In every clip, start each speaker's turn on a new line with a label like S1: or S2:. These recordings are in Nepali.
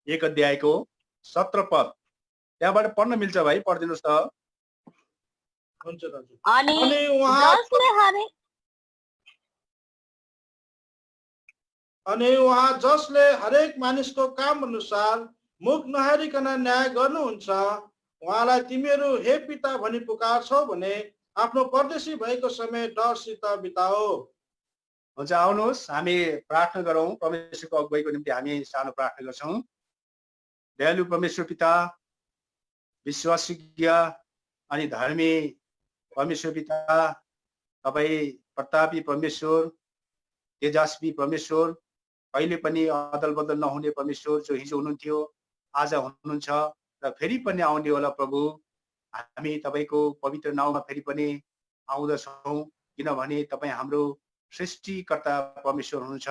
S1: 1 अध्यायको 17 पद त्यहाँबाट पढ्न मिल्छ भाइ, पढिदिनुहोस् त।
S2: हुन्छ दाजु।
S3: अनि
S2: अनि उहाँ जसले हरेक मानिसको काम अनुसार मुख नहेरिकन न्याय गर्नुहुन्छ, उहाँलाई तिमीहरू हे पिता भनी पुकार्छौ भने आफ्नो परदेशी भएको समय डरसित बिताओ।
S1: हुन्छ, आउनुहोस् हामी प्रार्थना गरौँ। परमेश्वरको अगुवाईको निम्ति हामी सानो प्रार्थना गर्छौँ। दयालु परमेश्वर पिता, विश्वासयोग्य अनि धर्मी परमेश्वर पिता, तपाईँ प्रतापी परमेश्वर, तेजस्वी परमेश्वर, कहिले पनि अदल बदल नहुने परमेश्वर, जो हिजो हुनुहुन्थ्यो आज हुनुहुन्छ र फेरि पनि आउने होला प्रभु। हामी तपाईँको पवित्र नाउँमा फेरि पनि आउँदछौँ, किनभने तपाईँ हाम्रो सृष्टिकर्ता परमेश्वर हुनुहुन्छ,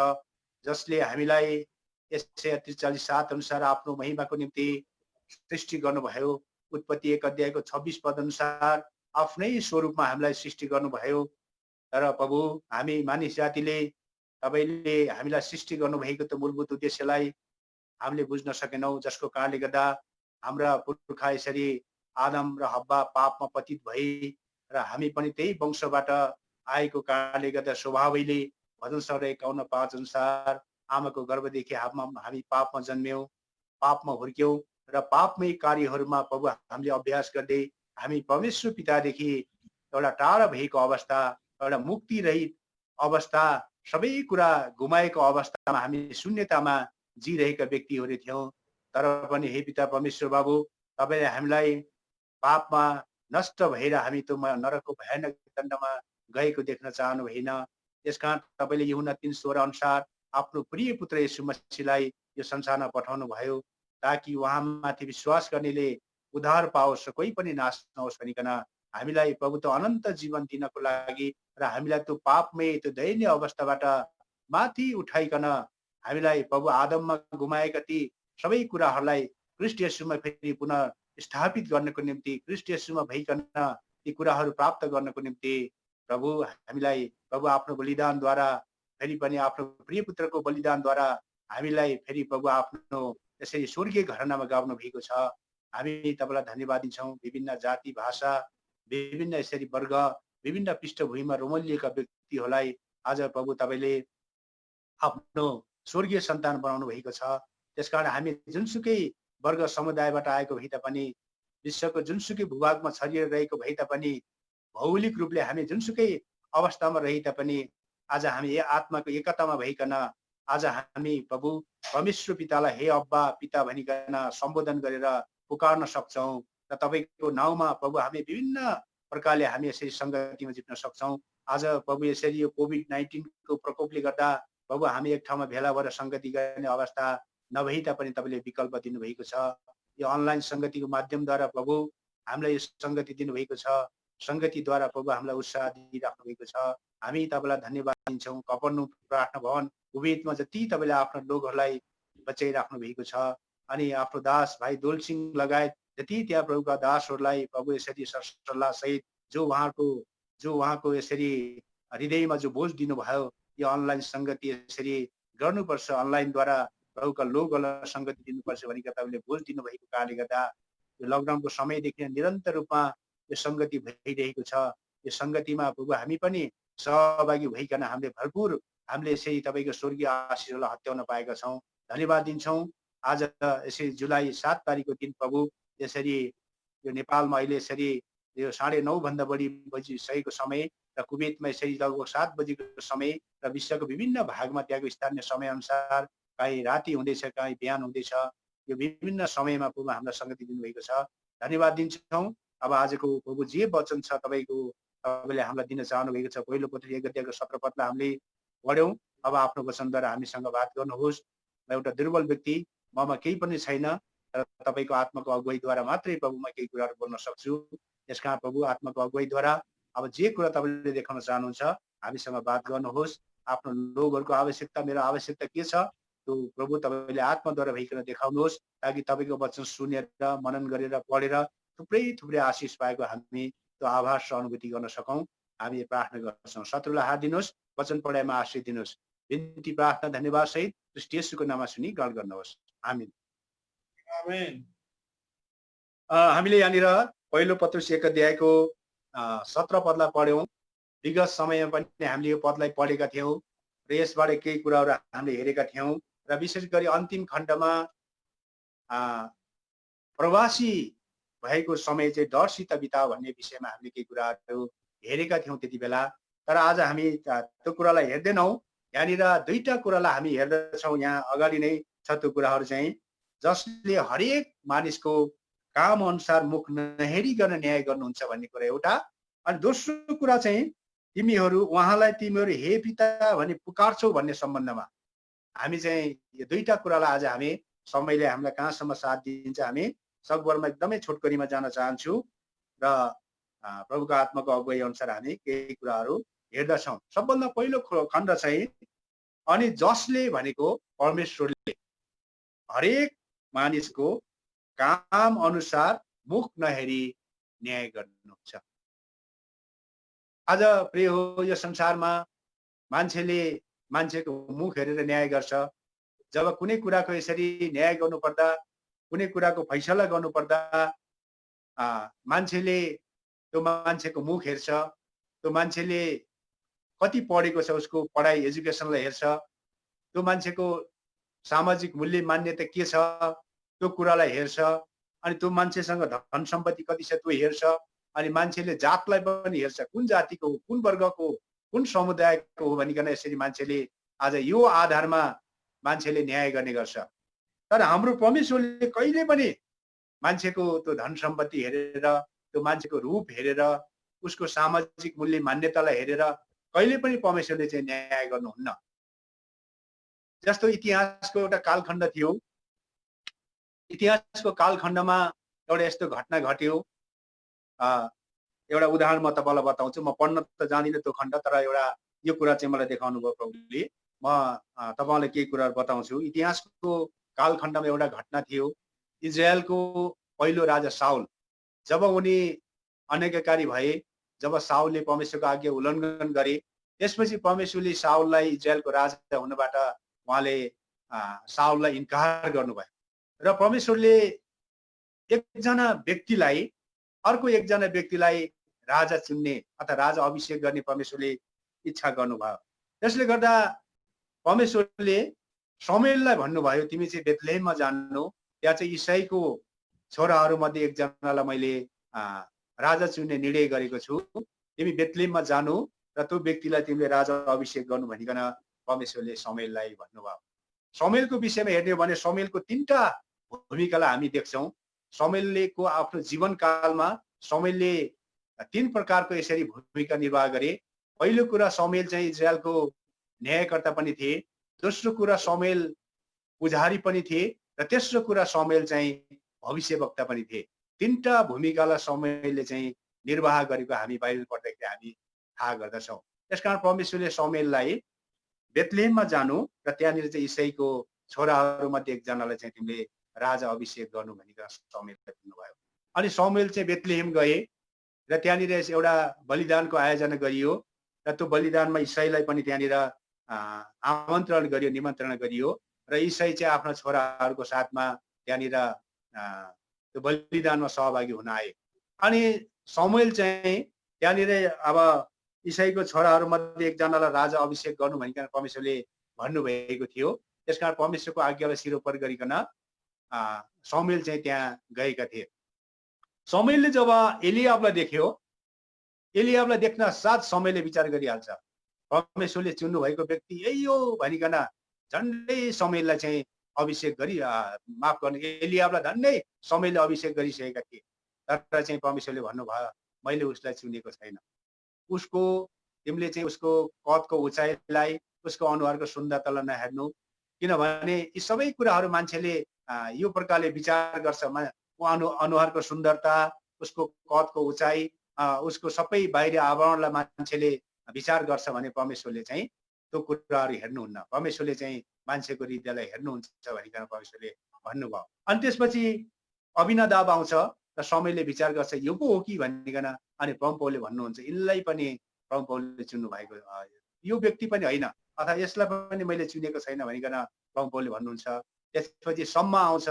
S1: जसले हामीलाई यशया 43:7 अनुसार आफ्नो महिमाको निम्ति सृष्टि गर्नुभयो। उत्पत्ति 1 अध्यायको 26 पद अनुसार आफ्नै स्वरूपमा हामीलाई सृष्टि गर्नुभयो। तर प्रभु, हामी मानिस जातिले तपाईँले हामीलाई सृष्टि गर्नुभएको त्यो मूलभूत उद्देश्यलाई हामीले बुझ्न सकेनौँ, जसको कारणले गर्दा हाम्रा पुर्खा यसरी आदम र हव्वा पापमा पतित भए र हामी पनि त्यही वंशबाट आएको कारणले गर्दा स्वभावैले भजन 51:5 अनुसार आमाको गर्भदेखि हामी पापमा जन्म्यौँ, पापमा हुर्क्यौँ र पापमै कार्यहरूमा प्रभु हामीले अभ्यास गर्दै हामी परमेश्वर पितादेखि एउटा टाढा भएको अवस्था, एउटा मुक्ति रहित अवस्था, सबै कुरा गुमाएको अवस्थामा हामी शून्यतामा जिरहेका व्यक्तिहरू थियौँ। तर पनि हे पिता परमेश्वर बाबु, तपाईँले हामीलाई पापमा नष्ट भएर हामी त्यो नरकको भयानक दण्डमा गएको देख्न चाहनु भएन। त्यसकारण तपाईँले यूहन्ना 3:16 अनुसार आफ्नो प्रिय पुत्र येशू मसीहलाई यो संसारमा पठाउनु भयो, ताकि उहाँमाथि विश्वास गर्नेले उद्धार पाओस् र कोही पनि नाश नहोस् भनिकन हामीलाई प्रभु त्यो अनन्त जीवन दिनको लागि र हामीलाई त्यो पापमय त्यो दयनीय अवस्थाबाट माथि उठाइकन हामीलाई प्रभु आदममा गुमाएका ती सबै कुराहरूलाई ख्रीष्ट येशूमा फेरि पुनः स्थापित गर्नको निम्ति, ख्रीष्ट येशूमा भइकन ती कुराहरू प्राप्त गर्नको निम्ति प्रभु हामीलाई प्रभु आफ्नो बलिदानद्वारा फेरि पनि आफ्नो प्रिय पुत्रको बलिदानद्वारा हामीलाई फेरि प्रभु आफ्नो यसरी स्वर्गीय घरनामा गाउनु भएको छ। हामी तपाईँलाई धन्यवाद दिन्छौँ। विभिन्न जाति भाषा, विभिन्न यसरी वर्ग, विभिन्न पृष्ठभूमिमा रोमलिएका व्यक्तिहरूलाई आज प्रभु तपाईँले आफ्नो स्वर्गीय सन्तान बनाउनु भएको छ। त्यसकारण हामी जुनसुकै वर्ग समुदायबाट आएको भए तापनि, विश्वको जुनसुकै भूभागमा छरिएर रहेको भए तापनि, भौगोलिक रूपले हामी जुनसुकै अवस्थामा रहे तापनि आज हामी आत्माको एकतामा भइकन आज हामी प्रभु परमेश्वर पितालाई हे अब्बा पिता भनिकन सम्बोधन गरेर पुकार्न सक्छौँ र तपाईँको नाउँमा प्रभु हामी विभिन्न प्रकारले हामी यसरी सङ्गतिमा जित्न सक्छौँ। आज प्रभु यसरी यो कोभिड-19 को प्रकोपले गर्दा प्रभु हामी एक ठाउँमा भेला भएर सङ्गति गर्ने अवस्था नभए तापनि तपाईँले विकल्प दिनुभएको छ। यो अनलाइन सङ्गतिको माध्यमद्वारा प्रभु हामीलाई यो सङ्गति दिनुभएको छ। सङ्गतिद्वारा प्रभु हामीलाई उत्साह दिइराख्नु भएको छ। हामी तपाईँलाई धन्यवाद दिन्छौँ। कफरनहुम प्रार्थना भवन कुवेतमा जति तपाईँले आफ्नो लोकहरूलाई बचाइराख्नु भएको छ अनि आफ्नो दास भाइ दोलसिंह लगायत जति त्यहाँ प्रभुका दासहरूलाई प्रभु यसरी सल्लाह सहित जो उहाँको यसरी हृदयमा जो बोझ दिनुभयो, यो अनलाइन सङ्गति यसरी गर्नुपर्छ, अनलाइनद्वारा प्रभुका लोकहरूलाई सङ्गति दिनुपर्छ भनी तपाईँले बोझ दिनुभएको कारणले गर्दा यो लकडाउनको समयदेखि निरन्तर रूपमा यो सङ्गति भइरहेको छ। यो सङ्गतिमा प्रभु हामी पनि सहभागी भइकन हामीले भरपुर हामीले यसरी तपाईँको स्वर्गीय आशीषहरूलाई हत्याउन पाएका छौँ। धन्यवाद दिन्छौँ। आज यसरी जुलाई 7 तारिकको दिन प्रभु यसरी यो नेपालमा अहिले यसरी यो 9:30 भन्दा बढी बजिसकेको समय र कुवेतमा यसरी लगभग 7 बजेको समय र विश्वको विभिन्न भागमा त्यहाँको स्थानीय समय अनुसार कहीँ राति हुँदैछ, कहीँ बिहान हुँदैछ। यो विभिन्न समयमा प्रभु हामीलाई सङ्गति दिनुभएको छ। धन्यवाद दिन्छौँ। अब आजको प्रभु जे वचन छ तपाईँले हामीलाई दिन चाहनु भएको छ, पहिलो पत्री 1 अध्यायको 17 पदलाई हामीले पढ्यौँ। अब आफ्नो वचनद्वारा हामीसँग बात गर्नुहोस्। म एउटा दुर्बल व्यक्ति, ममा केही पनि छैन, तर तपाईँको आत्माको अगुवाईद्वारा मात्रै प्रभु म केही कुराहरू बोल्न सक्छु। यसकारण प्रभु आत्माको अगुवाईद्वारा अब जे कुरा तपाईँले देखाउन चाहनुहुन्छ हामीसँग बात गर्नुहोस्। आफ्नो लोकहरूको आवश्यकता, मेरो आवश्यकता के छ त्यो प्रभु तपाईँले आत्माद्वारा भइकन देखाउनुहोस्, ताकि तपाईँको वचन सुनेर मनन गरेर पढेर थुप्रै आशिष पाएको हामी त्यो आभास र अनुभूति गर्न सकौँ। हामी प्रार्थना गर्छौँ। शत्रुलाई हात दिनुहोस्, वचन पढाइमा आश्रय दिनुहोस्। बिन्ती प्रार्थना धन्यवाद सहित ख्रीष्ट येशूको नाममा सुनि ग्रहण गर्नुहोस्। आमीन।
S2: आमेन।
S1: हामीले यहाँनिर पहिलो पत्रुस 1 अध्यायको 17 पदलाई पढ्यौं। विगत समयमा पनि हामीले यो पदलाई पढेका थियौं र यसबाट केही कुराहरू हामीले हेरेका थियौं र विशेष गरी अन्तिम खण्डमा प्रवासी भएको समय चाहिँ डरसित बिताओ भन्ने विषयमा हामीले केही कुराहरू हेरेका थियौं त्यति बेला। तर आज हामी त्यो कुरालाई हेर्दैनौं। यहाँनिर दुईटा कुरालाई हामी हेर्दछौँ। यहाँ अगाडि नै छ त्यो कुराहरू चाहिँ, जसले हरेक मानिसको काम अनुसार मुख नहेरिकन न्याय गर्नुहुन्छ भन्ने कुरा एउटा। अनि दोस्रो कुरा चाहिँ उहाँलाई तिमीहरू हे पिता भनी पुकार्छौ भन्ने सम्बन्धमा हामी चाहिँ यो दुईटा कुरालाई आज हामी समयले हामीलाई कहाँसम्म साथ दिन्छ हामी सकभरमा एकदमै छोटकरीमा जान चाहन्छु र प्रभुको आत्माको अगुवाई अनुसार हामी केही कुराहरू हेर्दछौँ। सबभन्दा पहिलो खण्ड चाहिँ, अनि जसले भनेको परमेश्वरले हरेक मानिसको काम अनुसार मुख नहेरी न्याय गर्नुहुन्छ। आज प्रिय हो, यो संसारमा मान्छेले मान्छेको मुख हेरेर न्याय गर्छ। जब कुनै कुराको यसरी न्याय गर्नुपर्दा, कुनै कुराको फैसला गर्नुपर्दा मान्छेले त्यो मान्छेको मुख हेर्छ, त्यो मान्छेले कति पढेको छ, उसको पढाइ एजुकेसनलाई हेर्छ, त्यो मान्छेको सामाजिक मूल्य मान्यता के छ त्यो कुरालाई हेर्छ, अनि त्यो मान्छेसँग धन सम्पत्ति कति छ त्यो हेर्छ, अनि मान्छेले जातलाई पनि हेर्छ, कुन जातिको हो, कुन वर्गको, कुन समुदायको हो भनिकन यसरी मान्छेले आज यो आधारमा मान्छेले न्याय गर्ने गर्छ। तर हाम्रो परमेश्वरले कहिले पनि मान्छेको त्यो धन सम्पत्ति हेरेर, त्यो मान्छेको रूप हेरेर, उसको सामाजिक मूल्य मान्यतालाई हेरेर कहिले पनि परमेश्वरले चाहिँ न्याय गर्नुहुन्न। जस्तो इतिहासको एउटा कालखण्ड थियो। इतिहासको कालखण्डमा एउटा यस्तो घटना घट्यो। एउटा उदाहरण म तपाईँलाई बताउँछु। म पढ्न त जान्दिनँ त्यो खण्ड, तर एउटा यो कुरा चाहिँ मलाई देखाउनु भयो प्रभुले। म तपाईँलाई केही कुराहरू बताउँछु। इतिहासको कालखण्डमा एउटा घटना थियो। इजरायलको पहिलो राजा साउल, जब उनी अनैक्यकारी भए, जब साउलले परमेश्वरको आज्ञा उल्लङ्घन गरे, त्यसपछि परमेश्वरले साउललाई इजरायलको राजा हुनबाट उहाँले साउललाई इन्कार गर्नुभयो र परमेश्वरले एकजना व्यक्तिलाई अर्को एकजना व्यक्तिलाई राजा चुन्ने अथवा राजा अभिषेक गर्ने परमेश्वरले इच्छा गर्नुभयो। त्यसले गर्दा परमेश्वरले शमूएललाई भन्नुभयो, तिमी चाहिँ बेथलेहममा जानु, त्यहाँ चाहिँ इसाईको छोराहरूमध्ये एकजनालाई मैले राजा चुन्ने निर्णय गरेको छु, तिमी बेथलेहममा जानु र त्यो व्यक्तिलाई तिमीले राजा अभिषेक गर्नु भनिकन परमेश्वरले शमूएललाई भन्नुभयो। शमूएलको विषयमा हेर्ने हो भने शमूएलको 3टा भूमिकालाई हामी देख्छौँ। शमूएलको आफ्नो जीवनकालमा शमूएलले 3 प्रकारको यसरी भूमिका निर्वाह गरे। पहिलो कुरा, शमूएल चाहिँ इजरायलको न्यायकर्ता पनि थिए। दोस्रो कुरा, शमूएल पुजारी पनि थिए र तेस्रो कुरा, शमूएल चाहिँ भविष्यवक्ता पनि थिए। 3टा भूमिकालाई शमूएलले चाहिँ निर्वाह गरेको हामी बाइबल पढ्दाखेरि हामी थाहा गर्दछौँ। त्यसकारण परमेश्वरले शमूएललाई बेथलेहममा जानु र त्यहाँनिर चाहिँ इसाईको छोराहरूमध्ये एकजनालाई चाहिँ तिमीले राजा अभिषेक गर्नु भनिकन शमूएललाई भन्नुभयो। अनि शमूएल चाहिँ बेथलेहम गए र त्यहाँनिर एउटा बलिदानको आयोजना गरियो र त्यो बलिदानमा इसाईलाई पनि त्यहाँनिर आमन्त्रण गरियो, निमन्त्रणा गरियो र इसाई चाहिँ आफ्ना छोराहरूको साथमा त्यहाँनिर त्यो बलिदानमा सहभागी हुन आए। अनि शमूएल चाहिँ त्यहाँनिर अब इसाईको छोराहरूमध्ये एकजनालाई राजा अभिषेक गर्नु भनिकन परमेश्वरले भन्नुभएको थियो। त्यसकारण परमेश्वरको आज्ञालाई सिरोपर गरिकन शमूएल चाहिँ त्यहाँ गएका थिए। शमूएलले जब एलियाबलाई देख्यो, एलियाबलाई देख्न साथ शमूएलले विचार गरिहाल्छ, परमेश्वरले चुन्नु भएको व्यक्ति यही हो भनिकन झन्डै शमूएललाई चाहिँ अभिषेक गरी माफ गर्ने एलियाबलाई झन्डै शमूएलले अभिषेक गरिसकेका थिए। तर चाहिँ परमेश्वरले भन्नुभयो, मैले उसलाई चुनेको छैन। उसको तिमीले चाहिँ उसको कदको उचाइलाई, उसको अनुहारको सुन्दरतालाई नहेर्नु, किनभने यी सबै कुराहरू मान्छेले यो प्रकारले विचार गर्छ। अनुहारको सुन्दरता, उसको कदको उचाइ, उसको सबै बाहिरी आवरणलाई मान्छेले विचार गर्छ भने परमेश्वरले चाहिँ त्यो कुराहरू हेर्नुहुन्न। परमेश्वरले चाहिँ मान्छेको हृदयलाई हेर्नुहुन्छ भनिकन परमेश्वरले भन्नुभयो। अनि त्यसपछि अबिनादाब आउँछ र शमूएलले विचार गर्छ, यो पो हो कि भनिकन। अनि परमप्रभुले भन्नुहुन्छ, यसलाई पनि परमप्रभुले चुन्नु भएको, यो व्यक्ति पनि होइन अथवा यसलाई पनि मैले चुनेको छैन भनिकन परमप्रभुले भन्नुहुन्छ। त्यसपछि सम्मा आउँछ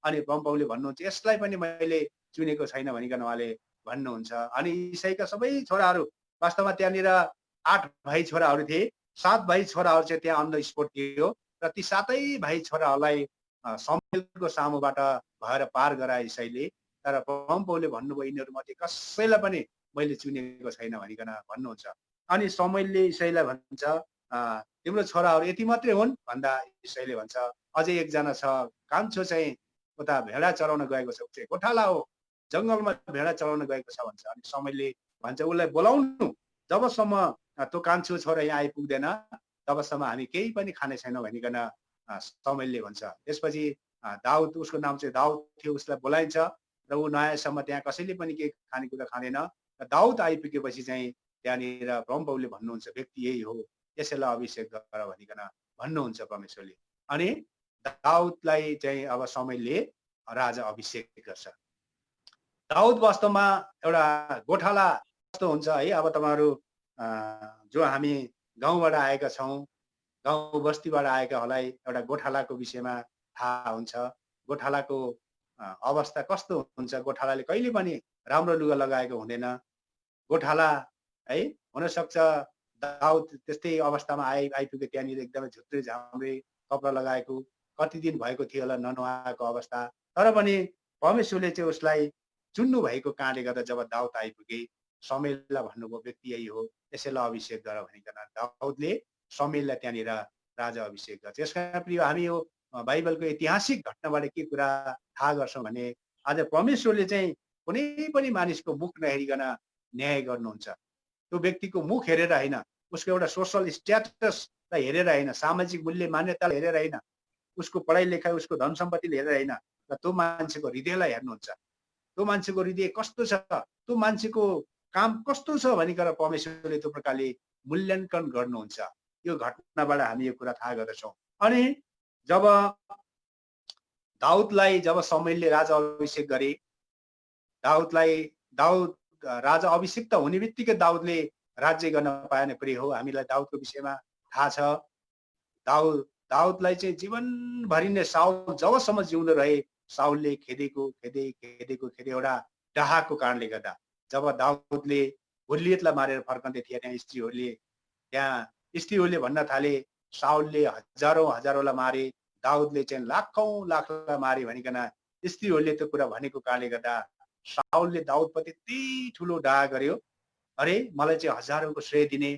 S1: अनि प्रभुले भन्नुहुन्छ यसलाई पनि मैले चुनेको छैन भनिकन उहाँले भन्नुहुन्छ। अनि इसाईका सबै छोराहरू वास्तवमा त्यहाँनिर 8 भाइ छोराहरू थिए। 7 भाइ छोराहरू चाहिँ त्यहाँ अन द स्पोट थियो र ती 7 भाइ छोराहरूलाई शमूएलको सामुबाट भएर पार गराए इसाईले। तर प्रभुले भन्नुभयो यिनीहरूमध्ये कसैलाई पनि मैले चुनेको छैन भनिकन भन्नुहुन्छ। अनि शमूएलले इसाईलाई भन्छ तिम्रो छोराहरू यति मात्रै हुन् भन्दा इसाईले भन्छ अझै एकजना छ, कान्छो चाहिँ उता भेडा चराउन गएको छ, चाहिँ गोठाला हो, जङ्गलमा भेडा चराउन गएको छ भन्छ। अनि शमूएलले भन्छ उसलाई बोलाउनु, जबसम्म त्यो कान्छो छोरा यहाँ आइपुग्दैन तबसम्म हामी केही पनि खाने छैनौँ भनिकन शमूएलले भन्छ। त्यसपछि दाउद, उसको नाम चाहिँ दाउद थियो, उसलाई बोलाइन्छ र ऊ नआएसम्म त्यहाँ कसैले पनि केही खानेकुरा खाँदैन। र दाउद आइपुगेपछि चाहिँ त्यहाँनिर प्रभुले भन्नुहुन्छ व्यक्ति यही हो, यसैलाई अभिषेक गर भनिकन भन्नुहुन्छ परमेश्वरले। अनि दाउदलाई चाहिँ अब शमूएलले राजा अभिषेक गर्छ। दाउद वास्तवमा एउटा गोठाला कस्तो हुन्छ है, अब तपाईँहरू जो हामी गाउँबाट आएका छौँ, गाउँ बस्तीबाट आएकाहरूलाई एउटा गोठालाको विषयमा थाहा हुन्छ। गोठालाको अवस्था कस्तो हुन्छ, गोठालाले कहिले पनि राम्रो लुगा लगाएको हुँदैन। गोठाला है हुनसक्छ दाउद त्यस्तै अवस्थामा आइपुगे, त्यहाँनिर एकदमै झुत्रे झाम्रे कपडा लगाएको, कति दिन भएको थियो होला ननुहाएको अवस्था। तर पनि परमेश्वरले चाहिँ उसलाई चुन्नु भएको कारणले गर्दा जब दाउद आइपुगे शमूएललाई भन्नुभयो व्यक्ति यही हो, यसैलाई अभिषेक गर भनिकन दाउदले शमूएललाई त्यहाँनिर राजा अभिषेक गर्छ। यसका प्रिय हामी यो बाइबलको ऐतिहासिक घटनाबाट के कुरा थाहा गर्छौँ भने आज परमेश्वरले चाहिँ कुनै पनि मानिसको मुख नहेरिकन न्याय गर्नुहुन्छ। त्यो व्यक्तिको मुख हेरेर होइन, उसको एउटा सोसल स्ट्याटसलाई हेरेर होइन, सामाजिक मूल्य मान्यतालाई हेरेर होइन, उसको पढाइ लेखाइ, उसको धन सम्पत्तिले हेरेर होइन, र त्यो मान्छेको हृदयलाई हेर्नुहुन्छ। त्यो मान्छेको हृदय कस्तो छ, त्यो मान्छेको काम कस्तो छ भनिकन परमेश्वरले त्यो प्रकारले मूल्याङ्कन गर्नुहुन्छ। यो घटनाबाट हामी यो कुरा थाहा गर्दछौँ। अनि जब दाउदलाई जब शमूएलले राजा अभिषेक गरे, दाउद राजा अभिषिक्त हुने बित्तिकै दाउदले राज्य गर्न पाएन प्रिय हो। हामीलाई दाउदको विषयमा थाहा छ। दाउदलाई चाहिँ जीवनभरि नै साउल जबसम्म जिउँदो रहे साउलले खेदेको एउटा डाहाको कारणले गर्दा जब दाउदले गोलियतलाई मारेर फर्कँदै थिए त्यहाँ स्त्रीहरूले भन्न थाले साउलले हजारौँलाई मारे, दाउदले चाहिँ लाखौँलाई मारे भनिकन स्त्रीहरूले त्यो कुरा भनेको कारणले गर्दा साउलले दाउदप्रति यति ठुलो डाहा गर्यो। अरे मलाई चाहिँ हजारौँको श्रेय दिने,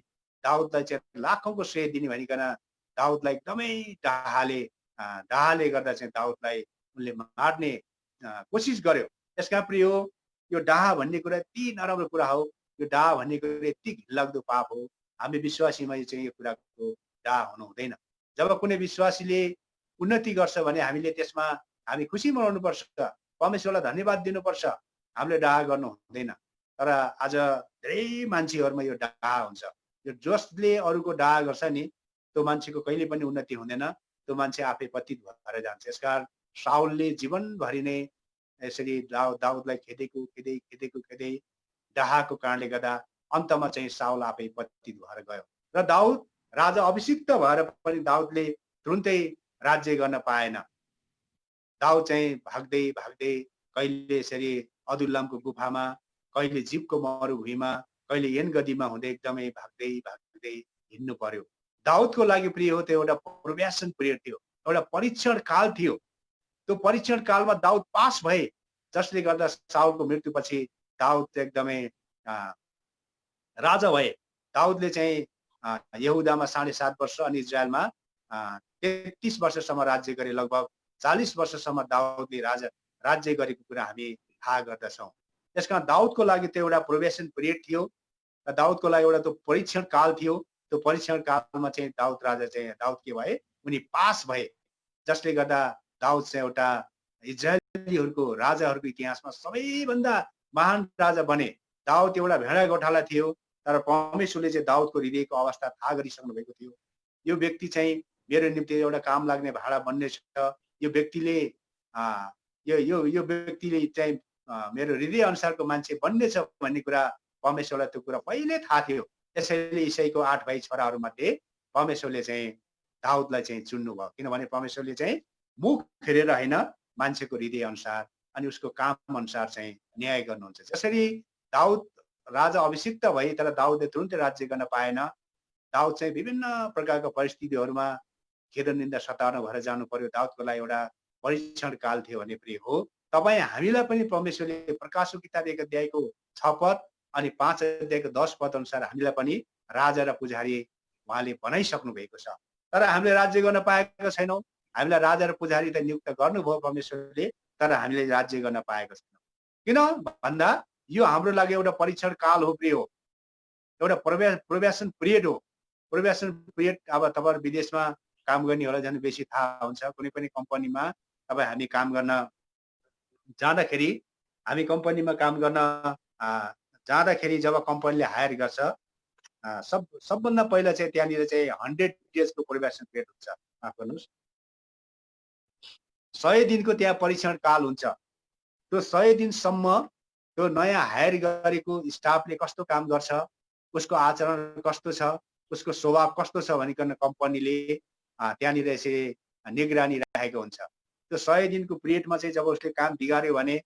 S1: दाउदलाई चाहिँ लाखौँको श्रेय दिने भनिकन दाउदलाई एकदमै डाहाले गर्दा चाहिँ दाउदलाई उनले मार्ने कोसिस गर्यो। यसका प्रिय यो डाहा भन्ने कुरा यति नराम्रो कुरा हो, यो डाहा भन्ने कुरा यति घिनलाग्दो पाप हो। हामी विश्वासीमा चाहिँ यो कुराको डाहा हुनु हुँदैन। जब कुनै विश्वासीले उन्नति गर्छ भने हामीले त्यसमा हामी खुसी मनाउनु पर्छ, परमेश्वरलाई धन्यवाद दिनुपर्छ, हामीले डाहा गर्नु हुँदैन। तर आज धेरै मान्छेहरूमा यो डाहा हुन्छ। यो जसले अरूको डाहा गर्छ नि त्यो मान्छेको कहिले पनि उन्नति हुँदैन, त्यो मान्छे आफै पतित भएर जान्छ। यसकारण साउलले जीवनभरि नै यसरी दाउदलाई खेदेको डाहाको कारणले गर्दा अन्तमा चाहिँ साउल आफै पतित भएर गयो र दाउद राजा अभिषिक्त भएर पनि दाउदले तुरुन्तै राज्य गर्न पाएन। दाउद चाहिँ भाग्दै कहिले यसरी अदुल्लामको गुफामा, कहिले जीवको मरुभूमिमा, कहिले एनगदीमा हुँदै एकदमै भाग्दै हिँड्नु पर्यो। दाउदको लागि प्रिय हो त्यो एउटा प्रोबेसन पिरियड थियो, एउटा परीक्षण काल थियो। त्यो परीक्षण कालमा दाउद पास भए, जसले गर्दा साउलको मृत्युपछि दाउद एकदमै राजा भए। दाउदले चाहिँ यहुदामा 7.5 वर्ष अनि इजरायलमा 33 वर्षसम्म राज्य गरे। लगभग 40 वर्षसम्म दाउदले राज्य गरेको कुरा हामी थाहा गर्दछौँ। त्यसकारण दाउदको लागि त्यो एउटा प्रोबेसन पिरियड थियो र दाउदको लागि एउटा त्यो परीक्षण काल थियो। त्यो परीक्षण कालमा चाहिँ दाउद के भए, उनी पास भए, जसले गर्दा दाउद चाहिँ एउटा इजरायलीहरूको राजाहरूको इतिहासमा सबैभन्दा महान राजा बने। दाउद एउटा भेडा गोठाला थियो, तर परमेश्वरले चाहिँ दाउदको हृदयको अवस्था थाहा गरिसक्नु भएको थियो। यो व्यक्ति चाहिँ मेरो निम्ति एउटा काम लाग्ने भाडा बन्ने छ, यो व्यक्तिले यो व्यक्तिले चाहिँ मेरो हृदय अनुसारको मान्छे बन्ने छ भन्ने कुरा परमेश्वरलाई त्यो कुरा पहिले थाहा थियो। यसैले इसाईको 8 भाइ छोराहरू मध्ये परमेश्वरले चाहिँ दाउदलाई चाहिँ चुन्नु भयो, किनभने परमेश्वरले चाहिँ मुख हेरेर होइन, मान्छेको हृदय अनुसार अनि उसको काम अनुसार चाहिँ न्याय गर्नुहुन्छ। जसरी दाउद राजा अभिषिक्त भए तर दाउदले तुरुन्तै राज्य गर्न पाएन। दाउद चाहिँ विभिन्न प्रकारको परिस्थितिहरूमा खेद निन्दा सताउन भएर जानु पर्यो। दाउदको लागि एउटा परीक्षण काल थियो भने प्रिय हो। तपाईँ हामीलाई पनि परमेश्वरले प्रकाशको किताब 1 अध्यायको 6 पद अनि 5 अध्यायको 10 पद अनुसार हामीलाई पनि राजा र पुजारी उहाँले बनाइसक्नु भएको छ। तर हामीले राज्य गर्न पाएका छैनौँ। हामीलाई राजा र पुजारी त नियुक्त गर्नुभयो परमेश्वरले, तर हामीले राज्य गर्न पाएका छैनौँ। किन भन्दा यो हाम्रो लागि एउटा परीक्षण काल हो प्रिय हो। एउटा प्रोबेसन पिरियड हो। प्रोबेसन पिरियड अब तपाईहरु विदेशमा काम गर्नेहरूलाई झन् बेसी थाहा हुन्छ। कुनै पनि कम्पनीमा तपाईँ हामी काम गर्न जाँदाखेरि हामी कम्पनीमा काम गर्न जाँदाखेरि जब कम्पनीले हायर गर्छ सबभन्दा पहिला चाहिँ त्यहाँनिर चाहिँ 100 डेजको प्रोबेसन पिरियड हुन्छ। माफ गर्नुहोस्, 100 दिनको त्यहाँ परीक्षण काल हुन्छ। त्यो 100 दिनसम्म त्यो नयाँ हायर गरेको स्टाफले कस्तो काम गर्छ, उसको आचरण कस्तो छ, उसको स्वभाव कस्तो छ भनिकन कम्पनीले त्यहाँनिर यसरी निगरानी राखेको हुन्छ। त्यो 100 दिनको पिरियडमा चाहिँ जब उसले काम बिगार्यो भने,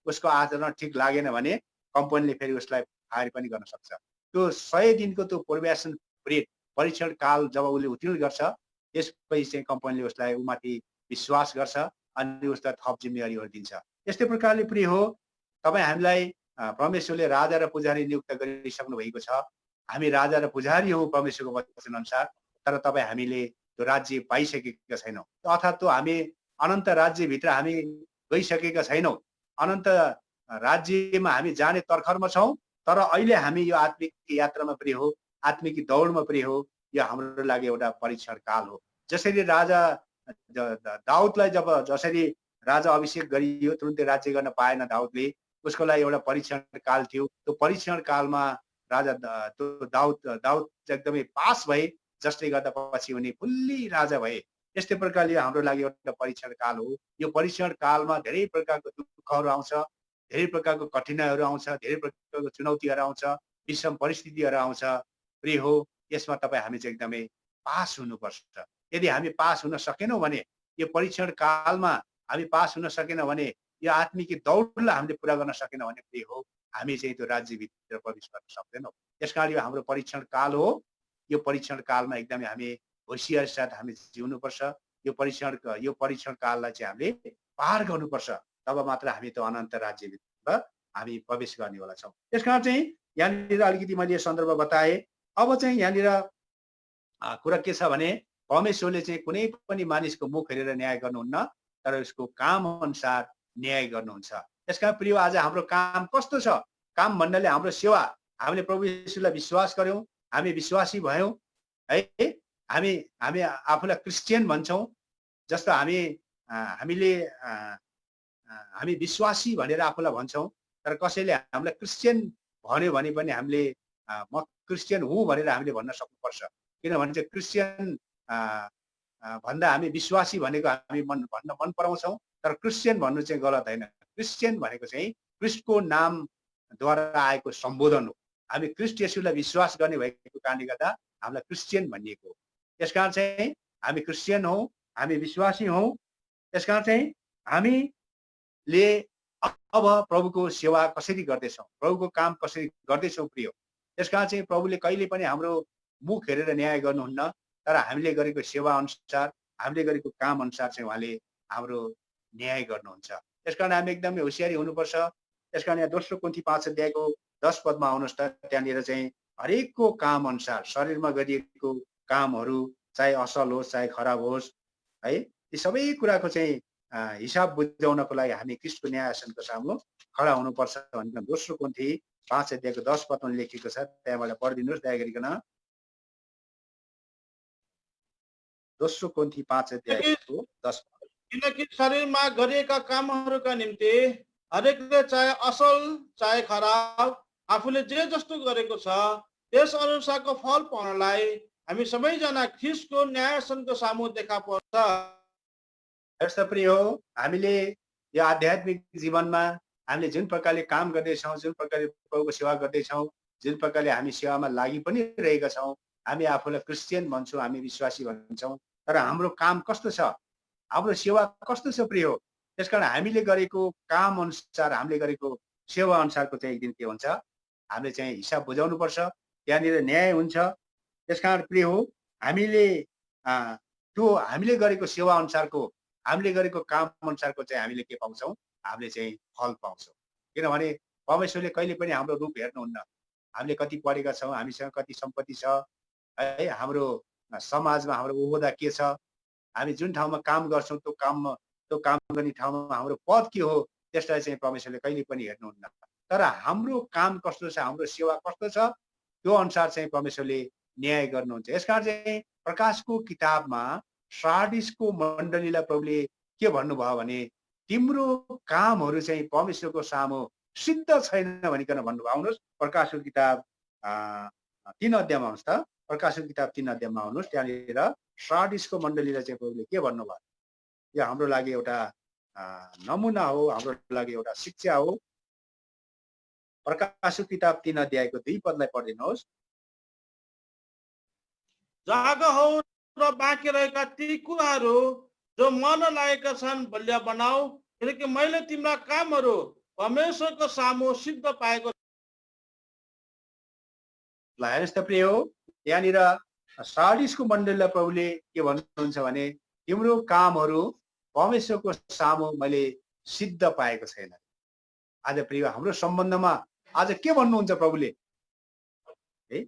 S1: उसको आचरण ठिक लागेन भने कम्पनीले फेरि उसलाई फायर पनि गर्न सक्छ। त्यो 100 दिनको त्यो प्रोबेसन पिरियड परीक्षण काल जब उसले उत्तीर्ण गर्छ, त्यसपछि चाहिँ कम्पनीले उसलाई उमाथि विश्वास गर्छ अनि उसलाई थप जिम्मेवारीहरू दिन्छ। यस्तै प्रकारले प्रिय हो, तपाईँ हामीलाई परमेश्वरले राजा र पुजारी नियुक्त गरिसक्नु भएको छ। हामी राजा र पुजारी हौँ परमेश्वरको वचन अनुसार, तर तपाईँ हामीले त्यो राज्य पाइसकेका छैनौँ। अर्थात् त्यो हामी अनन्त राज्यभित्र हामी गइसकेका छैनौँ। अनन्त राज्यमा हामी जाने तर्खरमा छौँ। तर अहिले हामी यो आत्मिक यात्रामा प्रिय हो, आत्मिक दौडमा प्रिय हो। यो हाम्रो लागि एउटा परीक्षण काल हो। जसरी राजा दाउदलाई जसरी राजा अभिषेक गरियो, तुरुन्तै राज्य गर्न पाएन दाउदले, उसको लागि एउटा परीक्षण काल थियो। त्यो परीक्षण कालमा राजा दाउद एकदमै पास भए, जसले गर्दा पछि उनी फुल्ली राजा भए। यस्तै प्रकारले हाम्रो लागि एउटा परीक्षण काल हो। यो परीक्षण कालमा धेरै प्रकारको दुःखहरू आउँछ, धेरै प्रकारको कठिनाइहरू आउँछ, धेरै प्रकारको चुनौतीहरू आउँछ, विषम परिस्थितिहरू आउँछ। प्रिय हो, यसमा तपाईँ हामी चाहिँ एकदमै पास हुनुपर्छ। यदि हामी पास हुन सकेनौँ भने, यो परीक्षण कालमा हामी पास हुन सकेनौँ भने, यो आत्मिक दौडलाई हामीले पुरा गर्न सकेनौँ भने प्रिय हो, हामी चाहिँ त्यो राज्यभित्र प्रवेश गर्न सक्दैनौँ। त्यसकारण यो हाम्रो परीक्षण काल हो। यो परीक्षण कालमा एकदमै हामी होसियार साथ हामी जिउनुपर्छ। यो परीक्षण काललाई चाहिँ हामीले पार गर्नुपर्छ। तब मात्र हामी त्यो अनन्त राज्यभित्र हामी प्रवेश गर्नेवाला छौँ। त्यसकारण चाहिँ यहाँनिर अलिकति मैले सन्दर्भ बताएँ। अब चाहिँ यहाँनिर कुरा के छ भने, परमेश्वरले चाहिँ कुनै पनि मानिसको मुख हेरेर न्याय गर्नुहुन्न, तर उसको काम अनुसार न्याय गर्नुहुन्छ। त्यसकारण प्रिय, आज हाम्रो काम कस्तो छ? काम भन्नाले हाम्रो सेवा। हामीले प्रभु येशूलाई विश्वास गर्यौँ, हामी विश्वासी भयौँ है। हामी आफूलाई क्रिस्चियन भन्छौँ। जस्तो हामी विश्वासी भनेर आफूलाई भन्छौँ, तर कसैले हामीलाई क्रिस्चियन भन्यो भने पनि हामीले म क्रिस्चियन हुँ भनेर हामीले भन्न सक्नुपर्छ। किनभने चाहिँ क्रिस्चियन भन्दा हामी विश्वासी भनेको हामी भन्न मन पराउँछौँ, तर क्रिस्चियन भन्नु चाहिँ गलत होइन। क्रिस्चियन भनेको चाहिँ क्रिस्टको नामद्वारा आएको सम्बोधन हो। हामी क्रिस्ट येशूलाई विश्वास गर्ने भएको कारणले गर्दा हामीलाई क्रिस्चियन भनिएको हो। त्यसकारण चाहिँ हामी क्रिस्चियन हौँ, हामी विश्वासी हौँ। त्यसकारण चाहिँ हामीले अब प्रभुको सेवा कसरी गर्दैछौँ, प्रभुको काम कसरी गर्दैछौँ प्रिय। त्यसकारण चाहिँ प्रभुले कहिले पनि हाम्रो मुख हेरेर न्याय गर्नुहुन्न, तर हामीले गरेको सेवा अनुसार, हामीले गरेको काम अनुसार चाहिँ उहाँले हाम्रो न्याय गर्नुहुन्छ। त्यसकारण हामी एकदमै होसियारी हुनुपर्छ। त्यसकारण यहाँ दोस्रो कुन्ती 5 अध्यायको 10 पदमा आउनुहोस् त। त्यहाँनिर चाहिँ हरेकको काम अनुसार शरीरमा गरिएको कामहरू चाहे असल होस् चाहे खराब होस् है, यी सबै कुराको चाहिँ हिसाब बुझाउनको लागि हामी क्रिस्टको न्याय आसनको सामु खडा हुनुपर्छ भनेर दोस्रो कुन्ती 5 अध्यायको 10 पदमा लेखेको छ। त्यहाँबाट पढिदिनुहोस् दया गरिकन। दोस्रो कुन्ती 5 अध्यायको 10 पद।
S2: किनकि शरीरमा गरिएका कामहरूका निम्ति हरेकले चाहे असल चाहे खराब आफूले जे जस्तो गरेको छ त्यस अनुसारको फल पाउनलाई हामी सबैजना ख्रीष्टको न्यायासनको सामु देखा पर्छ।
S1: यस्तो प्रिय हो, हामीले यो आध्यात्मिक जीवनमा हामीले जुन प्रकारले काम गर्दैछौँ, जुन प्रकारले प्रभुको सेवा गर्दैछौँ, जुन प्रकारले हामी सेवामा लागि पनि रहेका छौँ, हामी आफूलाई क्रिस्चियन भन्छौँ, हामी विश्वासी भन्छौँ, तर हाम्रो काम कस्तो छ, हाम्रो सेवा कस्तो छ प्रिय हो। त्यसकारण हामीले गरेको काम अनुसार, हामीले गरेको सेवा अनुसारको चाहिँ एक दिन के हुन्छ, हामीले चाहिँ हिसाब बुझाउनुपर्छ, त्यहाँनिर न्याय हुन्छ। त्यसकारण प्रिय हो, हामीले त्यो हामीले गरेको सेवा अनुसारको, हामीले गरेको काम अनुसारको चाहिँ हामीले के पाउँछौँ, हामीले चाहिँ फल पाउँछौँ। किनभने परमेश्वरले कहिले पनि हाम्रो रूप हेर्नुहुन्न। हामीले कति पढेका छौँ, हामीसँग कति सम्पत्ति छ, है, हाम्रो समाजमा हाम्रो ओहदा के छ, हामी जुन ठाउँमा काम गर्छौँ त्यो काम गर्ने ठाउँमा हाम्रो पद के हो, त्यसलाई चाहिँ परमेश्वरले कहिले पनि हेर्नुहुन्न। तर हाम्रो काम कस्तो छ, हाम्रो सेवा कस्तो छ, त्यो अनुसार चाहिँ परमेश्वरले न्याय गर्नुहुन्छ। यसकारण चाहिँ प्रकाशको किताबमा सार्डिसको मण्डलीलाई प्रभुले के भन्नुभयो भने, तिम्रो कामहरू चाहिँ परमेश्वरको सामु सिद्ध छैन भनिकन भन्नुभयो। आउनुहोस् प्रकाशको किताब 3 अध्यायमा आउनुहोस् त, प्रकाशको किताब 3 अध्यायमा आउनुहोस्। त्यहाँनिर सार्डिसको मण्डलीलाई चाहिँ प्रभुले के भन्नुभयो, यो हाम्रो लागि एउटा नमुना हो, हाम्रो लागि एउटा शिक्षा हो। प्रकाशको किताब 3 अध्यायको 2 पदलाई पढिदिनुहोस्।
S2: जाग हौ र बाँकी रहेका ती कुराहरू जो मन लागेका छन् बलिया बनाऊ, किनकि मैले तिम्रा कामहरू परमेश्वरको सामु सिद्ध पाएको।
S1: ल हेर्नुहोस् त प्रिय हो, यहाँनिर सार्डिसको मण्डलीलाई प्रभुले के भन्नुहुन्छ भने, तिम्रो कामहरू परमेश्वरको सामु मैले सिद्ध पाएको छैन। आज प्रिय हाम्रो सम्बन्धमा आज के भन्नुहुन्छ प्रभुले? है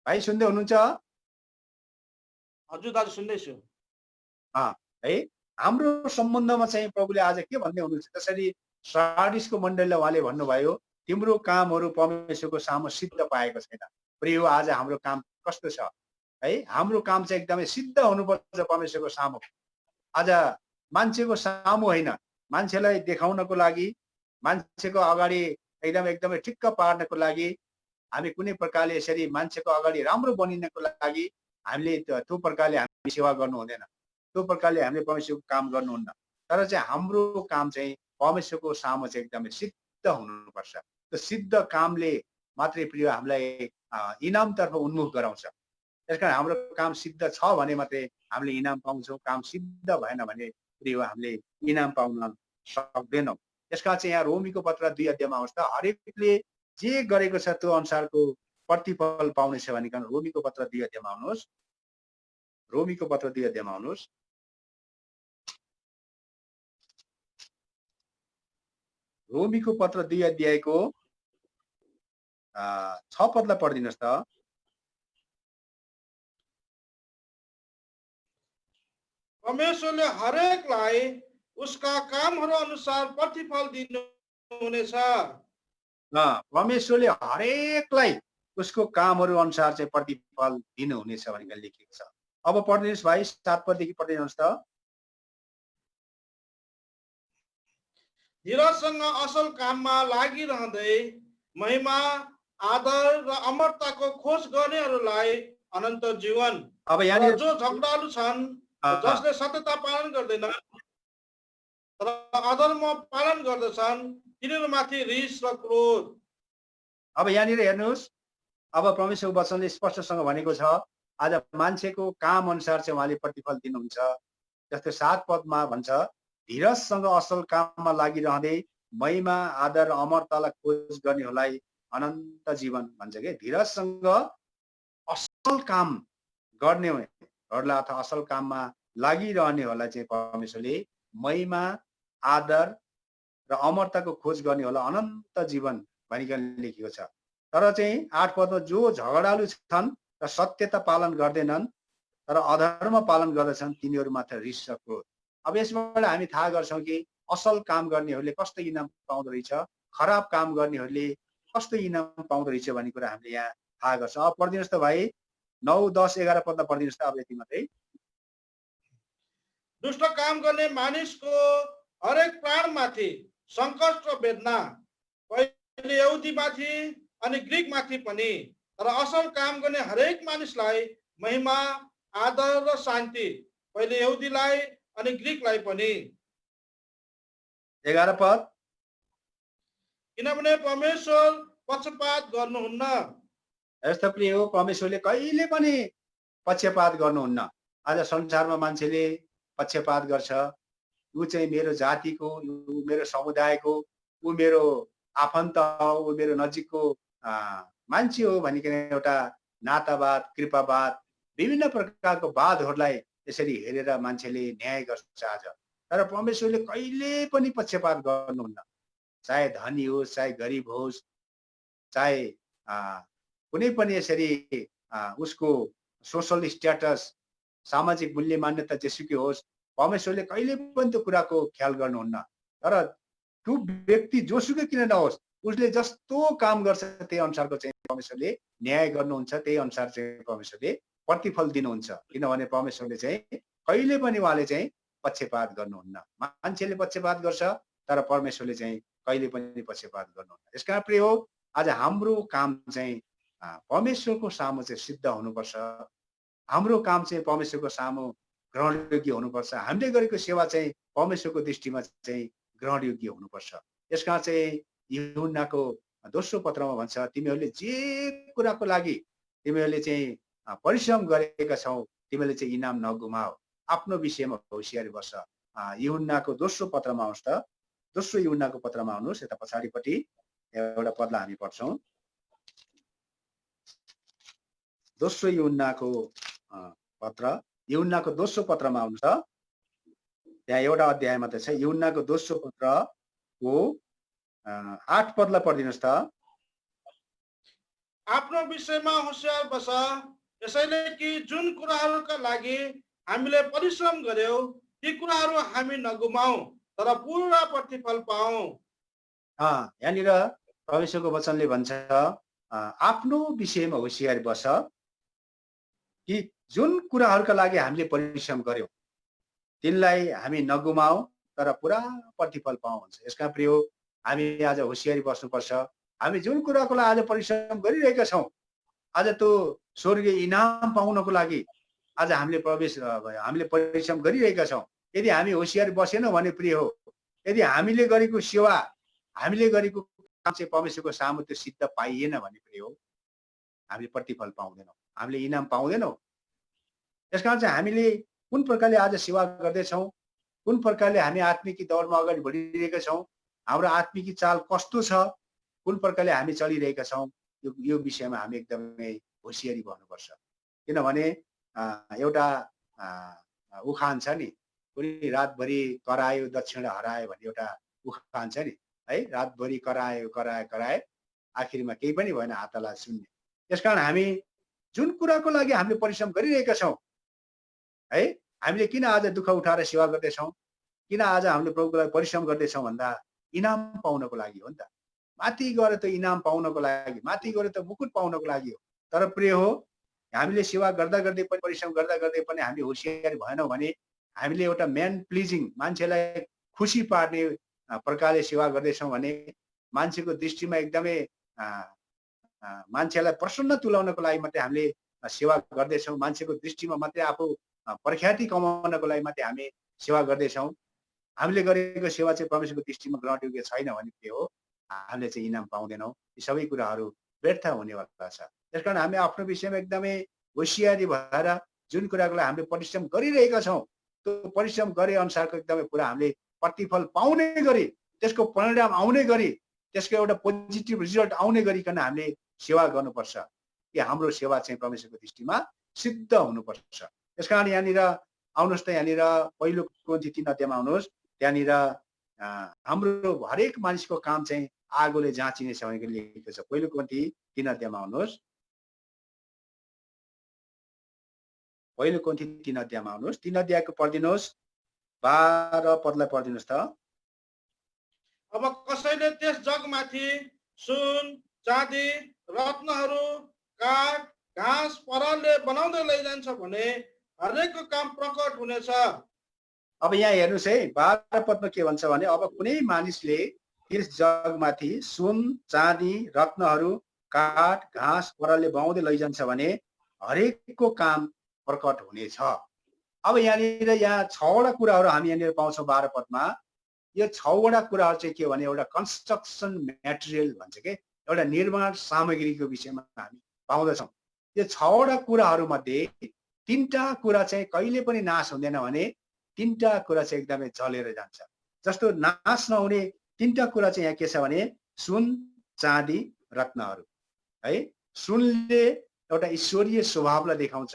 S1: भाइ सुन्दै हुनुहुन्छ?
S2: हजुर दाजु सुन्दैछु।
S1: है, हाम्रो सम्बन्धमा चाहिँ प्रभुले आज के भन्दै हुनुहुन्छ? त्यसरी सार्डिसको मण्डलीलाई उहाँले भन्नुभयो, तिम्रो कामहरू परमेश्वरको सामु सिद्ध पाएको छैन। प्रिय हो, आज हाम्रो काम कस्तो छ? है, हाम्रो काम चाहिँ एकदमै सिद्ध हुनुपर्छ परमेश्वरको सामु। आज मान्छेको सामु होइन, मान्छेलाई देखाउनको लागि, मान्छेको अगाडि एकदमै ठिक्क पार्नको लागि, हामी कुनै प्रकारले यसरी मान्छेको अगाडि राम्रो बनिनको लागि हामीले त्यो प्रकारले हामी सेवा गर्नु हुँदैन, त्यो प्रकारले हामीले परमेश्वरको काम गर्नुहुन्न। तर चाहिँ हाम्रो काम चाहिँ परमेश्वरको सामु चाहिँ एकदमै सिद्ध हुनुपर्छ। त्यो सिद्ध कामले मात्रै प्रिय हामीलाई इनामतर्फ उन्मुख गराउँछ। त्यसकारण हाम्रो काम सिद्ध छ भने मात्रै हामीले इनाम पाउँछौँ, काम सिद्ध भएन भने प्रिय हामीले इनाम पाउन सक्दैनौँ। त्यसकारण चाहिँ यहाँ रोमीको पत्र 2 अध्यायमा आउँछ, हरेकले जे गरेको छ त्यो अनुसारको प्रतिफल पाउनेछ भनिकन रोमीको पत्र 2 अध्यायमा आउनुहोस्। रोमीको पत्र 2 अध्यायमा आउनुहोस्। रोमीको पत्र 2 अध्यायको 6 पदलाई पढिदिनुहोस् त।
S2: परमेश्वरले हरेकलाई उसका कामहरू अनुसार प्रतिफल दिनुहुनेछ।
S1: परमेश्वरले हरेकलाई उसको कामहरू अनुसार चाहिँ प्रतिफल दिनुहुनेछ भनेर लेखिएको छ। अब पढिदिनुहोस् भाइ, 7 पददेखि पढिदिनुहोस् त।
S2: धीरजसँग असल काममा लागिरहँदै महिमा, आदर र अमरताको खोज गर्नेहरूलाई अनन्त जीवन।
S1: अब
S2: र
S1: यहाँनिर
S2: जो झगडालु छन्, जसले सत्यता पालन गर्दैन तर अधर्म पालन गर्दछन्, तिनीहरूमाथि रिस र क्रोध।
S1: अब यहाँनिर हेर्नुहोस्, अब परमेश्वरको वचनले स्पष्टसँग भनेको छ, आज मान्छेको काम अनुसार चाहिँ उहाँले प्रतिफल दिनुहुन्छ। जस्तै 7 पदमा भन्छ, धीरजसँग असल काममा लागिरहँदै महिमा, आदर, अमरतालाई खोज गर्नेहरूलाई अनन्त जीवन भन्छ के। धीरजसँग असल काम गर्नेहरूलाई अथवा असल काममा लागिरहनेहरूलाई चाहिँ परमेश्वरले महिमा, आदर र अमरताको खोज गर्नेहरूलाई अनन्त जीवन भनिकन लेखेको छ। तर चाहिँ 8 पदमा जो झगडालु छन् र सत्यता पालन गर्दैनन् तर अधर्म पालन गर्दछन्, तिनीहरूमाथि रिस र क्रोध। अब यसबाट हामी थाहा गर्छौँ कि असल काम गर्नेहरूले कस्तो इनाम पाउँदो रहेछ, खराब काम गर्नेहरूले कस्तो इनाम पाउँदो रहेछ भन्ने कुरा हामीले यहाँ थाहा गर्छौँ। अब पढिदिनुहोस् त भाइ, 9, 10, 11 पदमा पढिदिनुहोस् त। अब यति मात्रै।
S2: दुष्ट काम गर्ने मानिसको हरेक प्राणमाथि सङ्कट र वेदना, पहिले यहुदीमाथि अनि ग्रीकमाथि पनि, तर असल काम गर्ने हरेक मानिसलाई महिमा, आदर र शान्ति, पहिले यहुदीलाई अनि ग्रीकलाई पनि।
S1: 11 पद,
S2: किनभने परमेश्वर पक्षपात गर्नुहुन्न।
S1: यस्तो प्रिय हो, परमेश्वरले कहिले पनि पक्षपात गर्नुहुन्न। आज संसारमा मान्छेले पक्षपात गर्छ, ऊ चाहिँ मेरो जातिको, ऊ मेरो समुदायको, ऊ मेरो आफन्त हो, ऊ मेरो नजिकको मान्छे हो भनिकन एउटा नातावाद, कृपावाद, विभिन्न प्रकारको वादहरूलाई यसरी हेरेर मान्छेले न्याय गर्छ आज। तर परमेश्वरले कहिले पनि पक्षपात गर्नुहुन्न। चाहे धनी होस्, चाहे गरिब होस्, चाहे कुनै पनि यसरी उसको सोशल स्ट्याटस, सामाजिक मूल्य मान्यता जेसुकै होस्, परमेश्वरले कहिले पनि त्यो कुराको ख्याल गर्नुहुन्न। तर त्यो व्यक्ति जोसुकै किन नहोस्, उसले जस्तो काम गर्छ त्यही अनुसारको चाहिँ परमेश्वरले न्याय गर्नुहुन्छ, त्यही अनुसार चाहिँ परमेश्वरले प्रतिफल दिनुहुन्छ। किनभने परमेश्वरले चाहिँ कहिले पनि उहाँले चाहिँ पक्षपात गर्नुहुन्न। मान्छेले पक्षपात गर्छ, तर परमेश्वरले चाहिँ कहिले पनि पक्षपात गर्नुहुन्न। यसकारण प्रिय हो, आज हाम्रो काम चाहिँ परमेश्वरको सामु चाहिँ सिद्ध हुनुपर्छ। हाम्रो काम चाहिँ परमेश्वरको सामु ग्रहणयोग्य हुनुपर्छ। हामीले गरेको सेवा चाहिँ परमेश्वरको दृष्टिमा चाहिँ ग्रहणयोग्य हुनुपर्छ। यसकारण चाहिँ यूहन्नाको दोस्रो पत्रमा भन्छ, तिमीहरूले जे कुराको लागि तिमीहरूले चाहिँ परिश्रम गरेका छौ, तिमीहरूले चाहिँ इनाम नगुमाओ, आफ्नो विषयमा होसियारी बस। यूहन्नाको दोस्रो पत्रमा आउनुहोस् त, दोस्रो यूहन्नाको पत्रमा आउनुहोस्, यता पछाडिपट्टि एउटा पदलाई हामी पढ्छौँ। दोस्रो यूहन्नाको पत्र, यूहन्नाको दोस्रो पत्रमा आउनु छ, त्यहाँ एउटा अध्याय मात्रै छ। यूहन्नाको दोस्रो पत्रको 8 पदलाई पढिदिनुहोस् त।
S2: आफ्नो विषयमा होशियार बस, यसैले कि जुन कुराहरूका लागि हामीले परिश्रम गर्यौं ती कुराहरू हामी नगुमाऊ, तर पूरा प्रतिफल पाऊ।
S1: यहाँनिर परमेश्वरको वचनले भन्छ, आफ्नो विषयमा होशियार बस कि जुन कुराहरूका लागि हामीले परिश्रम गर्यौं तिनलाई हामी नगुमाऊ, तर पुरा प्रतिफल पाऊ भन्छ। यसका प्रिय हो, हामी आज होशियारी बस्नुपर्छ। हामी जुन कुराको लागि आज परिश्रम गरिरहेका छौँ, आज त्यो स्वर्गीय इनाम पाउनको लागि आज हामीले परिश्रम गरिरहेका छौँ। यदि हामी होशियारी बसेनौँ भने प्रिय हो, यदि हामीले गरेको सेवा, हामीले गरेको काम चाहिँ परमेश्वरको सामु त्यो सिद्ध पाइएन भने प्रिय हो, हामीले प्रतिफल पाउँदैनौँ, हामीले इनाम पाउँदैनौँ। यसकारण चाहिँ हामीले कुन प्रकारले आज सेवा गर्दैछौँ, कुन प्रकारले हामी आत्मिक दौडमा अगाडि बढिरहेका छौँ, हाम्रो आत्मिक चाल कस्तो छ, कुन प्रकारले हामी चलिरहेका छौँ, यो विषयमा हामी एकदमै होशियारी बन्नुपर्छ। किनभने एउटा उखान छ नि, कुनै रातभरि करायो दक्षिण हरायो भन्ने एउटा उखान छ नि है। रातभरि करायो कराए आखिरमा केही पनि भएन, हातला शून्य। यसकारण हामी जुन कुराको लागि हामीले परिश्रम गरिरहेका छौँ है, हामीले किन आज दुःख उठाएर सेवा गर्दैछौँ, किन आज हामीले प्रभुको लागि परिश्रम गर्दैछौँ भन्दा इनाम पाउनको लागि हो नि त। माथि गएर त इनाम पाउनको लागि, माथि गएर त मुकुट पाउनको लागि हो। तर प्रिय हो, हामीले सेवा गर्दा गर्दै पनि, परिश्रम गर्दा गर्दै पनि हामीले होशियारी भएनौँ भने, हामीले एउटा म्यान प्लिजिङ, मान्छेलाई खुसी पार्ने प्रकारले सेवा गर्दैछौँ भने, मान्छेको दृष्टिमा एकदमै मान्छेलाई प्रसन्न तुल्याउनको लागि मात्रै हामीले सेवा गर्दैछौँ, मान्छेको दृष्टिमा मात्रै आफू प्रख्याति कमाउनको लागि मात्रै हामी सेवा गर्दैछौँ, हामीले गरेको सेवा चाहिँ परमेश्वरको दृष्टिमा ग्रहणयोग्य छैन भने के हो, हामीले चाहिँ इनाम पाउँदैनौँ। यी सबै कुराहरू व्यर्थ हुनेवाला छ। त्यसकारण हामी आफ्नो विषयमा एकदमै होशियारी भएर जुन कुराको लागि हामीले परिश्रम गरिरहेका छौँ, त्यो परिश्रम गरे अनुसारको एकदमै पुरा हामीले प्रतिफल पाउने गरी, त्यसको परिणाम आउने गरी, त्यसको एउटा पोजिटिभ रिजल्ट आउने गरिकन हामीले सेवा गर्नुपर्छ कि हाम्रो सेवा चाहिँ परमेश्वरको दृष्टिमा सिद्ध हुनुपर्छ। त्यसकारण यहाँनिर आउनुहोस् त, यहाँनिर पहिलो कोरिन्थी 3 अध्यायमा आउनुहोस्। त्यहाँनिर हाम्रो हरेक मानिसको काम चाहिँ आगोले जाँचिनेछ भनेको लेखेको छ। पहिलो कोरिन्थी 3 अध्यायमा आउनुहोस्। पहिलो कोरिन्थी 3 अध्यायमा आउनुहोस्। 3 अध्यायको पढिदिनुहोस्, 12 पदलाई पढिदिनुहोस् त।
S2: अब कसैले त्यस जगमाथि सुन, चाँदी, रत्नहरू, काठ, घाँस, परालले बनाउँदै लैजान्छ भने हरेकको काम प्रकट हुनेछ।
S1: अब यहाँ हेर्नुहोस् है, 12 पदमा के भन्छ भने, अब कुनै मानिसले त्यस जगमाथि सुन, चाँदी, रत्नहरू, काठ, घाँस, परालले बनाउँदै लैजान्छ भने हरेकको काम प्रकट हुनेछ। अब यहाँनिर 6वटा कुराहरू हामी यहाँनिर पाउँछौँ 12 पदमा। यो 6वटा कुराहरू चाहिँ के भने एउटा कन्स्ट्रक्सन मेटेरियल भन्छ के, एउटा निर्माण सामग्रीको विषयमा हामी पाउँदछौँ। यो 6वटा कुराहरू मध्ये 3टा कुरा चाहिँ कहिले पनि नाश हुँदैन भने तीनटा कुरा चाहिँ एकदमै जलेर जान्छ। जस्तो नाश नहुने तीनटा कुरा चाहिँ यहाँ के छ भने सुन, चाँदी, रत्नहरू है। सुनले एउटा ईश्वरीय स्वभावलाई देखाउँछ,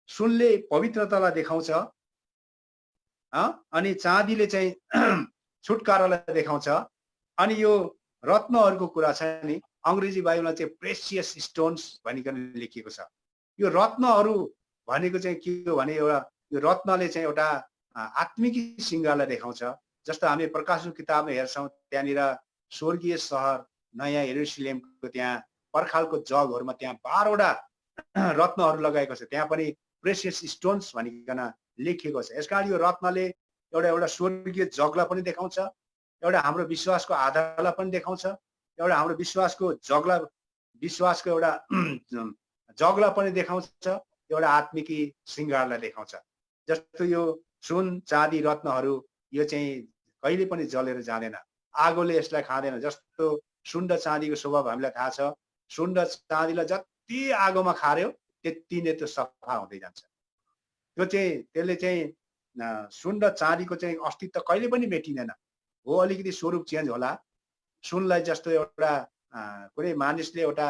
S1: सुनले पवित्रतालाई देखाउँछ, अनि चाँदीले चाहिँ छुटकारालाई देखाउँछ। अनि यो रत्नहरूको कुरा छ नि, अंग्रेजी बाइबलमा चाहिँ प्रेसियस स्टोन्स भनिकन लेखिएको छ। यो रत्नहरू भनेको चाहिँ के हो भने एउटा यो रत्नले चाहिँ एउटा आत्मिक सिंगारलाई देखाउँछ। जस्तो हामी प्रकाशको किताबमा हेर्छौँ, त्यहाँनिर स्वर्गीय सहर नयाँ यरुशलेमको त्यहाँ पर्खालको जगहरूमा त्यहाँ 12 वटा रत्नहरू लगाएको छ, त्यहाँ पनि प्रेसियस स्टोन्स भनिकन लेखिएको छ। यसकारण यो रत्नले एउटा एउटा स्वर्गीय जगलाई पनि देखाउँछ, एउटा हाम्रो विश्वासको आधारलाई पनि देखाउँछ, एउटा हाम्रो विश्वासको एउटा जगलाई पनि देखाउँछ, एउटा आत्मिकी श्रृङ्गारलाई देखाउँछ। जस्तो यो सुन, चाँदी, रत्नहरू यो चाहिँ कहिले पनि जलेर जाँदैन, आगोले यसलाई खाँदैन। जस्तो सुन र चाँदीको स्वभाव हामीलाई थाहा छ, सुन र चाँदीलाई जति आगोमा खार्यो त्यति नै त्यो सफा हुँदै जान्छ। त्यो चाहिँ त्यसले चाहिँ सुन र चाँदीको चाहिँ अस्तित्व कहिले पनि मेटिँदैन। हो अलिकति स्वरूप चेन्ज होला। सुनलाई जस्तो एउटा कुनै मानिसले एउटा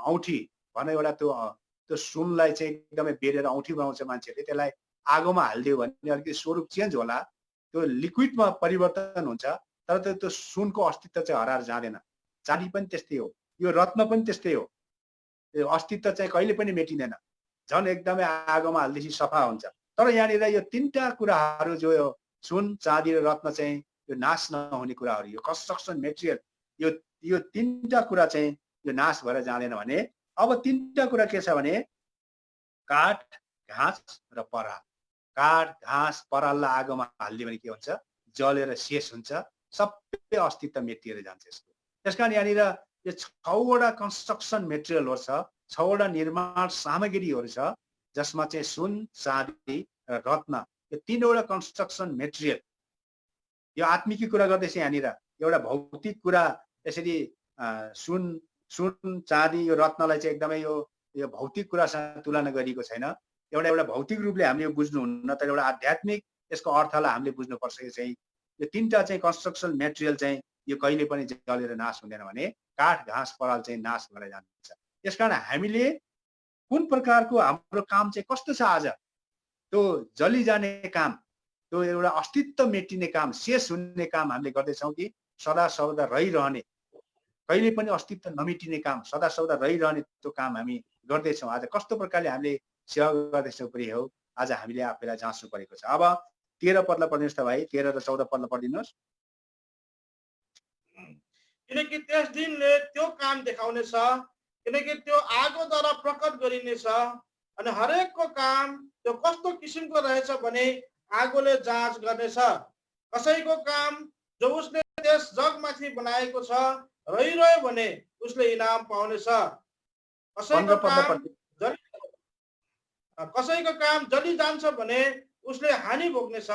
S1: औँठी भने एउटा त्यो सुनलाई चाहिँ एकदमै बेरेर औँठी बनाउँछ मान्छेले, त्यसलाई आगोमा हालिदियो भने अलिकति स्वरूप चेन्ज होला, त्यो लिक्विडमा परिवर्तन हुन्छ, तर त्यो सुनको अस्तित्व चाहिँ हराएर जाँदैन। चाँदी पनि त्यस्तै हो, यो रत्न पनि त्यस्तै हो, यो अस्तित्व चाहिँ कहिले पनि मेटिँदैन, झन् एकदमै आगोमा हाल्दैपछि सफा हुन्छ। तर यहाँनिर यो तीनटा कुराहरू जो यो सुन, चाँदी र रत्न चाहिँ यो नाश नहुने कुराहरू, यो कन्स्ट्रक्सन मेटेरियल, यो तीनटा कुरा चाहिँ यो नाश भएर जाँदैन भने अब तीनटा कुरा के छ भने काठ, घाँस र पराल। काठ, घाँस, पराललाई आगोमा हालिदियो भने के हुन्छ, जलेर शेष हुन्छ, सबै अस्तित्व मेटिएर जान्छ यसको। त्यसकारण यहाँनिर यो 6 वटा कन्स्ट्रक्सन मेटेरियलहरू छ, 6 वटा निर्माण सामग्रीहरू छ, जसमा चाहिँ सुन, चाँदी र रत्न, यो 3 वटा कन्स्ट्रक्सन मेटेरियल। यो आत्मिकी कुरा गर्दैछ यहाँनिर, एउटा भौतिक कुरा यसरी सुन, चाँदी, यो रत्नलाई चाहिँ एकदमै यो भौतिक कुरासँग तुलना गरिएको छैन। एउटा भौतिक रूपले हामीले यो बुझ्नुहुन्न, तर एउटा आध्यात्मिक यसको अर्थलाई हामीले बुझ्नुपर्छ। यो चाहिँ यो तीनटा चाहिँ कन्स्ट्रक्सन मेटेरियल चाहिँ यो कहिले पनि जलेर नाश हुँदैन भने काठ, घाँस, पराल चाहिँ नाश भएर जान्छ। यसकारण हामीले कुन प्रकारको हाम्रो काम चाहिँ कस्तो छ आज, त्यो जलिजाने काम, त्यो एउटा अस्तित्व मेटिने काम, शेष हुने काम हामीले गर्दैछौँ कि सदा सर्वदा रहिरहने, कहिले पनि अस्तित्व नमेटिने काम, सदा सर्वदा रहिरहने त्यो काम हामी गर्दैछौँ। आज कस्तो प्रकारले हामीले सेवा गर्दैछौँ प्रिय हो, आज हामीले आफैलाई जाँच्नु परेको छ। अब 13 पदलाई पढ्नुहोस् त भाइ, 13 र 14 पदलाई पढिदिनुहोस्।
S2: किनकि त्यस दिनले त्यो काम देखाउनेछ, किनकि त्यो आगोद्वारा प्रकट गरिनेछ, अनि हरेकको काम त्यो कस्तो किसिमको रहेछ भने आगोले जाँच गर्नेछ। कसैको काम जो उसले त्यस जगमाथि बनाएको छ रहिरह्यो भने उसले इनाम पाउनेछ। कसैको काम जलि जान्छ भने उसले हानि भोग्नेछ,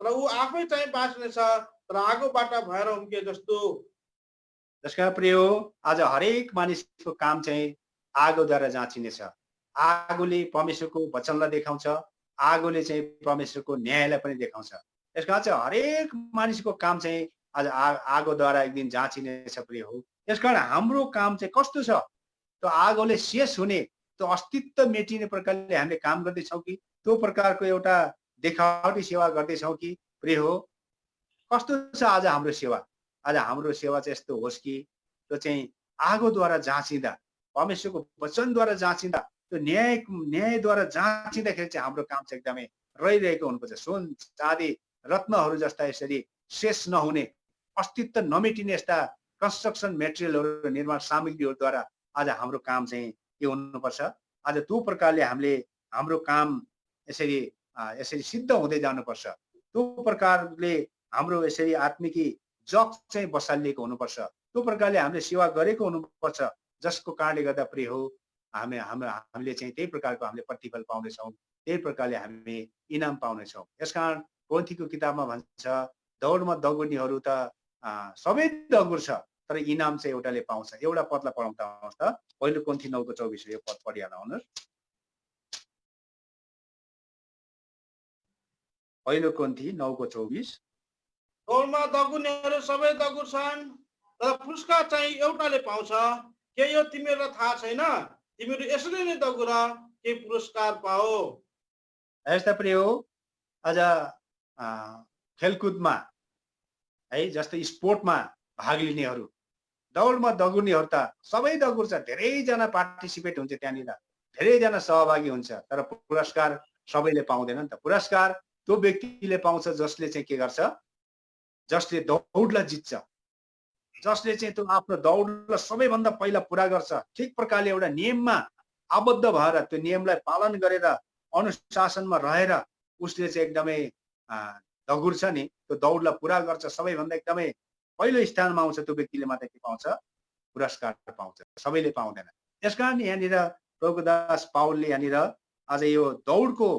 S2: र ऊ आफै चाहिँ बाँच्नेछ, तर आगोबाट भएर उम्के जस्तो।
S1: त्यसका प्रिय हो, आज हरेक मानिसको काम चाहिँ आगोद्वारा जाँचिनेछ। आगोले परमेश्वरको वचनलाई देखाउँछ, आगोले चाहिँ परमेश्वरको न्यायलाई पनि देखाउँछ। यसका चाहिँ हरेक मानिसको काम चाहिँ आज आगोद्वारा एक दिन जाँचिनेछ प्रिय हो। यसकारण हाम्रो काम चाहिँ कस्तो छ, त्यो आगोले शेष हुने, त्यो अस्तित्व मेटिने प्रकारले हामीले काम गर्दैछौँ कि त्यो प्रकारको एउटा देखावटी सेवा गर्दैछौँ कि प्रिय हो, कस्तो छ आज हाम्रो सेवा? आज हाम्रो सेवा चाहिँ यस्तो होस् कि त्यो चाहिँ आगोद्वारा जाँचिँदा, परमेश्वरको वचनद्वारा जाँचिँदा, त्यो न्यायद्वारा जाँचिँदाखेरि चाहिँ हाम्रो काम चाहिँ एकदमै रहिरहेको हुनुपर्छ। सुन, चाँदी, रत्नहरू जस्ता यसरी शेष नहुने, अस्तित्व नमेटिने यस्ता कन्स्ट्रक्सन मेटेरियलहरू, निर्माण सामग्रीहरूद्वारा आज हाम्रो काम चाहिँ के हुनुपर्छ, आज त्यो प्रकारले हामीले हाम्रो काम यसरी सिद्ध हुँदै जानुपर्छ। त्यो प्रकारले हाम्रो यसरी आत्मिकी जग चाहिँ बसालिएको हुनुपर्छ। त्यो प्रकारले हामीले सेवा गरेको हुनुपर्छ, जसको कारणले गर्दा प्रिय हो हामीले चाहिँ त्यही प्रकारको हामीले प्रतिफल पाउनेछौँ, त्यही प्रकारले हामी इनाम पाउनेछौँ। यसकारण कोरिन्थीको किताबमा भन्छ, दौडमा दगुर्नेहरू त सबै दगुर्छ, तर इनाम चाहिँ एउटाले पाउँछ। एउटा पदलाई पढाउँदा आउनुहोस् त, पहिलो कोरिन्थी 9:24 यो पद पढिहाल्नु आउनुहोस्। पहिलो कोरिन्थी 9:24।
S2: दौडमा दगुर्नेहरू सबै दगुर्छन् तर पुरस्कार चाहिँ एउटाले पाउँछ। के यो तिमीहरूलाई थाहा छैन? तिमीहरू यसरी नै दगुर के पुरस्कार पाओ।
S1: यस्ता प्रिय हो अझ खेलकुदमा है जस्तै स्पोर्टमा भाग लिनेहरू, दौडमा दगुर्नेहरू त सबै दगुर्छ, धेरैजना पार्टिसिपेट हुन्छ त्यहाँनिर, धेरैजना सहभागी हुन्छ, तर पुरस्कार सबैले पाउँदैन नि त। पुरस्कार त्यो व्यक्तिले पाउँछ जसले चाहिँ के गर्छ, जसले दौडलाई जित्छ, जसले चाहिँ त्यो आफ्नो दौडलाई सबैभन्दा पहिला पुरा गर्छ, ठिक प्रकारले एउटा नियममा आबद्ध भएर त्यो नियमलाई पालन गरेर अनुशासनमा रहेर उसले चाहिँ एकदमै दगुर्छ नि, त्यो दौडलाई पुरा गर्छ, सबैभन्दा एकदमै पहिलो स्थानमा आउँछ, त्यो व्यक्तिले मात्र के पाउँछ, पुरस्कार पाउँछ, सबैले पाउँदैन। त्यसकारण यहाँनिर प्रभुको दास पावलले यहाँनिर आज यो दौडको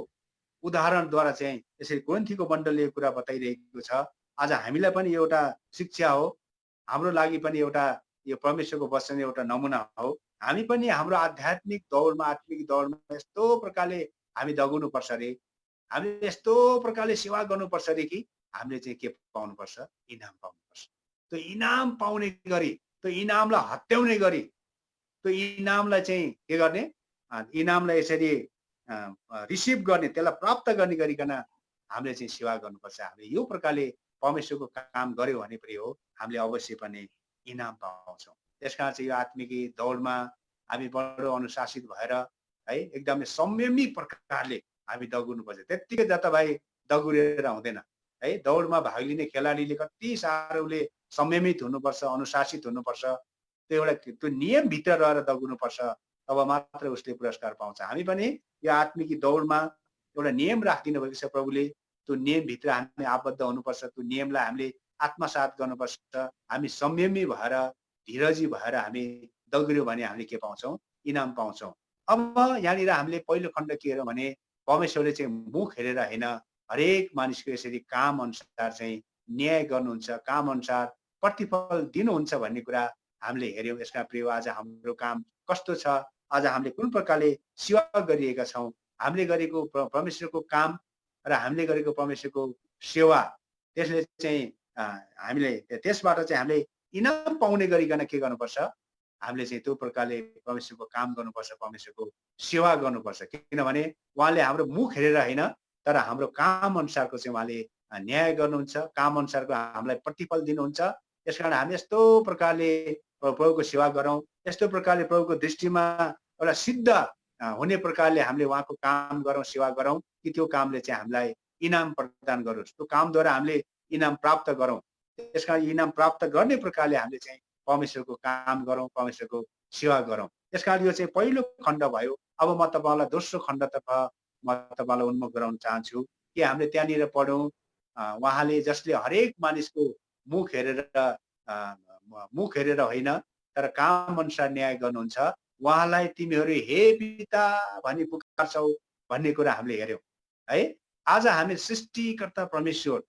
S1: उदाहरणद्वारा चाहिँ यसरी कोरिन्थीको मण्डलले यो कुरा बताइरहेको छ। आज हामीलाई पनि एउटा शिक्षा हो, हाम्रो लागि पनि एउटा यो परमेश्वरको वचन एउटा नमुना हो। हामी पनि हाम्रो आध्यात्मिक दौडमा, आत्मिक दौडमा यस्तो प्रकारले हामी दगुर्नुपर्छ रे, हामीले यस्तो प्रकारले सेवा गर्नुपर्छ रे कि हामीले चाहिँ के पाउनुपर्छ, इनाम पाउनुपर्छ। त्यो इनाम पाउने गरी, त्यो इनामलाई हत्याउने गरी, त्यो इनामलाई चाहिँ के गर्ने, इनामलाई यसरी रिसिभ गर्ने, त्यसलाई प्राप्त गर्ने गरिकन हामीले चाहिँ सेवा गर्नुपर्छ। हामीले यो प्रकारले परमेश्वरको काम गर्यो भने पनि हो, हामीले अवश्य पनि इनाम पाउँछौँ। त्यसकारण चाहिँ यो आत्मिकी दौडमा हामी बडो अनुशासित भएर है एकदमै संयमी प्रकारले हामी दगुर्नुपर्छ। त्यत्तिकै जताभाइ दगुरेर हुँदैन है। दौडमा भाग लिने खेलाडीले कति साह्रो उसले संयमित हुनुपर्छ, अनुशासित हुनुपर्छ, त्यो एउटा त्यो नियमभित्र रहेर दगुर्नुपर्छ, तब मात्र उसले पुरस्कार पाउँछ। हामी पनि यो आत्मिकी दौडमा एउटा नियम राखिदिनु भएको छ प्रभुले, त्यो नियमभित्र हामी आबद्ध हुनुपर्छ, त्यो नियमलाई हामीले आत्मसात गर्नुपर्छ। हामी संयमी भएर, धीरजी भएर हामी दगुर्यो भने हामीले के पाउँछौँ, इनाम पाउँछौँ। अब यहाँनिर हामीले पहिलो खण्ड के हेऱ्यौँ भने परमेश्वरले चाहिँ मुख हेरेर होइन, हरेक मानिसको यसरी काम अनुसार चाहिँ न्याय गर्नुहुन्छ, काम अनुसार प्रतिफल दिनुहुन्छ भन्ने कुरा हामीले हेऱ्यौँ। यसका प्रिय आज हाम्रो काम कस्तो छ, आज हामीले कुन प्रकारले सेवा गरिएका छौँ, हामीले गरेको परमेश्वरको काम र हामीले गरेको परमेश्वरको सेवा, त्यसले चाहिँ हामीले त्यसबाट चाहिँ हामीले इनाम पाउने गरिकन के गर्नुपर्छ, हामीले चाहिँ त्यो प्रकारले परमेश्वरको काम गर्नुपर्छ, परमेश्वरको सेवा गर्नुपर्छ। किनभने उहाँले हाम्रो मुख हेरेर होइन, तर हाम्रो काम अनुसारको चाहिँ उहाँले न्याय गर्नुहुन्छ, काम अनुसारको हामीलाई प्रतिफल दिनुहुन्छ। त्यसकारण हामी यस्तो प्रकारले प्रभुको सेवा गरौँ, यस्तो प्रकारले प्रभुको दृष्टिमा एउटा सिद्ध हुने प्रकारले हामीले उहाँको काम गरौँ, सेवा गरौँ कि त्यो कामले चाहिँ हामीलाई इनाम प्रदान गरोस्, त्यो कामद्वारा हामीले इनाम प्राप्त गरौँ। त्यसकारण इनाम प्राप्त गर्ने प्रकारले हामीले चाहिँ परमेश्वरको काम गरौँ, परमेश्वरको सेवा गरौँ। त्यसकारण यो चाहिँ पहिलो खण्ड भयो। अब म तपाईँलाई दोस्रो खण्डतर्फ म तपाईँलाई उन्मुख गराउन चाहन्छु कि हामीले त्यहाँनिर पढौँ, उहाँले जसले हरेक मानिसको मुख हेरेर होइन तर काम अनुसार न्याय गर्नुहुन्छ, उहाँलाई तिमीहरू हे पिता भनी पुकार्छौ भन्ने कुरा हामीले हेऱ्यौँ है। आज हामी सृष्टिकर्ता परमेश्वर,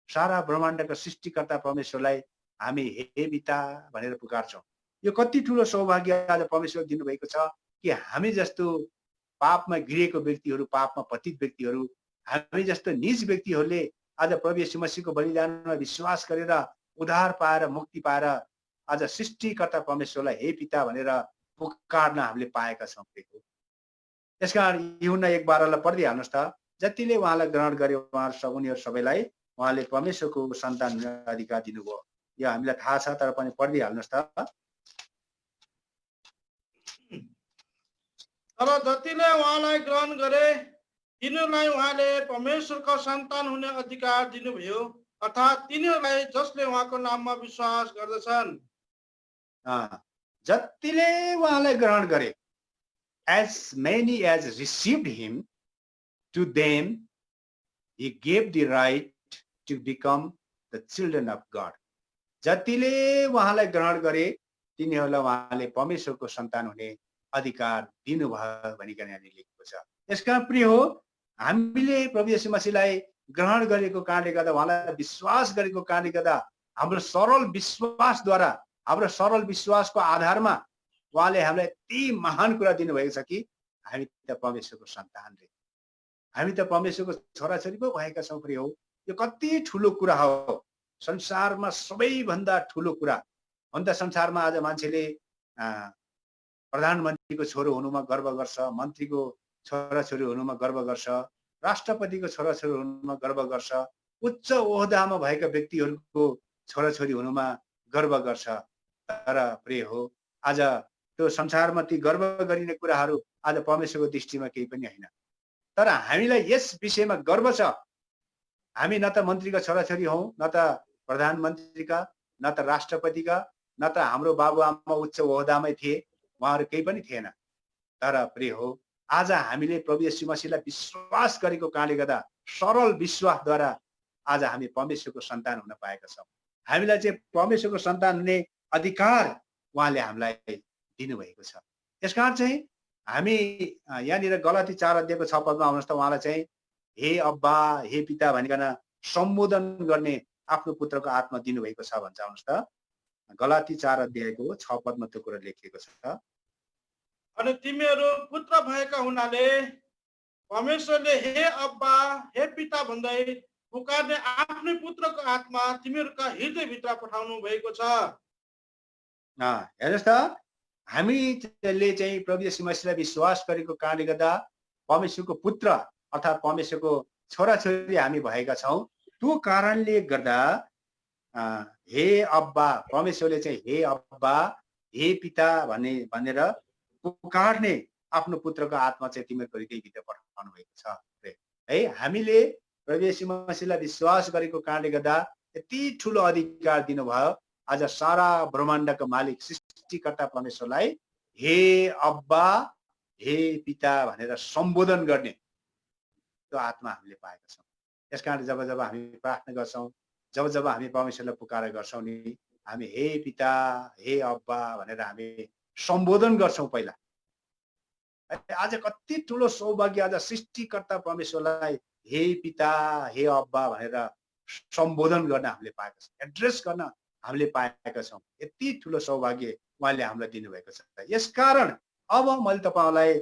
S1: सारा ब्रह्माण्डका सृष्टिकर्ता परमेश्वरलाई हामी हे पिता भनेर पुकार्छौँ। यो कति ठुलो सौभाग्य आज परमेश्वर दिनुभएको छ कि हामी जस्तो पापमा गिरेको व्यक्तिहरू, पापमा पतित व्यक्तिहरू, हामी जस्तो निज व्यक्तिहरूले आज प्रभु येशू मसीहको बलिदानमा विश्वास गरेर उद्धार पाएर, मुक्ति पाएर आज सृष्टिकर्ता परमेश्वरलाई हे पिता भनेर पुकार्न हामीले पाएका छौँ। त्यसकारण यूहन्ना 1:12 पढिदिइहाल्नुहोस् त। जतिले उहाँलाई ग्रहण गरे उनीहरू सबैलाई उहाँले परमेश्वरको सन्तान अधिकार दिनुभयो। यो हामीलाई थाहा छ, तर पनि पढिदिइहाल्नुहोस् त।
S2: तर जतिले उहाँलाई ग्रहण गरे तिनीहरूलाई उहाँले परमेश्वरको सन्तान हुने अधिकार दिनुभयो, अर्थात् तिनीहरूलाई जसले उहाँको नाममा विश्वास गर्दछन्।
S1: जतिले उहाँलाई ग्रहण गरे, as many as received him, to them he gave the right to become the children of God. जतिले उहाँलाई ग्रहण गरे तिनीहरूलाई उहाँले परमेश्वरको सन्तान हुने अधिकार दिनुभयो भनिकन यहाँ लेखेको छ। यसका प्रिय हो, हामीले प्रभु येशू मसीहलाई ग्रहण गरेको कारणले गर्दा, उहाँलाई विश्वास गरेको कारणले गर्दा, हाम्रो सरल विश्वासद्वारा, हाम्रो सरल विश्वासको आधारमा उहाँले हामीलाई यति महान कुरा दिनुभएको छ कि हामी त परमेश्वरको सन्तान रे। हामी त परमेश्वरको छोराछोरी पो भएका छौँ प्रिय हो। यो कति ठुलो कुरा हो, संसारमा सबैभन्दा ठुलो कुरा। अन्त संसारमा आज मान्छेले प्रधानमन्त्रीको छोरो हुनुमा गर्व गर्छ, मन्त्रीको छोराछोरी हुनुमा गर्व गर्छ, राष्ट्रपतिको छोराछोरी हुनुमा गर्व गर्छ, उच्च ओहदामा भएका व्यक्तिहरूको छोराछोरी हुनुमा गर्व गर्छ। तर प्रिय हो, आज त्यो संसारमा ती गर्व गरिने कुराहरू आज परमेश्वरको दृष्टिमा केही पनि होइन। तर हामीलाई यस विषयमा गर्व छ, हामी न त मन्त्रीका छोराछोरी हौँ, न त प्रधानमन्त्रीका, न त राष्ट्रपतिका, न त हाम्रो बाबुआमा उच्च ओहदामै थिए, उहाँहरू केही पनि थिएन। तर प्रिय हो, आज हामीले प्रभु येशू मसीहलाई विश्वास गरेको कारणले गर्दा सरल विश्वासद्वारा आज हामी परमेश्वरको सन्तान हुन पाएका छौँ। हामीलाई चाहिँ परमेश्वरको सन्तान हुने अधिकार उहाँले हामीलाई दिनुभएको छ। यसकारण चाहिँ हामी यहाँनिर गलाती 4 अध्यायको 6 पदमा आउनुहोस् त, उहाँलाई चाहिँ हे अब्बा, हे पिता भनिकन सम्बोधन गर्ने आफ्नो पुत्रको आत्मा दिनुभएको छ भन्छ। आउनुहोस् त, गलाती 4 अध्यायको 6 पदमा त्यो कुरा लेखिएको छ।
S2: अनि तिमीहरू पुत्र भएका हुनाले परमेश्वरले हे अब्बा हे पिता भन्दै पुकार्ने आफ्नै पुत्रको आत्मा तिमीहरूका हृदयभित्र पठाउनु भएको छ।
S1: हेर्नुहोस् त, हामीले चाहिँ प्रभु येशू मसीहलाई विश्वास गरेको कारणले गर्दा परमेश्वरको पुत्र अर्थात् परमेश्वरको छोराछोरी हामी भएका छौँ। त्यो कारणले गर्दा हे अब्बा, परमेश्वरले चाहिँ हे अब्बा हे पिता भनेर पुकार्ने आफ्नो पुत्रको आत्मा चाहिँ तिमीहरूको हृदयभित्र पठाउनु भएको छ है। हामीले प्रभु येशू मसीहलाई विश्वास गरेको कारणले गर्दा यति ठुलो अधिकार दिनुभयो। आज सारा ब्रह्माण्डको मालिक सृष्टिकर्ता परमेश्वरलाई हे अब्बा हे पिता भनेर सम्बोधन गर्ने त्यो आत्मा हामीले पाएका छौँ। यसकारण जब जब हामी प्रार्थना गर्छौँ, जब जब हामी परमेश्वरलाई पुकार गर्छौँ नि, हामी हे पिता हे अब्बा भनेर हामी सम्बोधन गर्छौँ पहिला। आज कति ठुलो सौभाग्य, आज सृष्टिकर्ता परमेश्वरलाई हे पिता हे अब्बा भनेर सम्बोधन गर्न हामीले पाएका छौँ, एड्रेस गर्न हामीले पाएका छौँ। यति ठुलो सौभाग्य उहाँले हामीलाई दिनुभएको छ। यसकारण अब मैले तपाईँलाई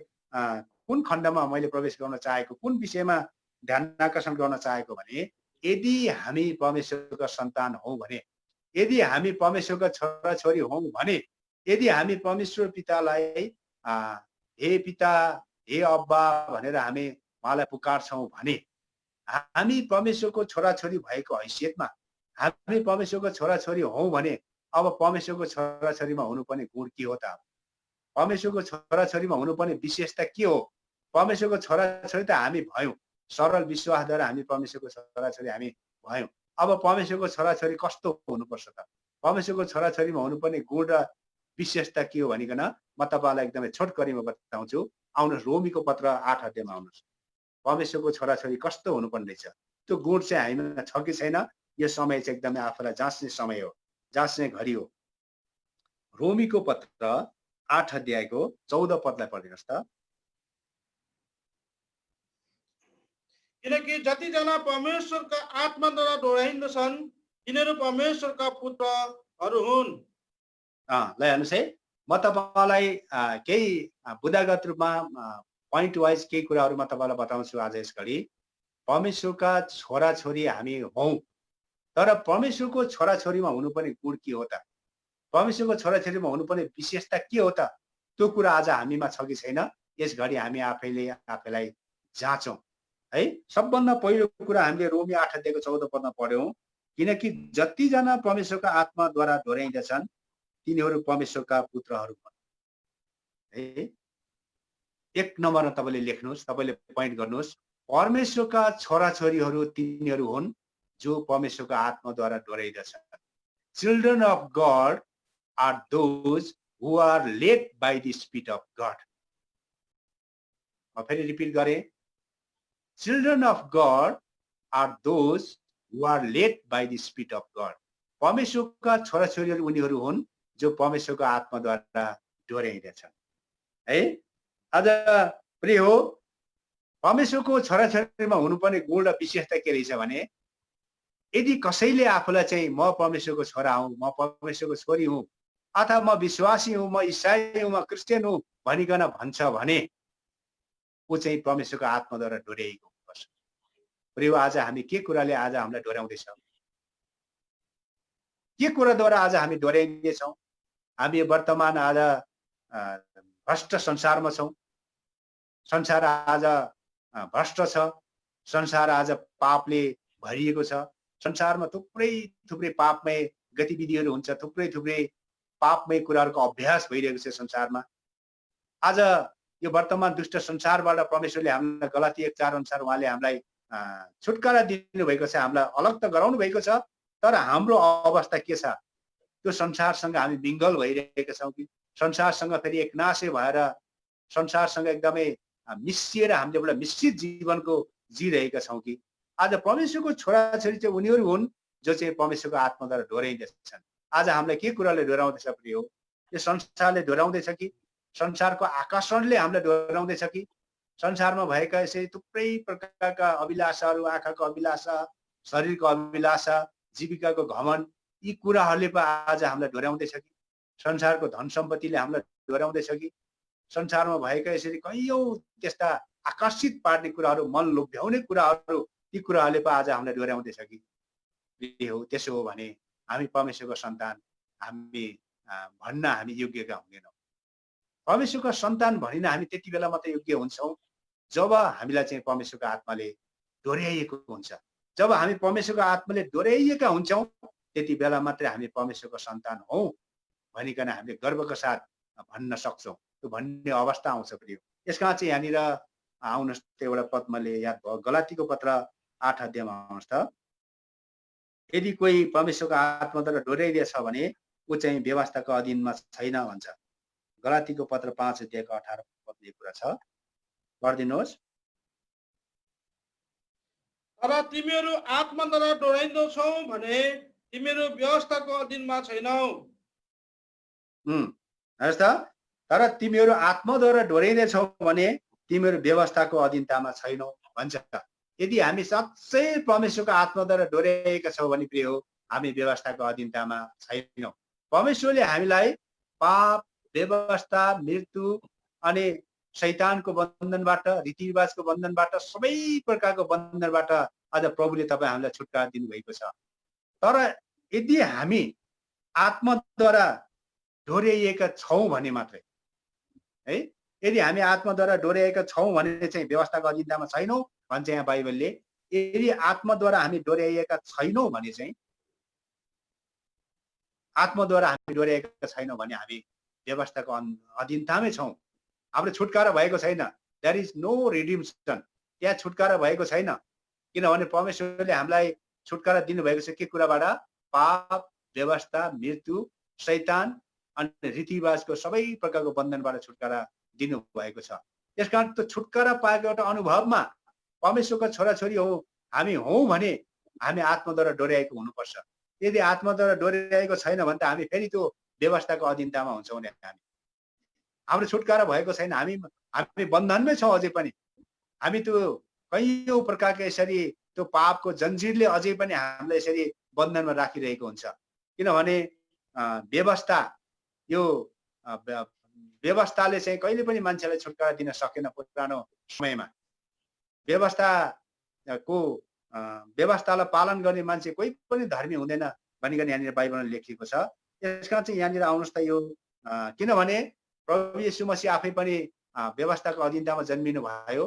S1: कुन खण्डमा मैले प्रवेश गर्न चाहेको, कुन विषयमा ध्यान आकर्षण गर्न चाहेको भने, यदि हामी परमेश्वरका सन्तान हौँ भने, यदि हामी परमेश्वरका छोराछोरी हौँ भने, यदि हामी परमेश्वर पितालाई हे पिता हे अब्बा भनेर हामी उहाँलाई पुकार्छौँ भने, हामी परमेश्वरको छोराछोरी भएको हैसियतमा हामी परमेश्वरको छोराछोरी हौँ भने अब परमेश्वरको छोराछोरीमा हुनुपर्ने गुण के हो त? परमेश्वरको छोराछोरीमा हुनुपर्ने विशेषता के हो? परमेश्वरको छोराछोरी त हामी भयौँ, सरल विश्वासद्वारा हामी परमेश्वरको छोराछोरी हामी भयौँ। अब परमेश्वरको छोराछोरी कस्तो हुनुपर्छ त? परमेश्वरको छोराछोरीमा हुनुपर्ने गुण र विशेषता के हो भनिकन म तपाईँलाई एकदमै छोटकरीमा बताउँछु। आउनुहोस्, रोमीको पत्र 8 अध्यायमा आउनुहोस्। परमेश्वरको छोराछोरी कस्तो हुनुपर्ने रहेछ, त्यो गुण चाहिँ हामीमा छ कि छैन, यो समय चाहिँ एकदमै आफूलाई जाँच्ने समय हो, जाँच्ने घडी हो। रोमीको पत्र 8 अध्यायको 14 पदलाई पढिदिनुहोस् त।
S2: किनकि जतिजना परमेश्वरका आत्माद्वारा डोराइन्दछन् तिनीहरू परमेश्वरका पुत्रहरू हुन्।
S1: ल हेर्नुहोस् है, म तपाईँलाई केही बुदागत रूपमा पोइन्ट वाइज केही कुराहरू म तपाईँलाई बताउँछु आज यस घडी। परमेश्वरका छोराछोरी हामी हौँ, तर परमेश्वरको छोराछोरीमा हुनुपर्ने गुण के हो त? परमेश्वरको छोराछोरीमा हुनुपर्ने विशेषता के हो त? त्यो कुरा आज हामीमा छ कि छैन, यस घडी हामी आफैलाई जाँचौँ है। सबभन्दा पहिलो कुरा हामीले रोमी 8 अध्यायको 14 पदमा पढ्यौँ, किनकि जतिजना परमेश्वरका आत्माद्वारा डोर्याइँदछन् तिनीहरू परमेश्वरका पुत्रहरू हुन् है। एक नम्बरमा तपाईँले लेख्नुहोस्, तपाईँले पोइन्ट गर्नुहोस्, परमेश्वरका छोराछोरीहरू तिनीहरू हुन् जो परमेश्वरको आत्माद्वारा डोर्याइँदछन्। Children of God are those who are led by the spirit of God. म फेरि रिपिट गरेँ, children of God are those who are led by the spirit of God. परमेश्वरका छोराछोरीहरू उनीहरू हुन् जो परमेश्वरको आत्माद्वारा डोर्याइँदछन् है। आज प्रिय हो, परमेश्वरको छोराछोरीमा हुनुपर्ने गुण र विशेषता के रहेछ भने, यदि कसैले आफूलाई चाहिँ म परमेश्वरको छोरा हुँ, म परमेश्वरको छोरी हुँ, अथवा म विश्वासी हुँ, म इसाई हुँ, म क्रिस्चियन हुँ भनिकन भन्छ भने ऊ चाहिँ परमेश्वरको आत्माद्वारा डोर्याइएको प्रिय आज हामी के कुराले आज हामीलाई डोर्याउँदैछ? के कुराद्वारा आज हामी डोर्याइनेछौँ? हामी वर्तमान आज भ्रष्ट संसारमा छौँ। संसार आज भ्रष्ट छ। संसार आज पापले भरिएको छ। संसारमा थुप्रै थुप्रै पापमय गतिविधिहरू हुन्छ। थुप्रै थुप्रै पापमय कुराहरूको अभ्यास भइरहेको छ संसारमा। आज यो वर्तमान दुष्ट संसारबाट परमेश्वरले हामीलाई गलाती 1:4 अनुसार उहाँले हामीलाई छुटकारा दिनुभएको छ। हामीलाई अलग त गराउनु भएको छ, तर हाम्रो अवस्था के छ? त्यो संसारसँग हामी मिङ्गल भइरहेका छौँ कि संसारसँग फेरि एकनाशे भएर संसारसँग एकदमै मिसिएर हामीले एउटा मिश्रित जीवनको जिरहेका छौँ कि आज परमेश्वरको छोराछोरी चाहिँ उनीहरू हुन् जो चाहिँ परमेश्वरको आत्माद्वारा डोर्याइँदैछन्। आज हामीलाई के कुराले डोर्याउँदैछ प्रिय हो? यो संसारले डोर्याउँदैछ कि संसारको आकर्षणले हामीलाई डोर्याउँदैछ कि संसारमा भएका यसै थुप्रै प्रकारका अभिलाषाहरू, आँखाको अभिलाषा, शरीरको अभिलाषा, जीविकाको घमण्ड, यी कुराहरूले पो आज हामीलाई डोर्याउँदैछ कि संसारको धन सम्पत्तिले हामीलाई डोर्याउँदैछ कि संसारमा भएका यसरी कैयौँ त्यस्ता आकर्षित पार्ने कुराहरू, मन लोभ्याउने कुराहरू, ती कुराहरूले पो आज हामीलाई डोर्याउँदैछ कि प्रिय हो? त्यसो हो भने हामी परमेश्वरको सन्तान हामी भन्न हामी योग्यका हुँदैनौँ। परमेश्वरको सन्तान भनिन हामी त्यति बेला मात्रै योग्य हुन्छौँ जब हामीलाई चाहिँ परमेश्वरको आत्माले डोर्याइएको हुन्छ। जब हामी परमेश्वरको आत्माले डोर्याइएका हुन्छौँ त्यति बेला मात्रै हामी परमेश्वरको सन्तान हौँ भनिकन हामीले गर्वका साथ भन्न सक्छौँ। त्यो भन्ने अवस्था आउँछ प्रिय। यसका चाहिँ यहाँनिर आउनुहोस् त एउटा पद मैले याद भयो, गलातीको पत्र 8 अध्यायमा आउनुहोस् त। यदि कोही परमेश्वरको आत्माद्वारा डोर्याइदिएछ भने ऊ चाहिँ व्यवस्थाको अधीनमा छैन भन्छ। गलातीको पत्र 5 अध्यायको 18 पदले कुरा छ, पढिदिनुहोस्।
S2: तर तिमीहरू आत्माद्वारा डोर्याइँदछौ भने तिमीहरू व्यवस्थाको अधीनमा छैनौ।
S1: हेर्नुहोस् त, तर तिमीहरू आत्माद्वारा डोर्याइँदैछौ भने तिमीहरू व्यवस्थाको अधीनतामा छैनौ भन्छ। यदि हामी साँच्चै परमेश्वरको आत्माद्वारा डोर्याएका छौँ भने प्रिय हो हामी व्यवस्थाको अधीनतामा छैनौँ। परमेश्वरले हामीलाई पाप, व्यवस्था, मृत्यु अनि शैतानको बन्धनबाट, रीतिरिवाजको बन्धनबाट, सबै प्रकारको बन्धनबाट आज प्रभुले तपाईँ हामीलाई छुटकारा दिनुभएको छ। तर यदि हामी आत्माद्वारा डोर्याइएका छौँ भने मात्रै है, यदि हामी आत्माद्वारा डोर्याएका छौँ भने चाहिँ व्यवस्थाको अधीनतामा छैनौँ भन्छ यहाँ बाइबलले। यदि आत्माद्वारा हामी डोर्याइएका छैनौँ भने चाहिँ, आत्माद्वारा हामी डोर्याएका छैनौँ भने हामी व्यवस्थाको अधीनतामै छौँ। हाम्रो छुटकारा भएको छैन। There is no redemption. त्यहाँ छुटकारा भएको छैन, किनभने परमेश्वरले हामीलाई छुटकारा दिनुभएको छ के कुराबाट? पाप, व्यवस्था, मृत्यु, शैतान अनि रीतिरिवाजको सबै प्रकारको बन्धनबाट छुटकारा दिनुभएको छ। त्यसकारण त्यो छुटकारा पाएको एउटा अनुभवमा परमेश्वरको छोराछोरी हो हामी हौँ भने हामी आत्माद्वारा डोर्याएको हुनुपर्छ। यदि आत्माद्वारा डोर्याएको छैन भने त हामी फेरि त्यो व्यवस्थाको अधीनतामा हुन्छौँ नि। हाम्रो छुटकारा भएको छैन, हामी बन्धनमै छौँ अझै पनि। हामी त्यो कैयौँ प्रकारको यसरी त्यो पापको जन्जिरले अझै पनि हामीलाई यसरी बन्धनमा राखिरहेको हुन्छ। किनभने व्यवस्था, यो व्यवस्थाले चाहिँ कहिले पनि मान्छेलाई छुटकारा दिन सकेन पुरानो समयमा। व्यवस्थालाई पालन गर्ने मान्छे कोही पनि धर्मी हुँदैन भनिकन यहाँनिर बाइबलमा लेखिएको छ। यसकारण चाहिँ यहाँनिर आउनुहोस् त, यो किनभने प्रभु येशू मसीह आफै पनि व्यवस्थाको अधीनतामा जन्मिनु भयो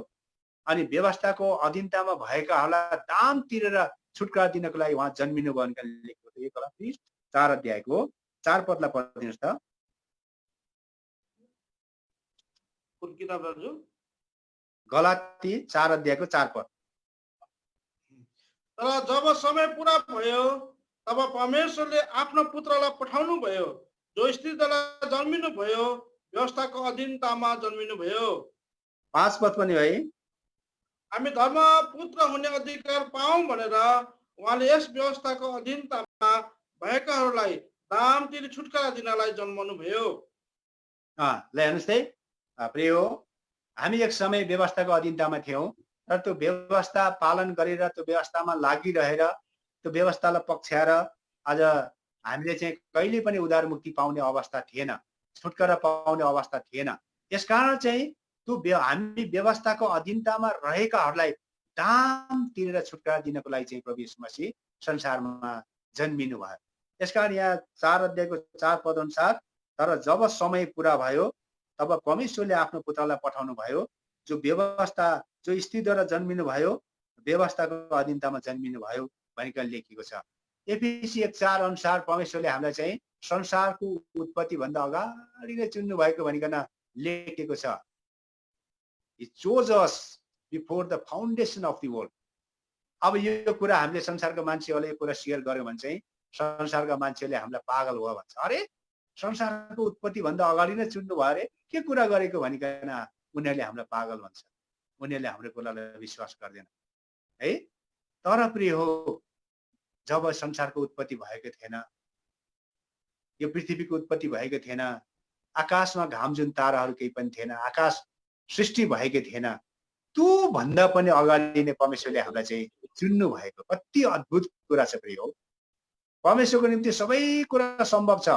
S1: अनि व्यवस्थाको अधीनतामा भएकाहरूलाई दाम तिरेर छुटकारा दिनको लागि उहाँ जन्मिनु भयो भनेर लेखेको थियो। गलाती 4 अध्यायको 4 पदलाई पढिदिनुहोस् त।
S2: कुन किताब दाजु?
S1: गलाती 4 अध्यायको 4 पद।
S2: तर जब समय पुरा भयो तब परमेश्वरले आफ्नो पुत्रलाई पठाउनु भयो जो स्त्रीद्वारा जन्मिनु भयो, व्यवस्थाको अधीनतामा जन्मिनु भयो।
S1: 5 पद पनि है,
S2: हामी धर्म पुत्र हुने अधिकार पाऊँ भनेर उहाँले यस व्यवस्थाको अधीनतामा भएकाहरूलाई दाम तिरी छुटकारा दिनलाई जन्मनु भयो।
S1: ल हेर्नुहोस् है प्रिय हो, हामी एक समय व्यवस्थाको अधीनतामा थियौँ, तर त्यो व्यवस्था पालन गरेर त्यो व्यवस्थामा लागिरहेर त्यो व्यवस्थालाई पक्षाएर आज हामीले चाहिँ कहिले पनि उद्धार मुक्ति पाउने अवस्था थिएन, छुटकारा पाउने अवस्था थिएन। त्यसकारण चाहिँ त्यो हामी व्यवस्थाको अधीनतामा रहेकाहरूलाई दाम तिरेर छुटकारा दिनको लागि चाहिँ प्रभु यीशु मसीह संसारमा जन्मिनु भयो। त्यसकारण यहाँ 4 अध्यायको 4 पद अनुसार तर जब समय पुरा भयो तब परमेश्वरले आफ्नो पुत्रलाई पठाउनु भयो, जो व्यवस्था जो स्त्रीद्वारा जन्मिनु भयो, व्यवस्थाको अधीनतामा जन्मिनु भयो भनिकन लेखिएको छ। एफिसी 1:4 अनुसार परमेश्वरले हामीलाई चाहिँ संसारको उत्पत्ति भन्दा अगाडि नै चुन्नु भएको भनिकन लेखेको छ। He chose us before the foundation of the world. अब यो कुरा हामीले संसारका मान्छेहरूले यो कुरा शेयर गर्यो भने चाहिँ संसारका मान्छेले हामीलाई पागल हो भन्छ। अरे संसारको उत्पत्ति भन्दा अगाडि नै चुन्नु भयो अरे के कुरा गरेको भनिकन उनीहरूले हामीलाई पागल भन्छ। उनीहरूले हाम्रो कुरालाई विश्वास गर्दैन है। तर प्रिय हो, जब संसारको उत्पत्ति भएको थिएन, यो पृथ्वीको उत्पत्ति भएको थिएन, आकाशमा घाम जुन ताराहरू केही पनि थिएन, आकाश सृष्टि भएको थिएन, त्यो भन्दा पनि अगाडि नै परमेश्वरले हामीलाई चाहिँ चुन्नु भएको। कति अद्भुत कुरा छ प्रिय हो। परमेश्वरको निम्ति सबै कुरा सम्भव छ।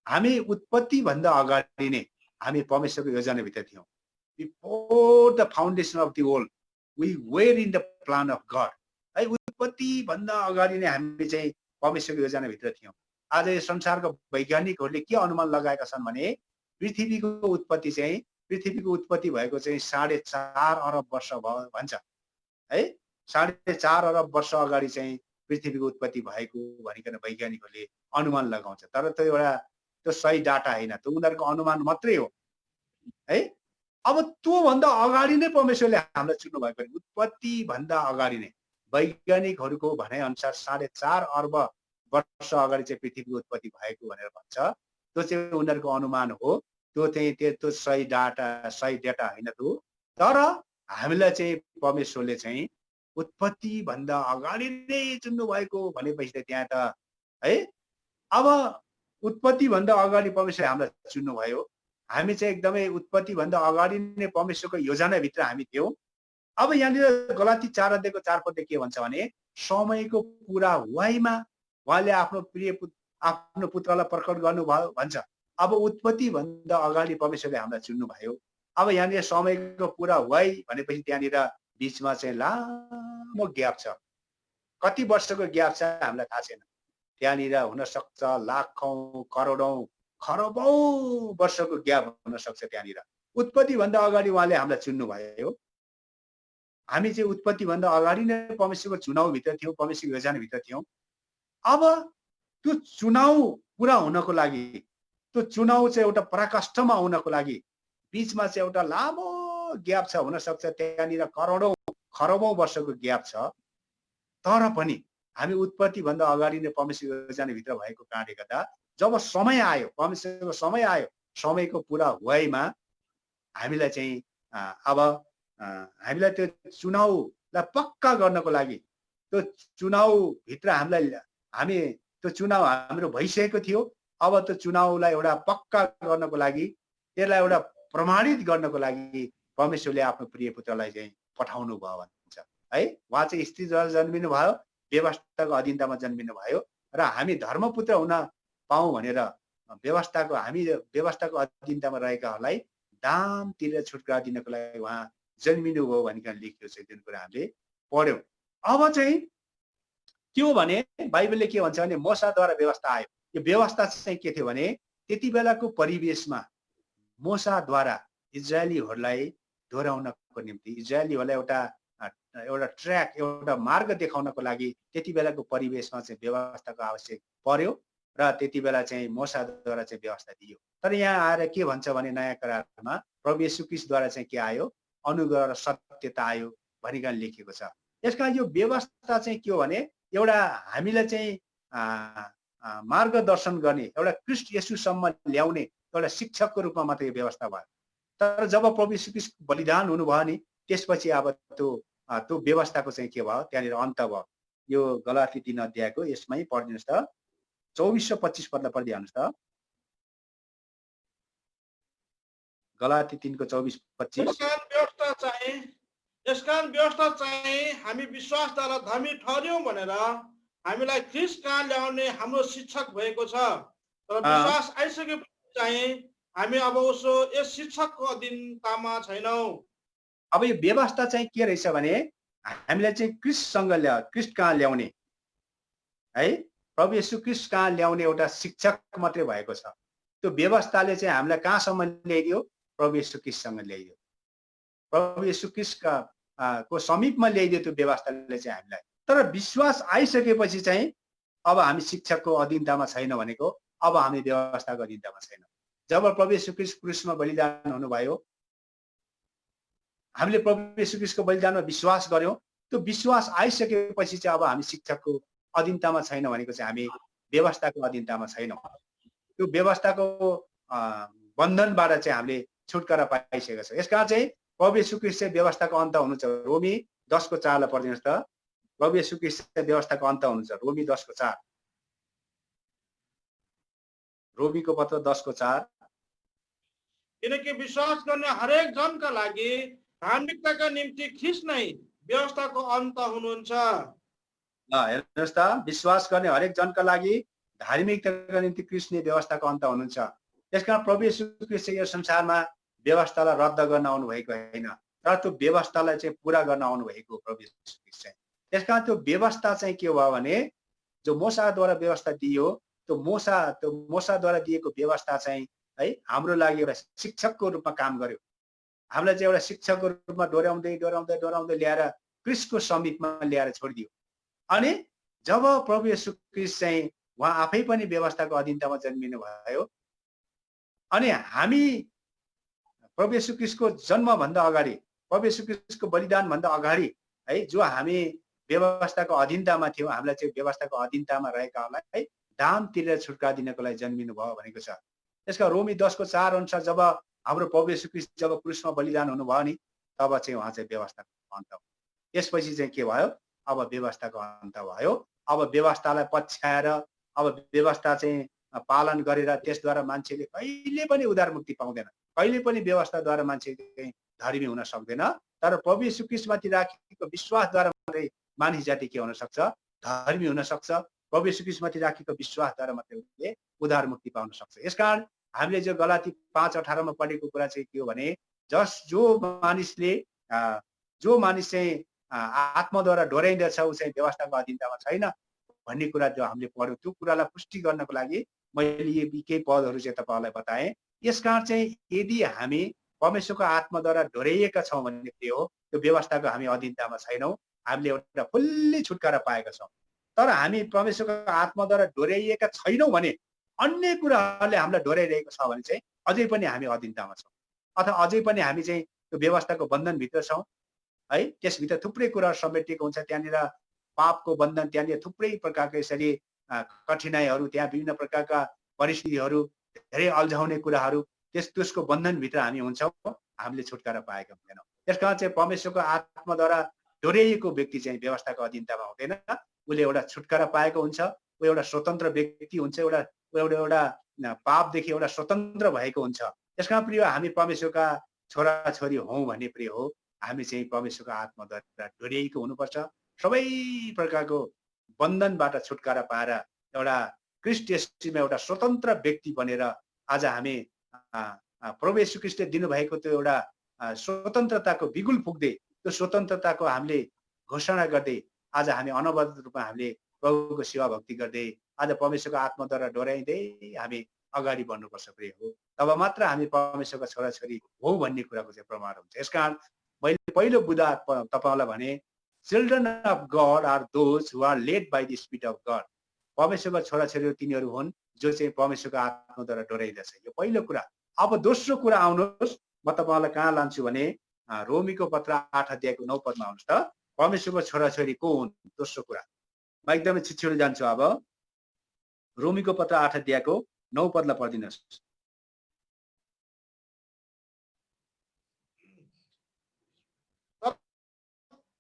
S1: हामी उत्पत्ति भन्दा अगाडि नै हामी परमेश्वरको योजनाभित्र थियौँ। Before the foundation of the world we were in the plan of God. है, उत्पत्ति भन्दा अगाडि नै हामी चाहिँ परमेश्वरको योजनाभित्र थियौँ। आज यो संसारको वैज्ञानिकहरूले के अनुमान लगाएका छन् भने पृथ्वीको उत्पत्ति भएको चाहिँ 4.5 अरब वर्ष भयो भन्छ है। 4.5 अरब वर्ष अगाडि चाहिँ पृथ्वीको उत्पत्ति भएको भनिकन वैज्ञानिकहरूले अनुमान लगाउँछ। तर त्यो सही डाटा होइन, त्यो उनीहरूको अनुमान मात्रै हो है। अब त्यो भन्दा अगाडि नै परमेश्वरले हामीलाई चुन्नु भएको, उत्पत्ति भन्दा अगाडि नै वैज्ञानिकहरूको भनाइ अनुसार 4.5 अर्ब वर्ष अगाडि चाहिँ पृथ्वीको उत्पत्ति भएको भनेर भन्छ। त्यो चाहिँ उनीहरूको अनुमान हो, त्यो सही डेटा होइन त्यो। तर हामीलाई चाहिँ परमेश्वरले चाहिँ उत्पत्ति भन्दा अगाडि नै चुन्नु भएको भनेपछि त त्यहाँ त है। अब उत्पत्ति भन्दा अगाडि परमेश्वरले हामीलाई चुन्नु भयो। हामी चाहिँ एकदमै उत्पत्ति भन्दा अगाडि नै परमेश्वरको योजनाभित्र हामी थियौँ। अब यहाँनिर गलाती 4 अध्यायको 4 पदले के भन्छ भने समयको पुरा हुवाईमा उहाँले आफ्नो पुत्रलाई प्रकट गर्नुभयो भन्छ। अब उत्पत्ति भन्दा अगाडि परमेश्वरले हामीलाई चुन्नु भयो। अब यहाँनिर समयको पुरा हुवाई भनेपछि त्यहाँनिर बिचमा चाहिँ लामो ग्याप छ। कति वर्षको ग्याप छ हामीलाई थाहा छैन। त्यहाँनिर हुन सक्छ लाखौं करोडौं खरबौं वर्षको ग्याप हुन सक्छ। त्यहाँनिर उत्पत्ति भन्दा अगाडि उहाँले हामीलाई चुन्नु भयो। हामी चाहिँ उत्पत्ति भन्दा अगाडि नै परमेश्वरको चुनावभित्र थियौँ, परमेश्वरको योजनाभित्र थियौँ। अब त्यो चुनाव पुरा हुनको लागि, त्यो चुनाव चाहिँ एउटा पराकाष्ठमा आउनको लागि बिचमा चाहिँ एउटा लामो ग्याप छ। हुन सक्छ त्यहाँनिर करोडौं खरबौं वर्षको ग्याप छ। तर पनि हामी उत्पत्ति भन्दा अगाडि नै परमेश्वरको योजनाभित्र भएको कारणले गर्दा जब समय आयो, परमेश्वरको समय आयो, समयको पुरा हुवाईमा हामीलाई चाहिँ अब हामीलाई त्यो चुनावलाई पक्का गर्नको लागि, त्यो चुनावभित्र हामी त्यो चुनाव हाम्रो भइसकेको थियो। अब त्यो चुनावलाई एउटा पक्का गर्नको लागि, त्यसलाई एउटा प्रमाणित गर्नको लागि परमेश्वरले आफ्नो प्रिय पुत्रलाई चाहिँ पठाउनु भयो भन्छ है। उहाँ चाहिँ स्त्रीद्वारा जन्मिनु भयो, व्यवस्थाको अधीनतामा जन्मिनु भयो र हामी धर्मपुत्र हुन पाऊँ भनेर हामी व्यवस्थाको अधीनतामा रहेकाहरूलाई दाम तिरेर छुटकारा दिनको लागि उहाँ जन्मिनु भयो भनिकन लेखिएको छ। जुन कुरा हामीले पढ्यौँ। अब चाहिँ के हो भने बाइबलले के भन्छ भने मोसाद्वारा व्यवस्था आयो। यो व्यवस्था चाहिँ के थियो भने त्यति बेलाको परिवेशमा मोसाद्वारा इजरायलीहरूलाई दोहोऱ्याउनको निम्ति, इजरायलीहरूलाई एउटा ट्र्याक, एउटा मार्ग देखाउनको लागि त्यति बेलाको परिवेशमा चाहिँ व्यवस्थाको आवश्यक पर्यो र त्यति बेला चाहिँ मोसाद्वारा चाहिँ व्यवस्था दियो। तर यहाँ आएर के भन्छ भने नयाँ करारमा प्रभु येशू ख्रीष्टद्वारा चाहिँ के आयो? अनुग्रह र सत्यता आयो भनिकन लेखिएको छ। यसकारण यो व्यवस्था चाहिँ के हो भने एउटा हामीलाई चाहिँ मार्गदर्शन गर्ने, एउटा ख्रीष्ट येशूसम्म ल्याउने एउटा शिक्षकको रूपमा मात्र यो व्यवस्था भयो। तर जब प्रभु येशू ख्रीष्ट बलिदान हुनुभयो नि त्यसपछि अब त्यो व्यवस्थाको चाहिँ के भयो? त्यहाँनिर अन्त भयो। यो गलाती 3 अध्यायको यसमै पढिदिनुहोस् त, 24 र 25 पदलाई पढिदिनुहोस् त। गलाती 3 को 24-25।
S2: यसकारण व्यवस्था चाहिँ हामी विश्वासद्वारा धर्मी ठहर्यौं भनेर हामीलाई ख्रीष्ट कहाँ ल्याउने हाम्रो शिक्षक भएको छ। तर विश्वास आइसकेपछि चाहिँ हामी अब उसो यस शिक्षकको अधीनतामा छैनौं।
S1: अब यो व्यवस्था चाहिँ के रहेछ भने हामीलाई चाहिँ क्रिस्ट कहाँ ल्याउने है, प्रभु येशू क्रिस्ट कहाँ ल्याउने एउटा शिक्षक मात्रै भएको छ। त्यो व्यवस्थाले चाहिँ हामीलाई कहाँसम्म ल्याइदियो, प्रभु येशू क्रिस्टसँग ल्याइदियो, प्रभु येशू क्रिस्टका को समीपमा ल्याइदियो त्यो व्यवस्थाले चाहिँ हामीलाई। तर विश्वास आइसकेपछि चाहिँ अब हामी शिक्षकको अधीनतामा छैन भनेको, अब हामी व्यवस्थाको अधीनतामा छैन। जब प्रभु येशू क्रिस्ट क्रुसमा बलिदान हुनुभयो, हामीले प्रभु येशू क्रिस्टको बलिदानमा विश्वास गर्यौं, त्यो विश्वास आइसकेपछि चाहिँ अब हामी शिक्षकको अधीनतामा छैन भनेको चाहिँ हामी व्यवस्थाको अधीनतामा छैनौँ। त्यो व्यवस्थाको बन्धनबाट चाहिँ हामीले छुटकारा पाइसकेको छ। यसकारण चाहिँ प्रभु येशू क्रिस्ट चाहिँ व्यवस्थाको अन्त हुनुहुन्छ। रोमी 10 को 4 लाई पढिदिनुहोस् त। प्रभु येशू क्रिस्ट चाहिँ व्यवस्थाको अन्त हुनुहुन्छ। रोमी 10 को 4, रोमीको पत्र 10 को 4।
S2: किनकि विश्वास गर्ने हरेक जनका लागि धार्मिकताका निम्ति ख्रीष्ट नै व्यवस्थाको अन्त हुनुहुन्छ।
S1: हेर्नुहोस् त, विश्वास गर्ने हरेक जनका लागि धार्मिकताका निम्ति ख्रीष्ट नै व्यवस्थाको अन्त हुनुहुन्छ। त्यसकारण प्रभु येशू क्रिस्ट यो संसारमा व्यवस्थालाई रद्द गर्न आउनु भएको होइन, तर त्यो व्यवस्थालाई चाहिँ पूरा गर्न आउनु भएको प्रभु येशू क्रिस्ट चाहिँ। त्यसकारण त्यो व्यवस्था चाहिँ के भयो भने, जो मोसाद्वारा व्यवस्था दियो, त्यो मोसाद्वारा दिएको व्यवस्था चाहिँ है हाम्रो लागि एउटा शिक्षकको रूपमा काम गर्यो। हामीलाई चाहिँ एउटा शिक्षकको रूपमा डोर्याउँदै ल्याएर क्रिस्टको समीपमा ल्याएर छोडिदियो। अनि जब प्रभु येशू क्रिस्ट चाहिँ उहाँ आफै पनि व्यवस्थाको अधीनतामा जन्मिनु भयो, अनि हामी प्रभु येशू क्रिस्टको जन्मभन्दा अगाडि, प्रभु येशू क्रिस्टको बलिदानभन्दा अगाडि है, जो हामी व्यवस्थाको अधीनतामा थियौँ, हामीलाई चाहिँ व्यवस्थाको अधीनतामा रहेकाहरूलाई है दाम तिरेर छुटकारा दिनको लागि जन्मिनु भयो भनेको छ। त्यसका रोमी 10 को 4 अनुसार जब हाम्रो प्रभु येशू क्रिस्ट जब क्रुसमा बलिदान हुनुभयो नि, तब चाहिँ उहाँ चाहिँ व्यवस्थाको अन्त भयो। त्यसपछि चाहिँ के भयो, अब व्यवस्थाको अन्त भयो। अब व्यवस्थालाई पछ्याएर, अब व्यवस्था चाहिँ पालन गरेर त्यसद्वारा मान्छेले कहिले पनि उद्धार मुक्ति पाउँदैन, कहिले पनि व्यवस्थाद्वारा मान्छे चाहिँ धर्मी हुन सक्दैन। तर प्रभु येशू क्रिस्टमाथि राखेको विश्वासद्वारा मात्रै मानिस जाति के हुन सक्छ, धर्मी हुन सक्छ। प्रभु येशू क्रिस्टमाथि राखेको विश्वासद्वारा मात्रै उसले उद्धार मुक्ति पाउन सक्छ। यसकारण हामीले जो गलाती 5:18 मा पढेको कुरा चाहिँ के हो भने, जो मानिस चाहिँ आत्माद्वारा डोर्याइँदछ ऊ चाहिँ व्यवस्थाको अधीनतामा छैन भन्ने कुरा जो हामीले पढ्यौँ, त्यो कुरालाई पुष्टि गर्नको लागि मैले यी केही पदहरू चाहिँ तपाईँहरूलाई बताएँ। यसकारण चाहिँ यदि हामी परमेश्वरको आत्माद्वारा डोर्याइएका छौँ भने के हो, त्यो व्यवस्थाको हामी अधीनतामा छैनौँ, हामीले एउटा फुल्ली छुटकारा पाएका छौँ। तर हामी परमेश्वरको आत्माद्वारा डोर्याइएका छैनौँ भने, अन्य कुराहरूले हामीलाई डोर्याइरहेको छ भने चाहिँ अझै पनि हामी अधीनतामा छौँ, अथवा अझै पनि हामी चाहिँ त्यो व्यवस्थाको बन्धनभित्र छौँ है। त्यसभित्र थुप्रै कुराहरू समेटिएको हुन्छ। त्यहाँनिर पापको बन्धन, त्यहाँनिर थुप्रै प्रकारको यसरी कठिनाइहरू, त्यहाँ विभिन्न प्रकारका परिस्थितिहरू, धेरै अल्झाउने कुराहरू, त्यसको बन्धनभित्र हामी हुन्छौँ, हामीले छुटकारा पाएका हुँदैनौँ। त्यसकारण चाहिँ परमेश्वरको आत्माद्वारा डोर्याइएको व्यक्ति चाहिँ व्यवस्थाको अधीनतामा हुँदैन, उसले एउटा छुटकारा पाएको हुन्छ, ऊ एउटा स्वतन्त्र व्यक्ति हुन्छ, एउटा पापदेखि एउटा स्वतन्त्र भएको हुन्छ। त्यसकारण प्रिय, हामी परमेश्वरका छोराछोरी हौँ भने प्रिय हो, हामी चाहिँ परमेश्वरको आत्माद्वारा डोर्याइएको हुनुपर्छ। सबै प्रकारको बन्धनबाट छुटकारा पाएर एउटा क्रिस्ट येशूमा एउटा स्वतन्त्र व्यक्ति बनेर आज हामी प्रभु येशू क्रिस्टले दिनुभएको त्यो एउटा स्वतन्त्रताको बिगुल फुक्दै, त्यो स्वतन्त्रताको हामीले घोषणा गर्दै आज हामी अनवरत रूपमा हामीले प्रभुको सेवा भक्ति गर्दै आज परमेश्वरको आत्माद्वारा डोर्याइँदै हामी अगाडि बढ्नुपर्छ प्रिय हो। तब मात्र हामी परमेश्वरका छोराछोरी हो भन्ने कुराको चाहिँ प्रमाण हुन्छ। यसकारण मैले पहिलो बुधा तपाईँलाई भने, children of God are those who are led by the spirit of God. परमेश्वरका छोराछोरीहरू तिनीहरू हुन् जो चाहिँ परमेश्वरको आत्माद्वारा डोर्याइदछ। यो पहिलो कुरा। अब दोस्रो कुरा आउनुहोस्, म तपाईँलाई कहाँ लान्छु भने रोमीको पत्र 8 अध्यायको 9 पदमा आउनुहोस् त। परमेश्वरको छोराछोरी को हुन्, दोस्रो कुरा। म एकदमै छिटो जान्छु। अब रोमीको पत्र 8 अध्यायको 9 पदलाई पढिदिनुहोस्।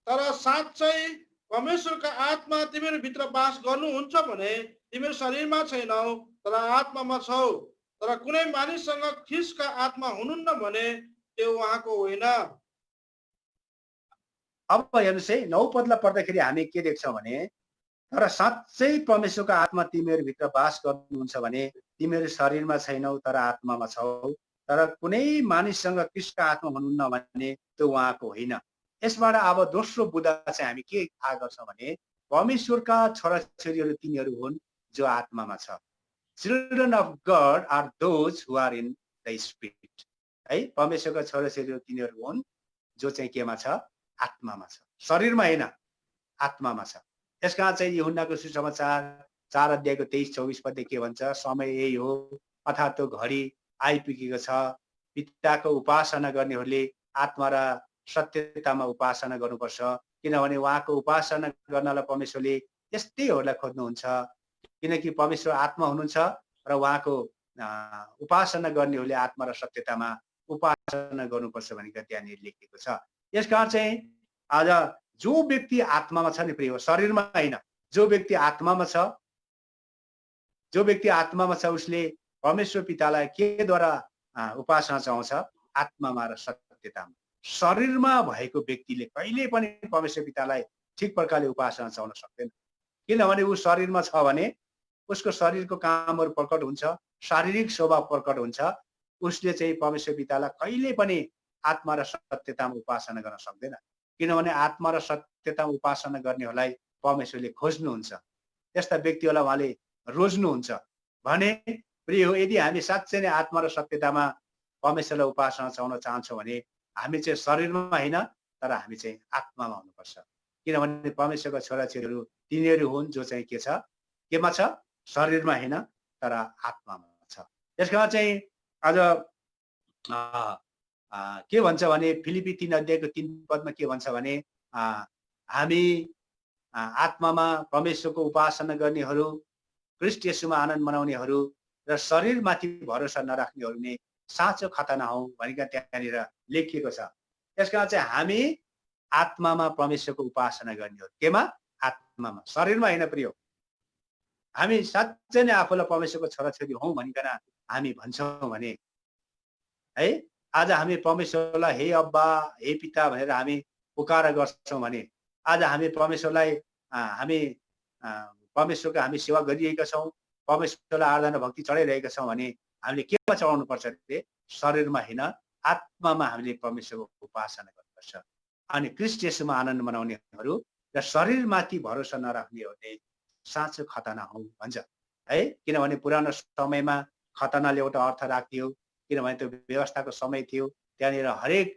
S2: तर साँच्चै परमेश्वरका आत्मा तिमीहरू भित्र वास गर्नुहुन्छ भने तिमीहरू शरीरमा छैनौ तर आत्मामा छौ। तर कुनै मानिससँग ख्रीष्टका आत्मा हुनुहुन्न भने त्यो उहाँको होइन।
S1: अब हेर्नुहोस् है, 9 पदलाई पढ्दाखेरि हामी के देख्छौँ भने, तर साँच्चै परमेश्वरको आत्मा तिमीहरू भित्र वास गर्नुहुन्छ भने तिमीहरू शरीरमा छैनौ तर आत्मामा छौ। तर कुनै मानिससँग ख्रीष्टका आत्मा हुनुहुन्न भने त्यो उहाँको होइन। यसबाट अब दोस्रो बुँदा चाहिँ हामी के थाहा गर्छौँ भने परमेश्वरका छोराछोरीहरू तिनीहरू हुन् जो आत्मामा छ। Children of God are those who are in the spirit. है, परमेश्वरका छोराछोरीहरू तिनीहरू हुन् जो चाहिँ केमा छ? आत्मामा छ, शरीरमा होइन, आत्मामा छ। यसका चाहिँ यूहन्नाको सुसमाचार 4 अध्यायको 23-24 पदले के भन्छ? समय यही हो, अर्थात् त्यो घडी आइपुगेको छ। पिताको उपासना गर्नेहरूले आत्मा र सत्यतामा उपासना गर्नुपर्छ, किनभने उहाँको उपासना गर्नलाई परमेश्वरले त्यस्तैहरूलाई खोज्नुहुन्छ। किनकि परमेश्वर आत्मा हुनुहुन्छ र उहाँको उपासना गर्नेहरूले आत्मा र सत्यतामा उपासना गर्नुपर्छ भनेर त्यहाँनिर लेखिएको छ। यसकारण चाहिँ आज जो व्यक्ति आत्मामा छ नि प्रिय, शरीरमा होइन, जो व्यक्ति आत्मामा छ, जो व्यक्ति आत्मामा छ उसले परमेश्वर पितालाई केद्वारा उपासना चाहन्छ? आत्मामा र सत्यतामा। शरीरमा भएको व्यक्तिले कहिले पनि परमेश्वर पितालाई ठिक प्रकारले उपासना चाहन सक्दैन, किनभने ऊ शरीरमा छ भने उसको शरीरको कामहरू प्रकट हुन्छ, शारीरिक स्वभाव प्रकट हुन्छ। उसले चाहिँ परमेश्वर पितालाई कहिले पनि आत्मा र सत्यतामा उपासना गर्न सक्दैन, किनभने आत्मा र सत्यतामा उपासना गर्नेहरूलाई परमेश्वरले खोज्नुहुन्छ, त्यस्ता व्यक्तिहरूलाई उहाँले रोज्नुहुन्छ भने प्रिय हो। यदि हामी साँच्चै नै आत्मा र सत्यतामा परमेश्वरलाई उपासना चाहन चाहन्छौँ भने हामी चाहिँ शरीरमा होइन, तर हामी चाहिँ आत्मामा हुनुपर्छ, किनभने परमेश्वरका छोराछोरीहरू तिनीहरू हुन् जो चाहिँ के छ? केमा छ? शरीरमा होइन, तर आत्मामा छ। त्यसकारण चाहिँ आज के भन्छ भने फिलिपी 3 अध्यायको 3 पदमा के भन्छ भने हामी आत्मामा परमेश्वरको उपासना गर्नेहरू, ख्रीष्ट येशूमा आनन्द मनाउनेहरू र शरीरमाथि भरोसा नराख्नेहरू नै साँचो खतना हौ भनेर त्यहाँनिर लेखिएको छ। त्यसकारण चाहिँ हामी आत्मामा परमेश्वरको उपासना गर्नेहरू, केमा? आत्मामा, शरीरमा होइन प्रिय। हामी साँच्चै नै आफूलाई परमेश्वरको छोराछोरी हौँ भनिकन हामी भन्छौँ भने है, आज हामी परमेश्वरलाई हे अब्बा, हे पिता भनेर हामी पुकार गर्छौँ भने, आज हामी परमेश्वरलाई हामी परमेश्वरको हामी सेवा गरिरहेका छौँ, परमेश्वरलाई आराधना भक्ति चढाइरहेका छौँ भने हामीले केमा चढाउनु पर्छ अरे? शरीरमा होइन, आत्मामा हामीले परमेश्वरको उपासना गर्नुपर्छ। अनि ख्रीष्ट येशूमा आनन्द मनाउनेहरू र शरीरमाथि भरोसा नराख्नेहरूले साँचो खतना हौ भन्छ है। किनभने पुरानो समयमा खतनाले एउटा अर्थ राख्थ्यो, किनभने त्यो व्यवस्थाको समय थियो। त्यहाँनिर हरेक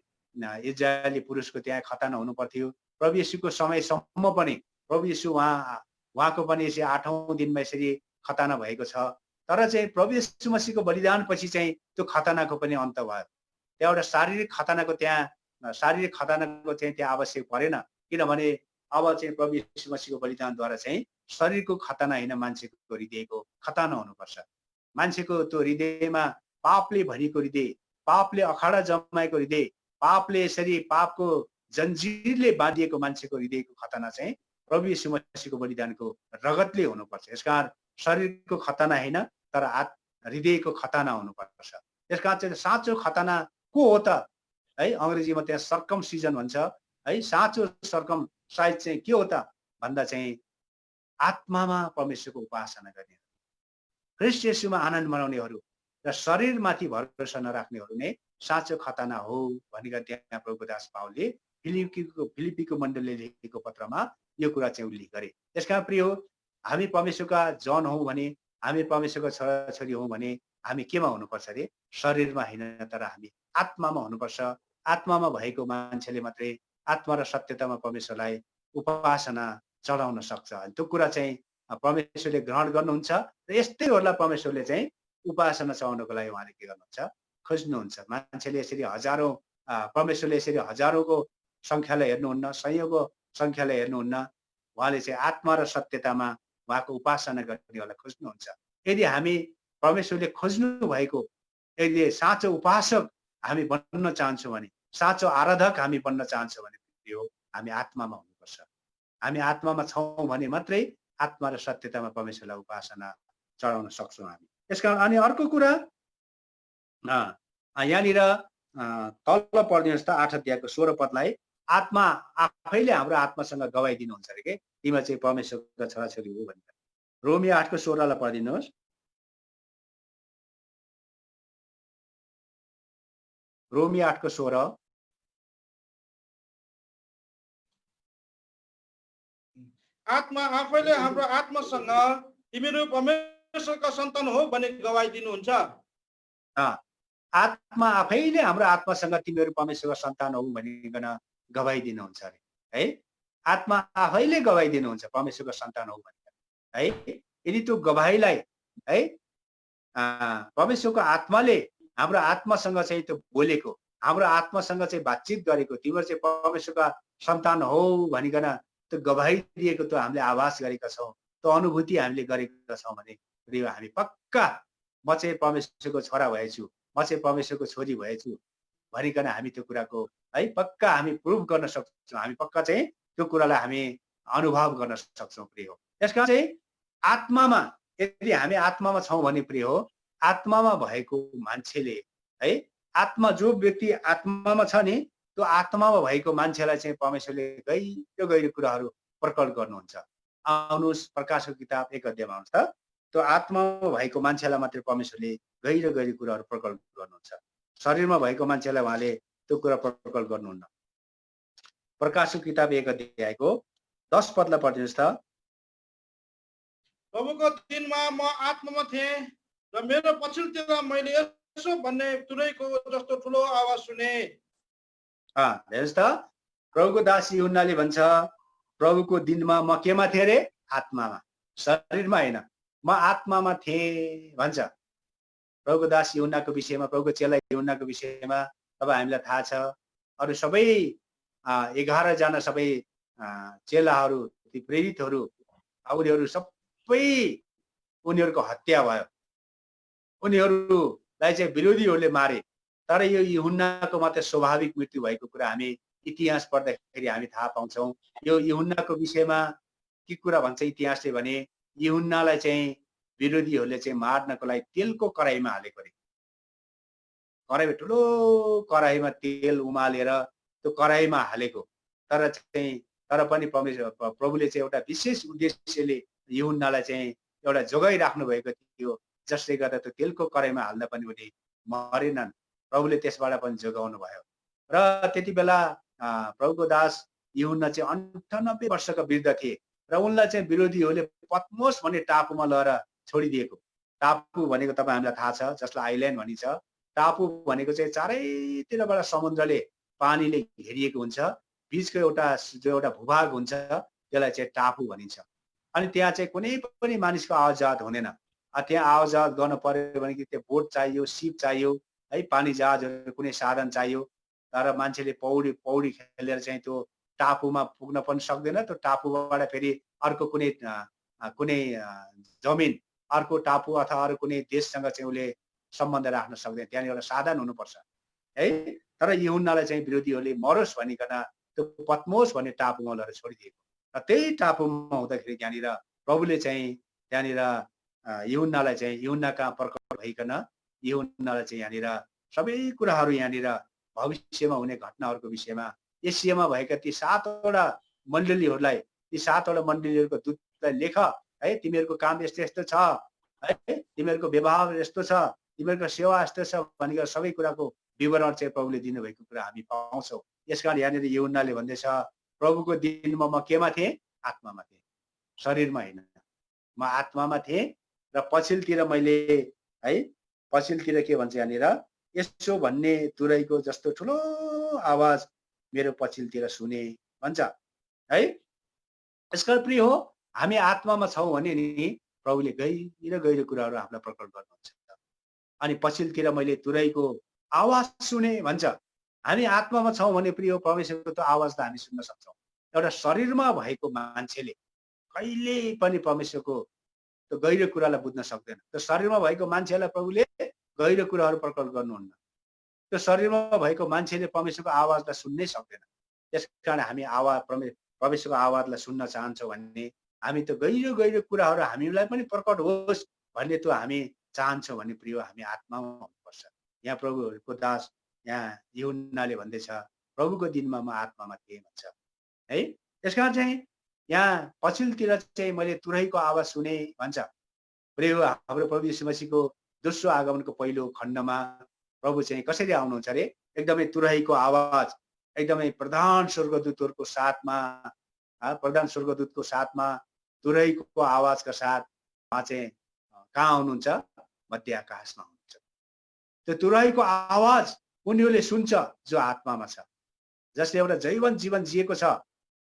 S1: इजरायली पुरुषको त्यहाँ खतना हुनु पर्थ्यो। प्रभु येशूको समयसम्म पनि प्रभु येशू उहाँको पनि यसरी 8औं दिनमा यसरी खतना भएको छ। तर चाहिँ प्रभु येशू मसीहको बलिदान पछि चाहिँ त्यो खतनाको पनि अन्त भयो। त्यहाँ एउटा शारीरिक खतनाको त्यहाँ आवश्यक परेन, किनभने अब चाहिँ प्रभु येशू मसीहको बलिदानद्वारा चाहिँ शरीरको खतना होइन, मान्छेको हृदयको खतना हुनुपर्छ। मान्छेको त्यो हृदयमा पापले भरिएको हृदय, पापले अखाडा जमाएको हृदय, पापले यसरी पापको जन्जिरले बाँधिएको मान्छेको हृदयको खतना चाहिँ प्रभु येशू मसीहको बलिदानको रगतले हुनुपर्छ। यसकारण शरीरको खतना होइन, तर हृदयको खतना हुनुपर्छ। त्यसकारण चाहिँ साँचो खतना को हो त है? अङ्ग्रेजीमा त्यहाँ सर्कमसिजन भन्छ है। साँचो सर्कमसाइज चाहिँ के हो त भन्दा चाहिँ आत्मामा परमेश्वरको उपासना गर्ने, ख्रीष्ट येशूमा आनन्द मनाउनेहरू र शरीरमाथि भरोसा नराख्नेहरू नै साँचो खतना हो भनेर त्यहाँ प्रभु दास पावलले फिलिपीको मण्डलले लेखेको पत्रमा यो कुरा चाहिँ उल्लेख गरे। त्यसकारण प्रिय हो, हामी परमेश्वरका जन हौँ भने, हामी परमेश्वरका छोराछोरी हौँ भने हामी केमा हुनुपर्छ अरे? शरीरमा होइन, तर हामी आत्मामा हुनुपर्छ। आत्मामा भएको मान्छेले मात्रै आत्मा र सत्यतामा परमेश्वरलाई उपासना चढाउन सक्छ। अनि त्यो कुरा चाहिँ परमेश्वरले ग्रहण गर्नुहुन्छ र यस्तैहरूलाई परमेश्वरले चाहिँ उपासना चढाउनको लागि उहाँले के गर्नुहुन्छ? खोज्नुहुन्छ। मान्छेले यसरी हजारौं परमेश्वरले यसरी हजारौंको संख्यालाई हेर्नुहुन्न, सयौंको संख्यालाई हेर्नुहुन्न। उहाँले चाहिँ आत्मा र सत्यतामा उहाँको उपासना गर्नेहरूलाई खोज्नुहुन्छ। यदि हामी परमेश्वरले खोज्नु भएको, यदि साँचो उपासक हामी बन्न चाहन्छौँ भने, साँचो आराधक हामी बन्न चाहन्छौँ भने यो हामी आत्मामा हुनुपर्छ। हामी आत्मामा छौँ भने मात्रै आत्मा र सत्यतामा परमेश्वरलाई उपासना चढाउन सक्छौँ हामी। त्यसकारण अनि अर्को कुरा यहाँनिर तल पढ्दिनुहोस् त 8 अध्यायको 16 पदलाई। आत्मा आफैले हाम्रो आत्मासँग गवाई दिनुहुन्छ अरे के तिमीमा चाहिँ परमेश्वरका छोराछोरी हो भनेर। रोमी 8 को 16 लाई पढिदिनुहोस्। रोमी 8 को 16।
S2: आत्मा आफैले हाम्रो आत्मासँग तिमीहरू परमेश्वरका सन्तान हो भन्ने गवाई दिनुहुन्छ।
S1: अँ, आत्मा आफैले हाम्रो आत्मासँग तिमीहरू परमेश्वरको सन्तान हौ भनिकन गवाई दिनुहुन्छ अरे है। आत्मा आफैले गवाई दिनुहुन्छ परमेश्वरको सन्तान हौ भनिकन है। यदि त्यो गवाईलाई है परमेश्वरको आत्माले हाम्रो आत्मासँग चाहिँ त्यो बोलेको, हाम्रो आत्मासँग चाहिँ बातचित गरेको, तिमीहरू चाहिँ परमेश्वरका सन्तान हौ भनिकन त्यो गवाई दिएको त्यो हामीले आभास गरेका छौँ, त्यो अनुभूति हामीले गरेका छौँ भने प्रिय हामी पक्का म चाहिँ परमेश्वरको छोरा भएछु, म चाहिँ परमेश्वरको छोरी भएछु भनिकन हामी त्यो कुराको है पक्का हामी प्रुभ गर्न सक्छौँ। हामी पक्का चाहिँ त्यो कुरालाई हामी अनुभव गर्न सक्छौँ प्रिय हो। त्यसकारण चाहिँ आत्मामा यदि हामी आत्मामा छौँ भने प्रिय हो, आत्मामा भएको मान्छेले है आत्मा जो व्यक्ति आत्मामा छ नि त्यो आत्मामा भएको मान्छेलाई चाहिँ परमेश्वरले गहिरो गहिरो कुराहरू प्रकट गर्नुहुन्छ। आउनुहोस् प्रकाशको किताब 1 अध्यायमा आउनुहोस् त। त्यो आत्मामा भएको मान्छेलाई मात्रै परमेश्वरले गहिरो गहिरो कुराहरू प्रकट गर्नुहुन्छ। शरीरमा भएको मान्छेलाई उहाँले त्यो कुरा प्रकट गर्नुहुन्न। प्रकाशको किताब 1 अध्यायको 10 पदलाई पढ्दिनुहोस् त।
S2: प्रभुको दिनमा म आत्मामा थिएँ र मेरो पछिल्लोतिर मैले यसो भन्ने तुरैको जस्तो ठुलो आवाज सुने।
S1: हेर्नुहोस् त प्रभुको दास यूहन्नाले भन्छ प्रभुको दिनमा म केमा थिएँ रे? आत्मामा, शरीरमा होइन, म आत्मामा थिएँ भन्छ। प्रभुको दास यूहन्नाको विषयमा, प्रभुको चेला यूहन्नाको विषयमा अब हामीलाई थाहा छ। अरू सबै 11 जना सबै चेलाहरू, ती प्रेरितहरू उनीहरू सबै उनीहरूको हत्या भयो। उनीहरूलाई चाहिँ विरोधीहरूले मारे। तर यो यूहन्नाको मात्रै स्वाभाविक मृत्यु भएको कुरा हामी इतिहास पढ्दाखेरि हामी थाहा पाउँछौँ। यो यूहन्नाको विषयमा के कुरा भन्छ इतिहासले भने यूहन्नालाई चाहिँ विरोधीहरूले चाहिँ मार्नको लागि तेलको कराईमा हालेको अरे। कराईमा ठुलो कराईमा तेल उमालेर त्यो कराईमा हालेको। तर पनि प्रभुले चाहिँ एउटा विशेष उद्देश्यले यूहन्नालाई चाहिँ एउटा जोगाइराख्नु भएको थियो, जसले गर्दा त्यो तेलको कराईमा हाल्दा पनि उनी मरेनन्। प्रभुले त्यसबाट पनि जोगाउनु भयो। र त्यति बेला प्रभुको दास यूहन्ना चाहिँ 98 वर्षका वृद्ध थिए र उनलाई चाहिँ विरोधीहरूले पत्मोस भन्ने टापुमा लगेर छोडिदिएको। टापु भनेको तपाईँ हामीलाई थाहा छ, जसलाई आइल्यान्ड भनिन्छ। टापु भनेको चाहिँ चारैतिरबाट समुद्रले पानीले घेरिएको हुन्छ। बीचको एउटा भूभाग हुन्छ त्यसलाई चाहिँ टापु भनिन्छ। अनि त्यहाँ चाहिँ कुनै पनि मानिसको आवत-जावत हुँदैन। त्यहाँ आवत-जावत गर्न पर्यो भने कि त्यो बोट चाहियो, सिप चाहियो है, पानी जहाजहरू कुनै साधन चाहियो। तर मान्छेले पौडी खेलेर चाहिँ त्यो टापुमा पुग्न पनि सक्दैन। त्यो टापुबाट फेरि अर्को कुनै जमिन अर्को टापु अथवा अरू कुनै देशसँग चाहिँ उसले सम्बन्ध राख्न सक्दैन। त्यहाँ एउटा साधन हुनुपर्छ है। तर यूहन्नालाई चाहिँ विरोधीहरूले मरोस् भनिकन त्यो पत्मोस भन्ने टापुमा लगेर छोडिदिएको। र त्यही टापुमा हुँदाखेरि त्यहाँनिर प्रभुले चाहिँ त्यहाँनिर यूहन्नालाई चाहिँ यूहन्ना कहाँ प्रकट भइकन यूहन्नालाई चाहिँ यहाँनिर सबै कुराहरू यहाँनिर भविष्यमा हुने घटनाहरूको विषयमा एसियामा भएका ती 7वटा मण्डलीहरूलाई, ती 7वटा मण्डलीहरूको दूतलाई लेख है, तिमीहरूको काम यस्तो यस्तो छ है, तिमीहरूको व्यवहार यस्तो छ, तिमीहरूको सेवा यस्तो छ भनेर सबै कुराको विवरण चाहिँ प्रभुले दिनुभएको कुरा हामी पाउँछौँ। यसकारण यहाँनिर यूहन्नाले भन्दैछ प्रभुको दिनमा म केमा थिएँ? आत्मामा थिएँ, शरीरमा होइन। म आत्मामा थिएँ र पछिल्लोतिर मैले है, पछिल्लोतिर के भन्छ यहाँनिर यसो भन्ने तुरैको जस्तो ठुलो आवाज मेरो पछिल्लोतिर सुने भन्छ है। यसकारण प्रिय हो, हामी आत्मामा छौँ भने नि प्रभुले गहिरो गहिरो कुराहरू हामीलाई प्रकट गर्नुहुन्छ। अनि पछिल्लोतिर मैले तुरैको आवाज सुने भन्छ। हामी आत्मामा छौँ भने प्रिय हो, परमेश्वरको त्यो आवाजलाई हामी सुन्न सक्छौँ। एउटा शरीरमा भएको मान्छेले कहिले पनि परमेश्वरको त्यो गहिरो कुरालाई बुझ्न सक्दैन। त्यो शरीरमा भएको मान्छेलाई प्रभुले गहिरो कुराहरू प्रकट गर्नुहुन्न। त्यो शरीरमा भएको मान्छेले परमेश्वरको आवाजलाई सुन्नै सक्दैन। त्यसकारण हामी परमेश्वरको आवाजलाई सुन्न चाहन्छौँ भने हामी त्यो गहिरो गहिरो कुराहरू हामीलाई पनि प्रकट होस् भन्ने त्यो हामी चाहन्छौँ भने प्रिय हामी आत्मामा हुनुपर्छ। यहाँ प्रभुको दास यहाँ यूहन्नाले भन्दैछ प्रभुको दिनमा म आत्मामा थिएँ भन्छ है। त्यसकारण चाहिँ यहाँ पछिल्लोतिर चाहिँ मैले तुरैको आवाज सुने भन्छ। प्रिय हाम्रो प्रभु यीशु मसीहको दोस्रो आगमनको पहिलो खण्डमा प्रभु चाहिँ कसरी आउनुहुन्छ अरे? एकदमै तुरैको आवाज, एकदमै प्रधान स्वर्गदूतहरूको साथमा प्रधान स्वर्गदूतको साथमा तुरैको आवाजका साथ उहाँ चाहिँ कहाँ हुनुहुन्छ? मध्य आकाशमा हुनुहुन्छ। त्यो तुरैको आवाज उनीहरूले सुन्छ जो आत्मामा छ, जसले एउटा जैवन जीवन जिएको छ।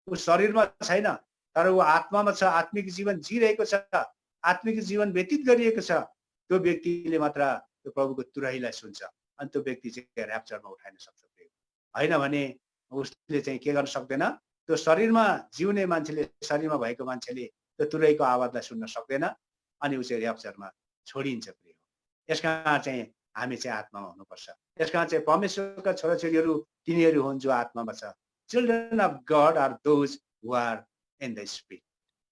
S1: ऊ शरीरमा छैन, तर ऊ आत्मामा छ, आत्मिक जीवन जिरहेको छ, आत्मिक जीवन व्यतीत गरिएको छ। त्यो व्यक्तिले मात्र त्यो प्रभुको तुरैलाई सुन्छ अनि त्यो व्यक्ति चाहिँ ऱ्याप्चरमा उठाइन सक्छ। होइन भने उसले चाहिँ के गर्न सक्दैन? त्यो शरीरमा जिउने मान्छेले, शरीरमा भएको मान्छेले त्यो तुरैको आवाजलाई सुन्न सक्दैन अनि ऊ चाहिँ ऱ्याप्चरमा छोडिन्छ। प्रिय यसका चाहिँ हामी चाहिँ आत्मामा हुनुपर्छ। यसका चाहिँ परमेश्वरका छोराछोरीहरू तिनीहरू हुन् जो आत्मामा छ। Children of God are those who are in the spirit.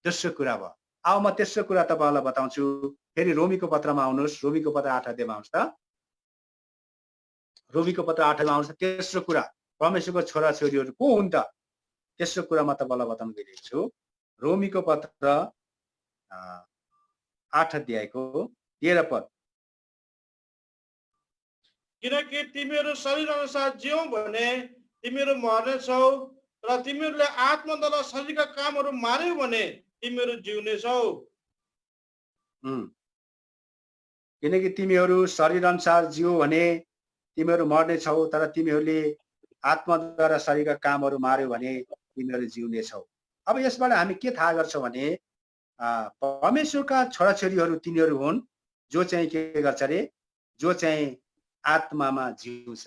S1: तेस्रो कुरा भयो। अब म तेस्रो कुरा तपाईँहरूलाई बताउँछु। फेरि रोमीको पत्रमा आउनुहोस्, रोमीको पत्र 8 अध्यायमा आउँछ त। रोमीको पत्र 8 अध्यायमा आउँछ तेस्रो कुरा, परमेश्वरको छोराछोरीहरू को हुन् त? तेस्रो कुरा म तपाईँलाई बताउन गइरहेको छु। रोमीको पत्र 8 अध्यायको 13 पद।
S2: किनकि तिमीहरू शरीर अनुसार जियौ भने तिमीहरू मर्नेछौ, र तिमीहरूले आत्माद्वारा शरीरका कामहरू मार्यौ भने तिमीहरू जिउनेछौ।
S1: किनकि तिमीहरू शरीर अनुसार जियो भने तिमीहरू मर्नेछौ, तर तिमीहरूले आत्माद्वारा शरीरका कामहरू मार्यो भने तिमीहरू जिउनेछौ। अब यसबाट हामी के थाहा गर्छौँ भने परमेश्वरका छोराछोरीहरू तिनीहरू हुन् जो चाहिँ के गर्छ अरे? जो चाहिँ आत्मामा जिउँछ।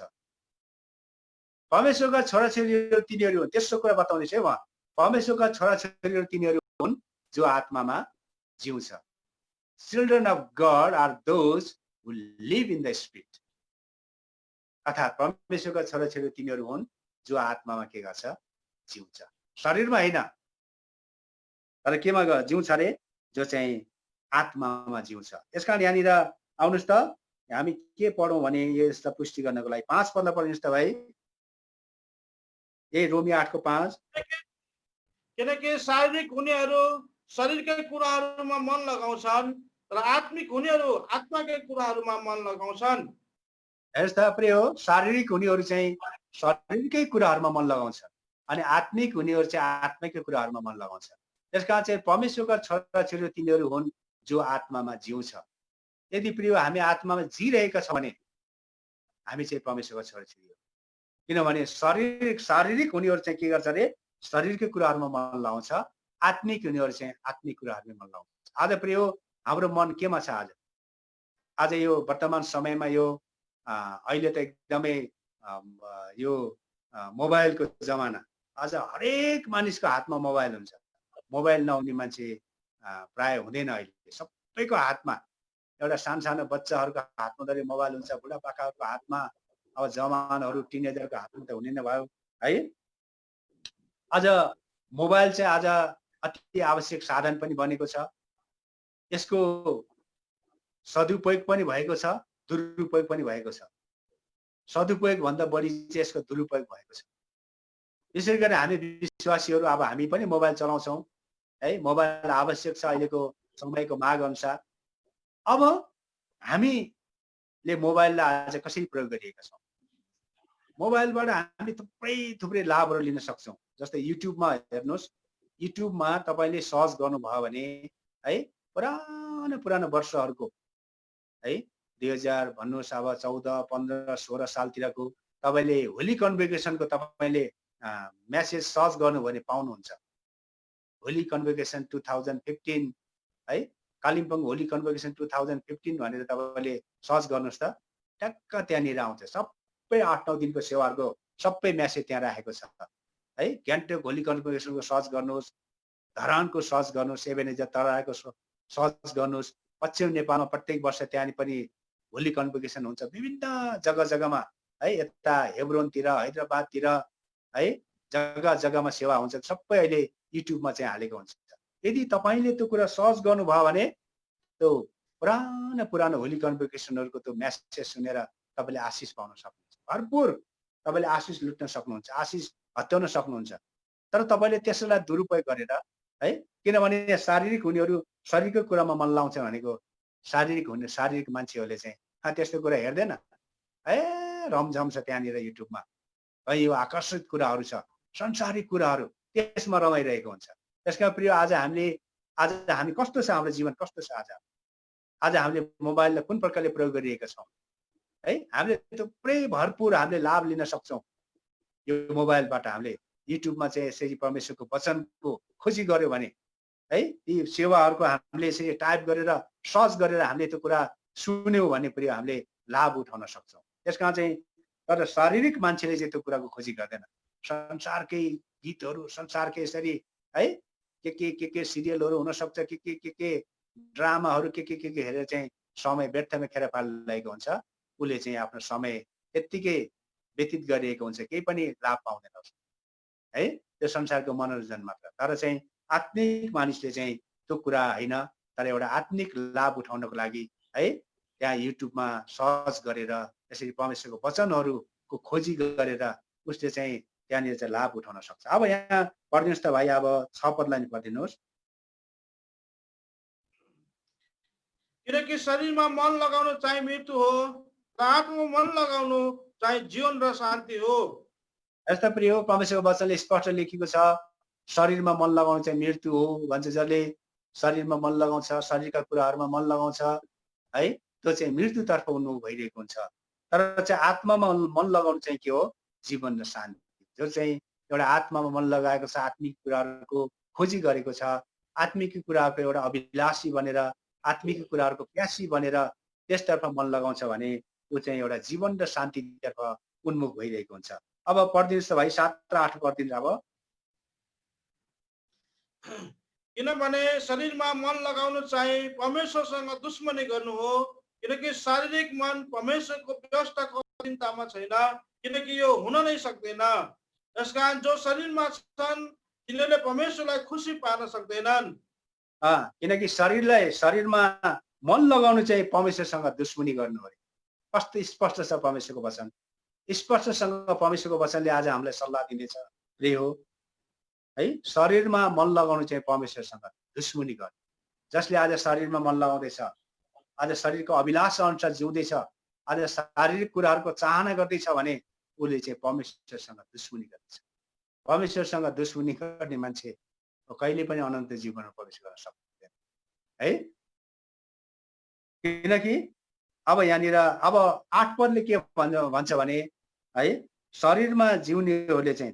S1: परमेश्वरका छोराछोरीहरू तिनीहरू हुन्। तेस्रो कुरा बताउँदैछ है उहाँ, परमेश्वरका छोराछोरीहरू तिनीहरू हुन् जो आत्मामा जिउँछ। Children of God are those who live in the spirit. अर्थात् परमेश्वरका छोराछोरी तिनीहरू हुन् जो आत्मामा के गर्छ? जिउँछ। शरीरमा होइन, तर केमा जिउँछ अरे? जो चाहिँ आत्मामा जिउँछ। यसकारण यहाँनिर आउनुहोस् त, हामी के पढौँ भने यसलाई पुष्टि गर्नको लागि 5 पद पढ्नुहोस् त भाइ। ए रोमी 8 को 5।
S2: किनकि शारीरिक हुनेहरू शरीरकै कुराहरूमा मन लगाउँछन् र आत्मिक हुनेहरू आत्माकै कुराहरूमा मन लगाउँछन्।
S1: हेर्नुहोस् त प्रिय हो, शारीरिक हुनेहरू चाहिँ शरीरकै कुराहरूमा मन लगाउँछन् अनि आत्मिक हुनेहरू चाहिँ आत्मिकै कुराहरूमा मन लगाउँछ। त्यसकारण चाहिँ परमेश्वरका छोराछोरी तिनीहरू हुन् जो आत्मामा जिउँछ। यदि प्रिय हामी आत्मामा जिरहेका छौँ भने हामी चाहिँ परमेश्वरका छोराछोरी हो। किनभने शारीरिक हुनेहरू चाहिँ के गर्छ अरे? शरीरकै कुराहरूमा मन लगाउँछ, आत्मिक हुनेहरू चाहिँ आत्मिक कुराहरूमा मन लगाउँछ। आज प्रिय हाम्रो मन केमा छ? आज यो वर्तमान समयमा यो अहिले त एकदमै यो मोबाइलको जमाना। आज हरेक मानिसको हातमा मोबाइल हुन्छ। मोबाइल नहुने मान्छे प्राय हुँदैन अहिले। सबैको हातमा, एउटा सानो बच्चाहरूको हातमा त मोबाइल हुन्छ, बुढापाकाहरूको हातमा, अब जवानहरू टिनेजरको हातमा त हुने नै भयो है। आज मोबाइल चाहिँ आज अति आवश्यक साधन पनि बनेको छ। यसको सदुपयोग पनि भएको छ, दुरुपयोग पनि भएको छ। सदुपयोग भन्दा बढी चाहिँ यसको दुरुपयोग भएको छ। यसै गरी हामी विश्वासीहरू अब हामी पनि मोबाइल चलाउँछौँ है। मोबाइल आवश्यक छ अहिलेको समयको माग अनुसार। अब हामीले मोबाइललाई आज कसरी प्रयोग गरिएका छौँ? मोबाइलबाट हामी थुप्रै लाभहरू लिन सक्छौँ। जस्तै युट्युबमा हेर्नुहोस्, युट्युबमा तपाईँले सर्च गर्नुभयो भने है पुरानो वर्षहरूको है 2000 भन्नुहोस् अब 14, 15, 16 सालतिरको तपाईँले होली कन्भोकेसनको तपाईँले मेसेज सर्च गर्नुभयो भने पाउनुहुन्छ। होली कन्भोकेसन 2015 है, कालिम्पोङ होली कन्भोकेसन 2015 भनेर तपाईँले सर्च गर्नुहोस् त, ट्याक्क त्यहाँनिर आउँछ। सबै 8-9 दिनको सेवाहरूको सबै मेसेज त्यहाँ राखेको छ है। गान्तोक होली कन्भोकेसनको सर्च गर्नुहोस्, धरानको सर्च गर्नुहोस्, एभेनेजर तराईको सर्च गर्नुहोस्। पश्चिम नेपालमा प्रत्येक वर्ष त्यहाँ पनि होली कन्भोकेसन हुन्छ विभिन्न जग्गामा है। यता हेब्रोनतिर, हैदराबादतिर है, जग्गामा सेवा हुन्छ। सबै अहिले युट्युबमा चाहिँ हालेको हुन्छ। यदि तपाईँले त्यो कुरा सर्च गर्नुभयो भने त्यो पुरानो होली कन्भोकेसनहरूको त्यो मेसेज सुनेर तपाईँले आशिष पाउन सक्नुहुन्छ। भरपुर तपाईँले आशिष लुट्न सक्नुहुन्छ, आशिष हत्याउन सक्नुहुन्छ। तर तपाईँले त्यसलाई दुरुपयोग गरेर है, किनभने शारीरिक हुनेहरू शरीरको कुरामा मन लाउँछ भनेको शारीरिक मान्छेहरूले चाहिँ त्यस्तो कुरा हेर्दैन। रमझम छ त्यहाँनिर युट्युबमा है। यो आकर्षित कुराहरू छ, संसारिक कुराहरू त्यसमा रमाइरहेको हुन्छ। त्यसकारण प्रिय आज हामी कस्तो छ, हाम्रो जीवन कस्तो छ? आज हामीले मोबाइललाई कुन प्रकारले प्रयोग गरिरहेका छौँ है? हामीले थुप्रै भरपुर हामीले लाभ लिन सक्छौँ यो मोबाइलबाट। हामीले युट्युबमा चाहिँ यसरी परमेश्वरको वचनको खोजी गर्यो भने है, ती सेवाहरूको हामीले यसरी टाइप गरेर सर्च गरेर हामीले त्यो कुरा सुन्यौँ भने पनि हामीले लाभ उठाउन सक्छौँ। त्यसकारण चाहिँ तर शारीरिक मान्छेले चाहिँ त्यो कुराको खोजी गर्दैन। संसारकै गीतहरू, संसारकै यसरी है के सिरियलहरू हुनसक्छ, के ड्रामाहरू के हेरेर चाहिँ समय व्यर्थमा खेर फालिरहेको हुन्छ। उसले चाहिँ आफ्नो समय त्यत्तिकै व्यतीत गरिरहेको हुन्छ, केही पनि लाभ पाउँदैन है, त्यो संसारको मनोरञ्जन मात्र। तर चाहिँ आत्मिक मानिसले चाहिँ त्यो कुरा होइन, तर एउटा आत्मिक लाभ उठाउनको लागि है त्यहाँ युट्युबमा सर्च गरेर यसरी परमेश्वरको वचनहरूको खोजी गरेर उसले चाहिँ त्यहाँनिर चाहिँ लाभ उठाउन सक्छ। अब यहाँ पढिदिनुहोस् त भाइ, अब 6 पदलाई नि पढिदिनुहोस्।
S2: किनकि शरीरमा मन लगाउनु चाहिँ मृत्यु हो, र आत्मामा मन लगाउनु चाहिँ जीवन र शान्ति हो।
S1: यस्ता प्रिय हो, परमेश्वरको वचनले स्पष्ट लेखेको छ, शरीरमा मन लगाउनु चाहिँ मृत्यु हो भन्छ। जसले शरीरमा मन लगाउँछ, शरीरका कुराहरूमा मन लगाउँछ है, त्यो चाहिँ मृत्युतर्फ उन्मुख भइरहेको हुन्छ। तर चाहिँ आत्मामा मन लगाउनु चाहिँ के हो? जीवन र शान्ति। जो चाहिँ एउटा आत्मामा मन लगाएको छ, आत्मिक कुराहरूको खोजी गरेको छ, आत्मिक कुराहरूको एउटा अभिलाषी बनेर, आत्मिक कुराहरूको प्यासी बनेर त्यसतर्फ मन लगाउँछ भने ऊ चाहिँ एउटा जीवन र शान्तितर्फ उन्मुख भइरहेको हुन्छ। अब पढिदिनुहोस् त भाइ, 7 र 8 पढिदिनुहोस्। अब
S2: किनभने शरीरमा मन लगाउनु चाहिँ परमेश्वरसँग दुश्मनी गर्नु हो, किनकि शारीरिक मन परमेश्वरको व्यवस्थाको अधीनतामा छैन, किनकि यो हुन नै सक्दैन। यसकारण जो शरीरमा छन् तिनीहरूले परमेश्वरलाई खुसी पार्न सक्दैनन्।
S1: किनकि शरीरमा मन लगाउनु चाहिँ परमेश्वरसँग दुश्मनी गर्नु हो। कस्तो स्पष्ट छ परमेश्वरको वचन। स्पष्टसँग परमेश्वरको वचनले आज हामीलाई सल्लाह दिनेछ प्रिय हो है। शरीरमा मन लगाउनु चाहिँ परमेश्वरसँग दुश्मनी गर्नु। जसले आज शरीरमा मन लगाउँदैछ, आज शरीरको अभिलाषा अनुसार जिउँदैछ, आज शारीरिक कुराहरूको चाहना गर्दैछ भने उसले चाहिँ परमेश्वरसँग दुश्मनी गर्दैछ। परमेश्वरसँग दुश्मनी गर्ने मान्छे कहिले पनि अनन्त जीवनमा प्रवेश गर्न सक्दैन है। किनकि अब यहाँनिर अब 8 पदले के भन्छ भने है, शरीरमा जिउनेहरूले चाहिँ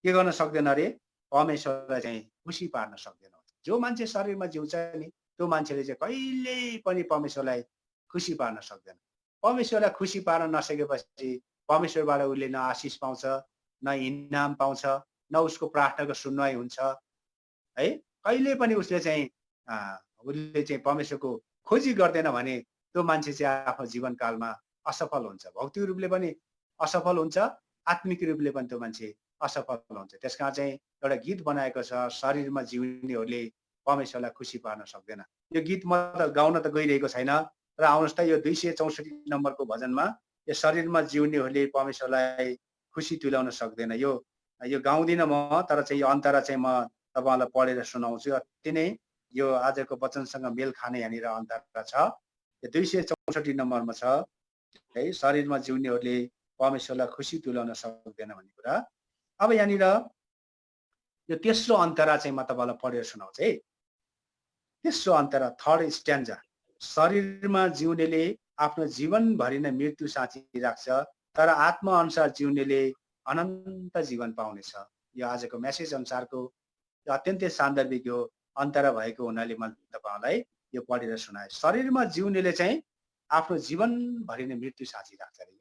S1: के गर्न सक्दैन अरे? परमेश्वरलाई चाहिँ खुसी पार्न सक्दैन। जो मान्छे शरीरमा जिउँछ नि त्यो मान्छेले चाहिँ कहिल्यै पनि परमेश्वरलाई खुसी पार्न सक्दैन। परमेश्वरलाई खुसी पार्न नसकेपछि परमेश्वरबाट उसले न आशिष पाउँछ, न इनाम पाउँछ, न उसको प्रार्थनाको सुनवाई हुन्छ है। कहिले पनि उसले चाहिँ परमेश्वरको खोजी गर्दैन भने त्यो मान्छे चाहिँ आफ्नो जीवनकालमा असफल हुन्छ। भौतिक रूपले पनि असफल हुन्छ, आत्मिक रूपले पनि त्यो मान्छे असफल हुन्छ। त्यसकारण चाहिँ एउटा गीत बनाएको छ, शरीरमा जिउनेहरूले परमेश्वरलाई खुसी पार्न सक्दैन। यो गीत म त गाउन त गइरहेको छैन, र आउनुहोस् त यो 264 नम्बरको भजनमा यो शरीरमा जिउनेहरूले परमेश्वरलाई खुसी तुल्याउन सक्दैन, यो गाउँदिन म, तर चाहिँ यो अन्तरा चाहिँ म तपाईँलाई पढेर सुनाउँछु। अति नै यो आजको वचनसँग मेल खाने यहाँनिर अन्तरा छ। यो 264 नम्बरमा छ है, शरीरमा जिउनेहरूले परमेश्वरलाई खुसी तुल्याउन सक्दैन भन्ने कुरा। अब यहाँनिर यो तेस्रो अन्तरा चाहिँ म तपाईँलाई पढेर सुनाउँछु है। तेस्रो अन्तरा, 3rd स्ट्यान्जा, शरीरमा जिउनेले आफ्नो जीवनभरि नै मृत्यु साँची राख्छ, तर आत्मा अनुसार जिउनेले अनन्त जीवन पाउनेछ। यो आजको मेसेज अनुसारको अत्यन्तै सान्दर्भिक यो अन्तरा भएको हुनाले मैले तपाईँलाई यो पढेर सुनाएँ। शरीरमा जिउनेले चाहिँ आफ्नो जीवनभरि नै मृत्यु साँची राख्छ अरे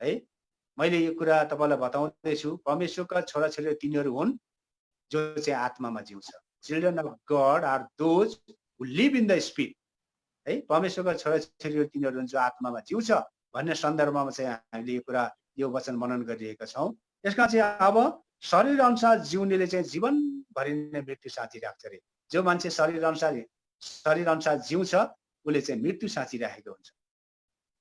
S1: है। मैले यो कुरा तपाईँलाई बताउँदैछु, परमेश्वरका छोराछोरी तिनीहरू हुन् जो चाहिँ आत्मामा जिउँछ। Children of God are those who live in the spirit है। परमेश्वरका छोराछोरीहरू तिनीहरू हुन् जो आत्मामा जिउँछ भन्ने सन्दर्भमा चाहिँ हामीले यो कुरा, यो वचन मनन गरिरहेका छौँ। त्यसका चाहिँ अब शरीर अनुसार जिउनेले चाहिँ जीवनभरि नै मृत्यु साँची राख्छ अरे। जो मान्छे शरीर अनुसार जिउँछ उसले चाहिँ मृत्यु साँची राखेको हुन्छ,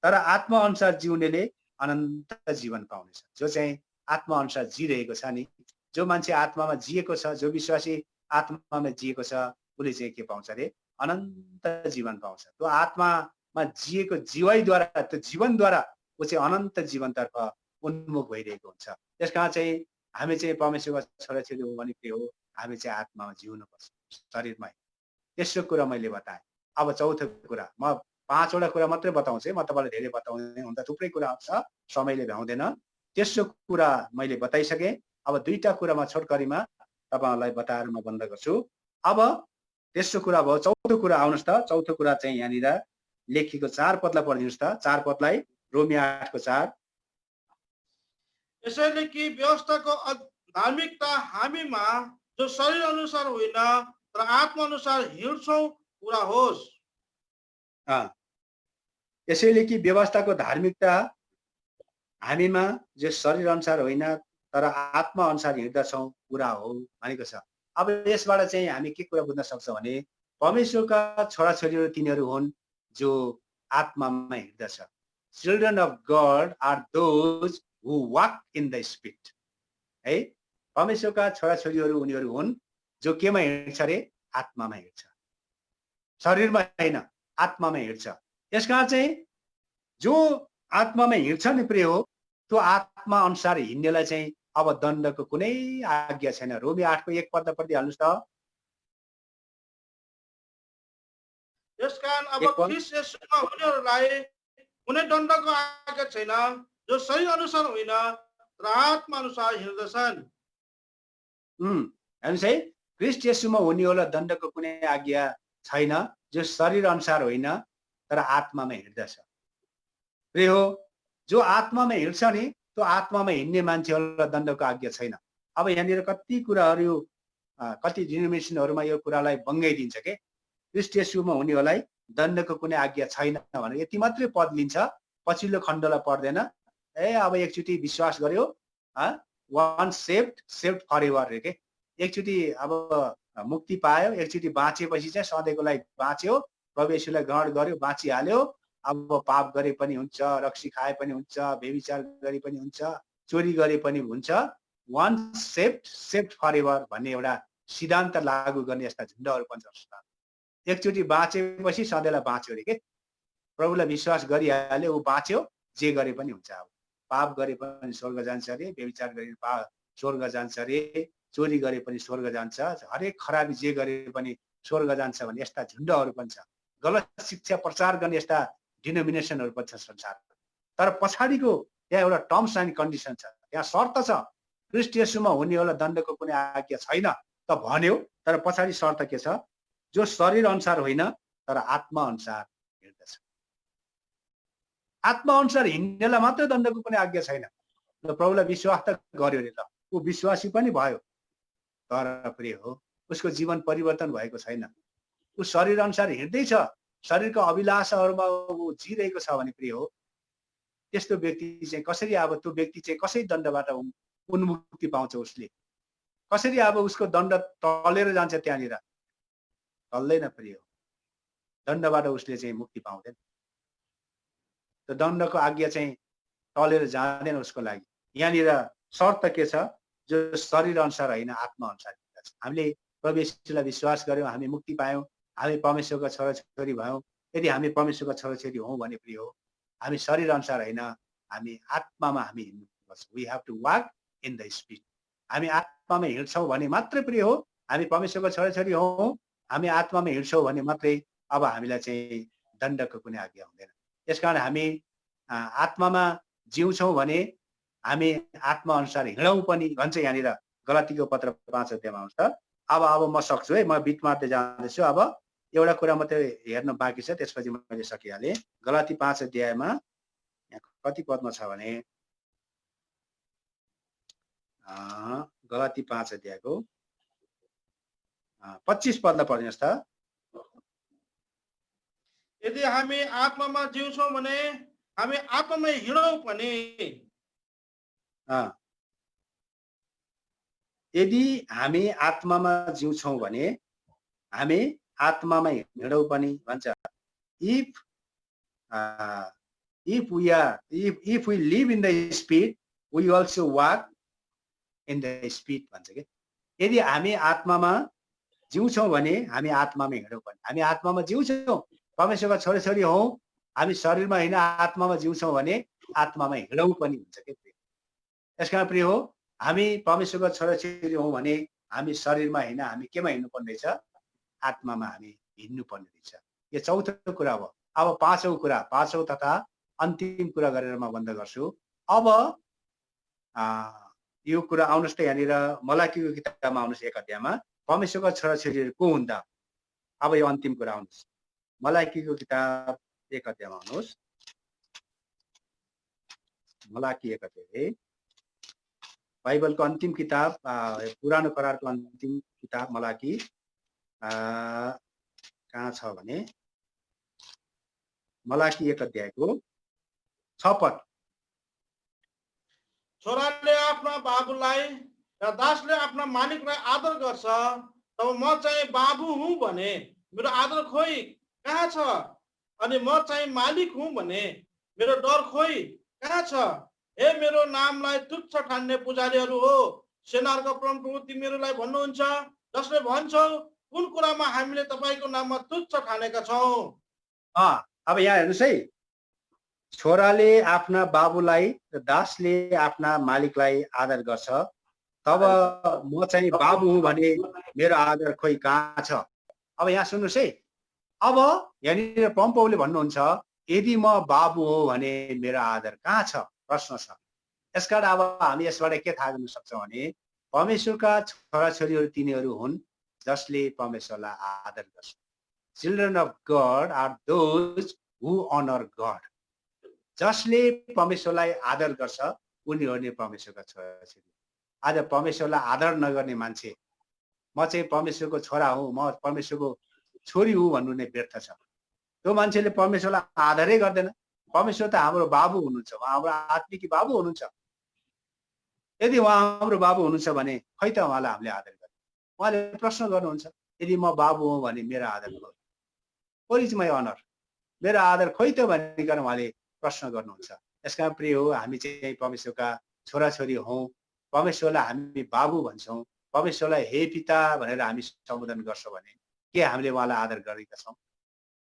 S1: तर आत्मा अनुसार जिउनेले अनन्त जीवन पाउनेछ। जो चाहिँ आत्मा अनुसार जिरहेको छ नि, जो मान्छे आत्मामा जिएको छ, जो विश्वासी आत्मामा जिएको छ उसले चाहिँ के पाउँछ अरे? अनन्त जीवन पाउँछ। त्यो आत्मामा जिएको जीवैद्वारा, त्यो जीवनद्वारा ऊ चाहिँ अनन्त जीवनतर्फ उन्मुख भइरहेको हुन्छ। त्यसकारण चाहिँ हामी चाहिँ परमेश्वरका छोराछोरी हौँ भने के हो, हामी चाहिँ आत्मामा जिउनुपर्छ, शरीरमा। तेस्रो कुरा मैले बताएँ। अब चौथो कुरा, म 5 वटा कुरा मात्रै बताउँछु है, म तपाईँलाई धेरै बताउँदैन, हुन त थुप्रै कुरा छ, समयले भ्याउँदैन। तेस्रो कुरा मैले बताइसकेँ। अब 2टा कुरामा छोटकरीमा तपाईँहरूलाई बताएर म बन्द गर्छु। अब तेस्रो कुरा भयो, चौथो कुरा आउनुहोस् त। चौथो कुरा चाहिँ यहाँनिर लेखिएको 4 पदलाई पढिदिनुहोस् त। 4 पदलाई, रोमी 8 को 4।
S2: यसैले कि व्यवस्थाको धार्मिकता हामीमा जो शरीर अनुसार होइन तर आत्मा अनुसार हिँड्छौँ पुरा होस्।
S1: यसैले कि व्यवस्थाको धार्मिकता हामीमा जो शरीर अनुसार होइन तर आत्मा अनुसार हिँड्दछौँ पुरा हो भनेको छ। अब यसबाट चाहिँ हामी के कुरा बुझ्न सक्छौँ भने परमेश्वरका छोराछोरीहरू तिनीहरू हुन् जो आत्मामा हिँड्दछ। Children of God are those who walk in the spirit. है, परमेश्वरका छोराछोरीहरू उनीहरू हुन् जो केमा हिँड्छ रे? आत्मामा हिँड्छ, शरीरमा होइन, आत्मामा हिँड्छ। यसकारण चाहिँ जो आत्मामा हिँड्छ नि प्रिय हो, त्यो आत्मा अनुसार हिँड्नेलाई चाहिँ अब दण्डको कुनै आज्ञा छैन। रोमी 8 को 1 पद पढिदिहाल्नुहोस् त।
S2: यसकारण अब
S1: एक पद।
S2: ख्रीष्ट येशूमा हुनेहरूलाई कुनै दण्डको आज्ञा छैन, जो शरीर अनुसार होइन तर आत्मा अनुसार हिँड्दछन्।
S1: हेर्नुहोस् है, ख्रीष्ट येशूमा हुनेहरूलाई दण्डको कुनै आज्ञा छैन, जो शरीर अनुसार होइन तर आत्मामा हिँड्दछ। प्रिय हो, जो आत्मामा हिँड्छ नि, त्यो आत्मामा हिँड्ने मान्छेहरूलाई दण्डको आज्ञा छैन। अब यहाँनिर कति कुराहरू, कति डिनोमिनेसनहरूमा यो कुरालाई बङ्गाइदिन्छ के, ख्रीष्ट येशूमा हुनेहरूलाई दण्डको कुनै आज्ञा छैन भनेर यति मात्रै पद लिन्छ, पछिल्लो खण्डलाई पढ्दैन। अब एकचोटि विश्वास गर्यो, वान सेभ्ड सेभ्ड फरएभर रे के। एकचोटि अब मुक्ति पायो, एकचोटि बाँचेपछि चाहिँ सधैँको लागि बाँच्यो, प्रभु येशूलाई ग्रहण गर्यो, बाँचिहाल्यो। अब पाप गरे पनि हुन्छ, रक्सी खाए पनि हुन्छ, व्यभिचार गरे पनि हुन्छ, चोरी गरे पनि हुन्छ। वान सेभ्ड सेभ्ड फरएभर भन्ने एउटा सिद्धान्त लागू गर्ने यस्ता झुन्डहरू पनि छ। एकचोटि बाँचेपछि सधैँलाई बाँच्यो अरे के। प्रभुलाई विश्वास गरिहाल्यो, ऊ बाँच्यो, जे गरे पनि हुन्छ। अब पाप गरे पनि स्वर्ग जान्छ अरे, व्यभिचार गरे स्वर्ग जान्छ अरे, चोरी गरे पनि स्वर्ग जान्छ, हरेक खराबी जे गरे पनि स्वर्ग जान्छ भन्ने यस्ता झुन्डहरू पनि छ। गलत शिक्षा प्रचार गर्ने यस्ता डिनोमिनेसनहरू पनि छ संसारमा। तर पछाडिको त्यहाँ एउटा टर्म्स एन्ड कन्डिसन छ, त्यहाँ शर्त छ। ख्रीष्ट येशूमा हुनेहरूलाई दण्डको कुनै आज्ञा छैन त भन्यो, तर पछाडि शर्त के छ? जो शरीर अनुसार होइन तर आत्मा अनुसार हिँड्दछ। आत्मा अनुसार हिँड्नेलाई मात्रै दण्डको कुनै आज्ञा छैन। र प्रभुलाई विश्वास त गर्यो अरे, ल ऊ विश्वासी पनि भयो, तर प्रिय हो उसको जीवन परिवर्तन भएको छैन। ऊ शरीर अनुसार हिँड्दैछ, शरीरको अभिलाषाहरूमा ऊ जिरहेको छ भने प्रिय हो, त्यस्तो व्यक्ति चाहिँ कसरी, अब त्यो व्यक्ति चाहिँ कसरी दण्डबाट उन्मुक्ति पाउँछ? उसले कसरी अब उसको दण्ड टलेर जान्छ? त्यहाँनिर टल्दैन प्रिय हो, दण्डबाट उसले चाहिँ मुक्ति पाउँदैन। त्यो दण्डको आज्ञा चाहिँ टलेर जाँदैन उसको लागि। यहाँनिर शर्त के छ? जो शरीर अनुसार होइन आत्मा अनुसार हिँड्दछ। हामीले प्रभु येशूलाई विश्वास गर्यौँ, हामी मुक्ति पायौँ, हामी परमेश्वरका छोराछोरी भयौँ। यदि हामी परमेश्वरका छोराछोरी हौँ भने प्रिय हो, हामी शरीर अनुसार होइन, हामी आत्मामा हामी हिँड्नुपर्छ। We have to walk in the spirit. हामी आत्मामा हिँड्छौँ भने मात्रै प्रिय हो, हामी परमेश्वरका छोराछोरी हौँ, हामी आत्मामा हिँड्छौँ भने मात्रै अब हामीलाई चाहिँ दण्डको कुनै आज्ञा हुँदैन। यसकारण हामी आत्मामा जिउँछौँ भने हामी आत्मा अनुसार हिँडौँ पनि भन्छ यहाँनिर गलातीको पत्र 5 अध्यायमा आउँछ। अब म सक्छु है, म बिट मार्दै जाँदैछु। अब एउटा कुरा मात्रै हेर्न बाँकी छ, त्यसपछि मैले सकिहालेँ। गलाती 5 अध्यायमा कति पदमा छ भने गलाती 5 अध्यायको 25 पदलाई पढ्नुहोस् त।
S2: यदि हामी आत्मामा जिउँछौँ भने हामी आत्मामै हिँडौँ पनि।
S1: यदि हामी आत्मामा जिउँछौँ भने हामी आत्मामै हिँडौँ पनि भन्छ। if we live in the spirit, we also walk in the spirit भन्छ के। यदि हामी आत्मामा जिउँछौँ भने हामी आत्मामा हिँडौँ पनि। हामी आत्मामा जिउँछौँ, परमेश्वरका छोराछोरी हौँ, हामी शरीरमा होइन आत्मामा जिउँछौँ भने आत्मामा हिँडौँ पनि हुन्छ के। यसकारण प्रिय हो, हामी परमेश्वरको छोराछोरी हौँ भने हामी शरीरमा होइन, हामी केमा हिँड्नुपर्ने रहेछ? आत्मामा हामी हिँड्नुपर्ने रहेछ। यो चौथो कुरा हो। अब पाँचौँ तथा अन्तिम कुरा गरेर म बन्द गर्छु। अब यो कुरा आउनुहोस् त यहाँनिर मलाकीको किताबमा आउनुहोस् 1 अध्यायमा। परमेश्वरको छोराछोरीहरू को हुन् त? अब यो अन्तिम कुरा आउनुहोस्। मलाकीको किताब 1 अध्यायमा आउनुहोस्। मलाकी 1 अध्याय बाइबलको अन्तिम किताब, पुरानो करारको अन्तिम किताब मलाकी कहाँ छ भने मलाकी 1 अध्यायको 6 पद।
S2: छोराले आफ्ना बाबुलाई र दासले आफ्ना मालिकलाई आदर गर्छ, तब म चाहिँ बाबु हुँ भने मेरो आदर खोइ कहाँ छ? अनि म चाहिँ मालिक हुँ भने मेरो डर खोइ कहाँ छ? हे मेरो नामलाई तुच्छ ठान्ने पुजारीहरू हो, सेनाहरूको परमप्रभु तिमीहरूलाई भन्नुहुन्छ, जसले भन्छौ कुन कुरामा हामीले तपाईँको नाममा तुच्छ ठानेका छौँ?
S1: अब यहाँ हेर्नुहोस् है, छोराले आफ्ना बाबुलाई र दासले आफ्ना मालिकलाई आदर गर्छ, तब म चाहिँ बाबु हुँ भने मेरो आदर खोइ कहाँ छ? अब यहाँ सुन्नुहोस् है, अब यहाँनिर परमप्रभुले भन्नुहुन्छ, यदि म बाबु हो भने मेरो आदर कहाँ छ? प्रश्न छ। यसकारण अब हामी यसबाट के थाहा गर्न सक्छौँ भने परमेश्वरका छोराछोरीहरू तिनीहरू हुन् जसले परमेश्वरलाई आदर गर्छ। Children of God are those who honour God. जसले परमेश्वरलाई आदर गर्छ उनीहरू नै परमेश्वरका छोराछोरी। आज परमेश्वरलाई आदर नगर्ने मान्छे, म चाहिँ परमेश्वरको छोरा हुँ, म परमेश्वरको छोरी हुँ भन्नु नै व्यर्थ छ। त्यो मान्छेले परमेश्वरलाई आदरै गर्दैन। परमेश्वर त हाम्रो बाबु हुनुहुन्छ, उहाँ हाम्रो आत्मिकी बाबु हुनुहुन्छ। यदि उहाँ हाम्रो बाबु हुनुहुन्छ भने खै त उहाँलाई हामीले आदर गर्ने? उहाँले प्रश्न गर्नुहुन्छ, यदि म बाबु हुँ भने मेरो आदर खोइ? Where is my honour? मेरो आदर खोइ त भनिकन उहाँले प्रश्न गर्नुहुन्छ। यसका प्रिय हो, हामी चाहिँ परमेश्वरका छोराछोरी हौँ। परमेश्वरलाई हामी बाबु भन्छौँ। परमेश्वरलाई हे पिता भनेर हामी सम्बोधन गर्छौँ भने के हामीले उहाँलाई आदर गरेका छौँ?